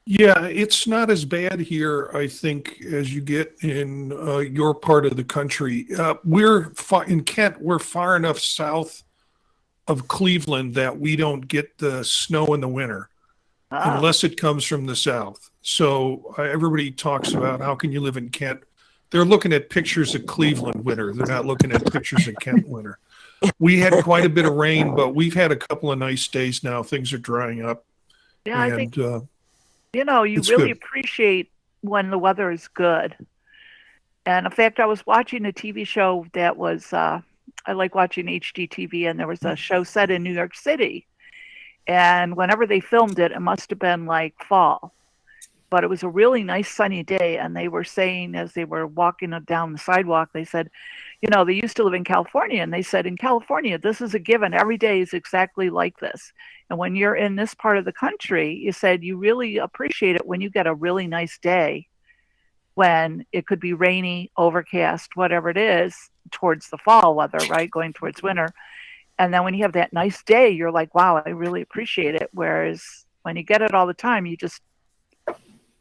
Yeah, it's not as bad here, I think, as you get in your part of the country. In Kent, we're far enough south of Cleveland that we don't get the snow in the winter unless it comes from the south. So everybody talks about how can you live in Kent. They're looking at pictures of Cleveland winter. They're not looking at pictures of Kent winter. We had quite a bit of rain, but we've had a couple of nice days now. Things are drying up. Yeah, I think, you it's really good. appreciate when the weather is good. And in fact, I was watching a TV show that was, I like watching HGTV, and there was a show set in New York City. And whenever they filmed it, it must have been like fall. But it was a really nice sunny day. And they were saying as they were walking down the sidewalk, they said, they used to live in California. And they said, in California, this is a given. Every day is exactly like this. And when you're in this part of the country, you said you really appreciate it when you get a really nice day, when it could be rainy, overcast, whatever it is, towards the fall weather, right? Going towards winter. And then when you have that nice day, you're like, wow, I really appreciate it. Whereas when you get it all the time,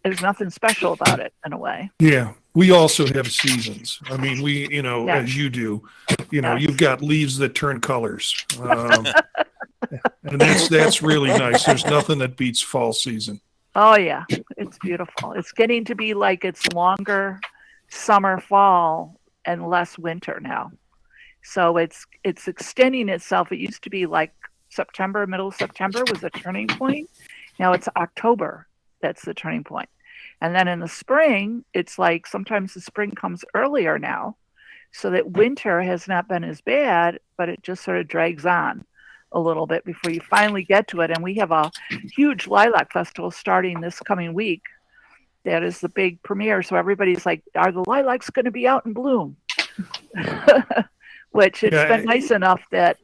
there's nothing special about it in a way. Yeah, we also have seasons. I mean, Yeah. as you do, Yes. you've got leaves that turn colors. And that's really nice. There's nothing that beats fall season. Oh yeah, it's beautiful. It's getting to be like it's longer summer, fall, and less winter now. So it's extending itself. It used to be like September, middle of September was a turning point. Now it's October. That's the turning point. And then in the spring, it's like sometimes the spring comes earlier now, so that winter has not been as bad, but it just sort of drags on a little bit before you finally get to it. And we have a huge lilac festival starting this coming week that is the big premiere. So everybody's like, are the lilacs going to be out in bloom? Which it's been nice enough that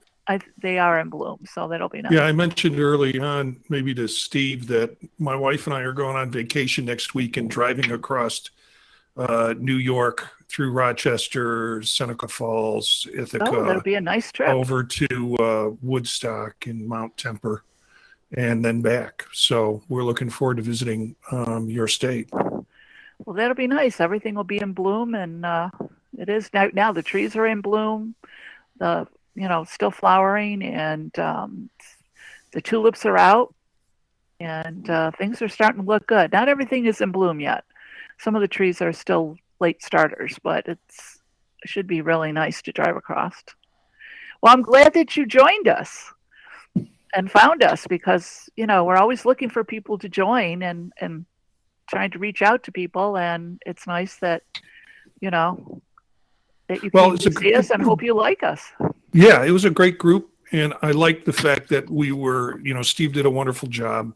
they are in bloom. So that'll be nice. Yeah, I mentioned early on, maybe to Steve, that my wife and I are going on vacation next week and driving across New York through Rochester, Seneca Falls, Ithaca. Oh, that'll be a nice trip. Over to Woodstock and Mount Temper, and then back. So we're looking forward to visiting your state. Well, that'll be nice. Everything will be in bloom, and it is now. The trees are in bloom, still flowering, and the tulips are out, and things are starting to look good. Not everything is in bloom yet. Some of the trees are still late starters, but it should be really nice to drive across. Well, I'm glad that you joined us and found us, because we're always looking for people to join and trying to reach out to people, and it's nice that that you came to see us and hope you like us. Yeah, it was a great group, and I liked the fact that we were, Steve did a wonderful job.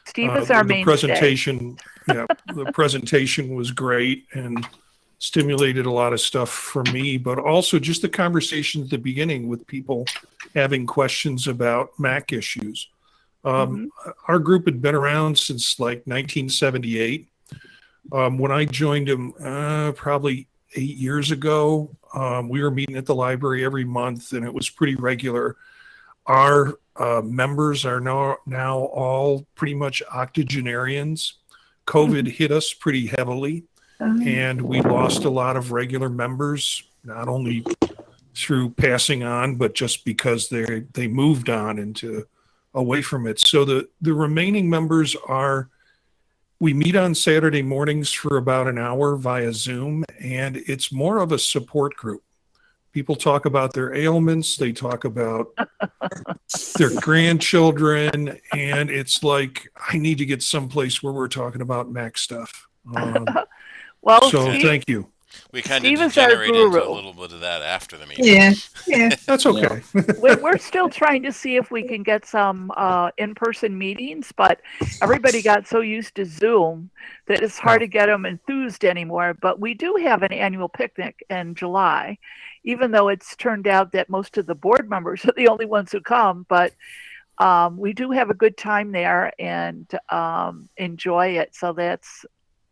Steve is our main presentation. Yeah, the presentation was great and stimulated a lot of stuff for me, but also just the conversation at the beginning with people having questions about Mac issues. Our group had been around since like 1978. When I joined him, probably 8 years ago, we were meeting at the library every month, and it was pretty regular. Our members are now all pretty much octogenarians. COVID hit us pretty heavily, and we lost a lot of regular members, not only through passing on, but just because they moved on away from it. So the remaining members we meet on Saturday mornings for about an hour via Zoom, and it's more of a support group. People talk about their ailments, they talk about their grandchildren, and it's like, I need to get someplace where we're talking about Mac stuff. Well, so Steve, thank you. We kind of degenerate into a little bit of that after the meeting. Yeah, that's okay. We're still trying to see if we can get some in-person meetings, but everybody got so used to Zoom that it's hard to get them enthused anymore. But we do have an annual picnic in July, even though it's turned out that most of the board members are the only ones who come. But we do have a good time there and enjoy it. So that's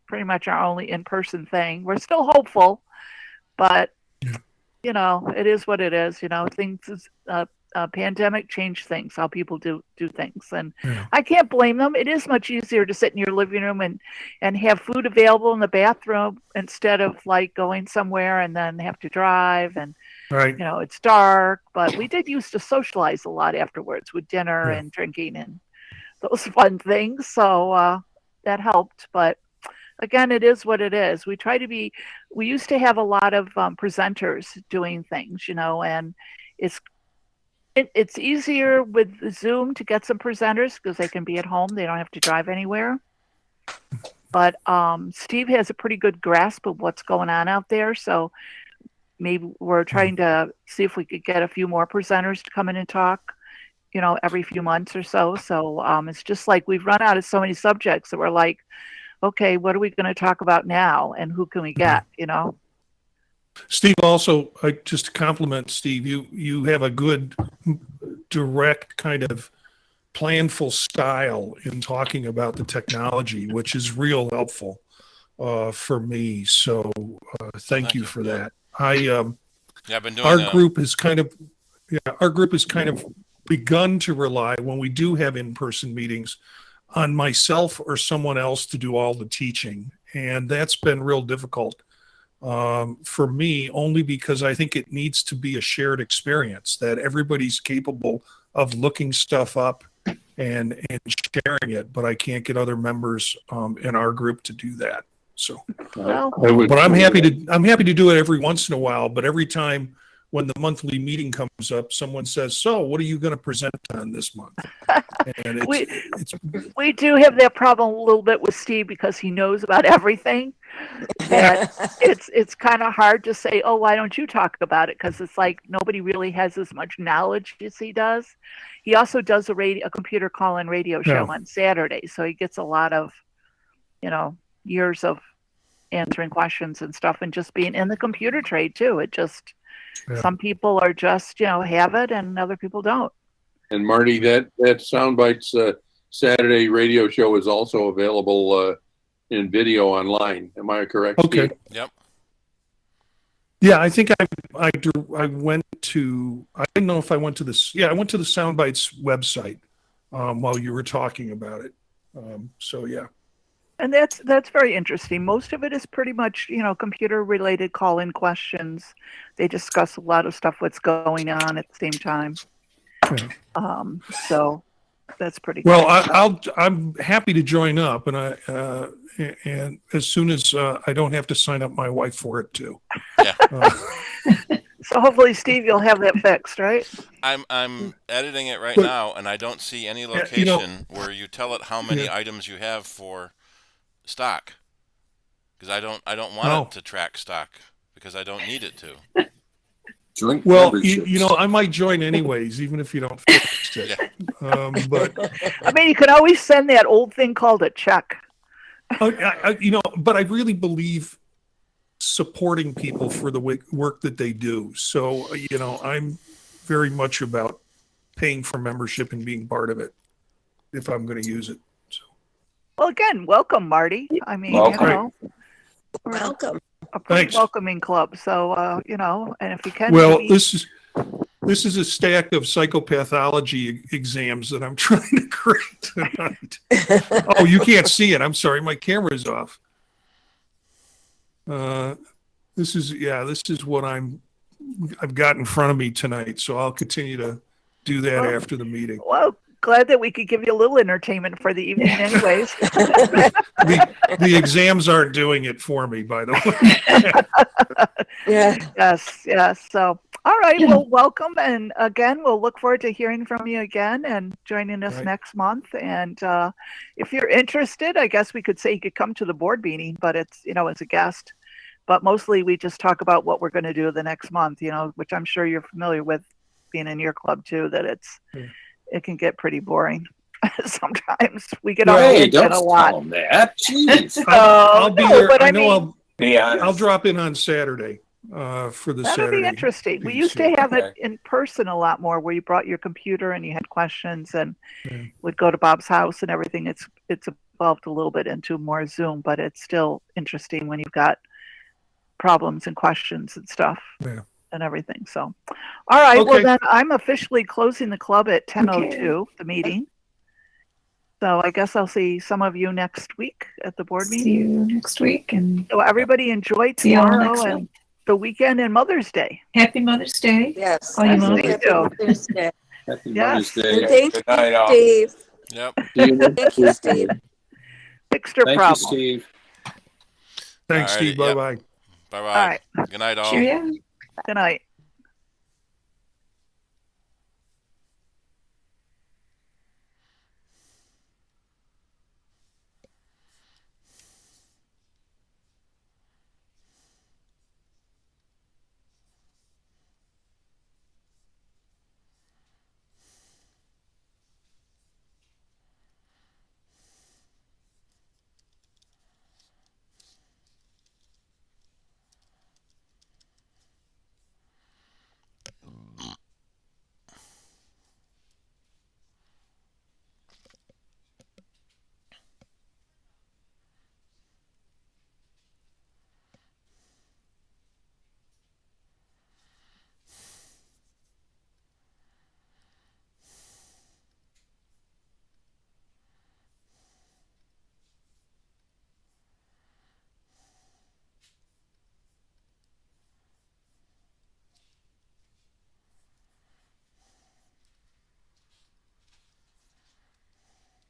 pretty much our only in-person thing. We're still hopeful, but it is what it is. Things pandemic changed things, how people do things, and I can't blame them. It is much easier to sit in your living room and have food available in the bathroom instead of like going somewhere and then have to drive, and it's dark. But we did used to socialize a lot afterwards with dinner and drinking and those fun things, so that helped. But again, it is what it is. We used to have a lot of presenters doing things, and it's easier with Zoom to get some presenters because they can be at home. They don't have to drive anywhere. But Steve has a pretty good grasp of what's going on out there. So maybe we're trying to see if we could get a few more presenters to come in and talk, every few months or so. So it's just like we've run out of so many subjects that we're like, okay, what are we going to talk about now, and who can we get? Steve, also, just to compliment Steve, you have a good, direct kind of planful style in talking about the technology, which is real helpful for me. So thank you for that. I've been doing our group has kind of begun to rely, when we do have in-person meetings, on myself or someone else to do all the teaching. And that's been real difficult for me, only because I think it needs to be a shared experience, that everybody's capable of looking stuff up and sharing it, but I can't get other members in our group to do that. So, but I'm happy to do it every once in a while, but every time when the monthly meeting comes up, someone says, so what are you going to present on this month? And we do have that problem a little bit with Steve because he knows about everything. And it's kind of hard to say, oh, why don't you talk about it? Because it's like nobody really has as much knowledge as he does. He also does a computer call-in radio show on Saturday. So he gets a lot of, years of answering questions and stuff, and just being in the computer trade too. It just some people are just have it, and other people don't. And Marty, that Soundbites Saturday radio show is also available in video online. Am I correct? Okay. Steve? Yep. Yeah, I think I went to, I didn't know if I went to this. Yeah, I went to the Soundbites website while you were talking about it. So yeah. And that's very interesting. Most of it is pretty much, computer related call-in questions. They discuss a lot of stuff what's going on at the same time. Yeah. So that's pretty well. cool. I'm happy to join up, and as soon as I don't have to sign up my wife for it too. Yeah. So hopefully, Steve, you'll have that fixed, right? I'm editing it right now, and I don't see any location where you tell it how many items you have for stock, because I don't want it to track stock, because I don't need it to. Joint well, memberships. I might join anyways, even if you don't fix it. Yeah. But I mean, you can always send that old thing called a check. But I really believe supporting people for the work that they do. So, I'm very much about paying for membership and being part of it if I'm going to use it. So. Well, again, welcome, Marty. I mean, Welcome. we're Welcome. a pretty Thanks. welcoming club. So, and if you can, Well, maybe... this is a stack of psychopathology exams that I'm trying to create tonight. Oh, you can't see it. I'm sorry, my camera's off. This is what I've got in front of me tonight. So I'll continue to do that after the meeting. Well, glad that we could give you a little entertainment for the evening, anyways. The exams aren't doing it for me, by the way. Yeah. Yes. So, all right. Well, welcome, and again, we'll look forward to hearing from you again and joining us next month. And if you're interested, I guess we could say you could come to the board meeting, but it's as a guest. But mostly, we just talk about what we're going to do the next month. Which I'm sure you're familiar with, being in your club too. That it can get pretty boring. Sometimes we get don't a lot. tell them that. Jeez. I'll be there. But I know Be honest. I'll drop in on Saturday for the That'd Saturday. be interesting. We used to have it in person a lot more, where you brought your computer and you had questions and would go to Bob's house and everything. It's evolved a little bit into more Zoom, but it's still interesting when you've got problems and questions and stuff. Yeah. And everything. So, all right. Okay. Well, then I'm officially closing the club at 10:02. The meeting. So I guess I'll see some of you next week at the board meeting. See you next week, and so everybody enjoy tomorrow and the weekend and Mother's Day. Happy Mother's Day. Yes. All you mothers. Happy Mother's Day. Happy Mother's Day. And thank you, Steve. Yep. Thank you, Steve. Fixed her problem. Thank you, Steve. Thanks, Steve. Bye-bye. Bye-bye. All right. Good night, all. Cheerio. Good night.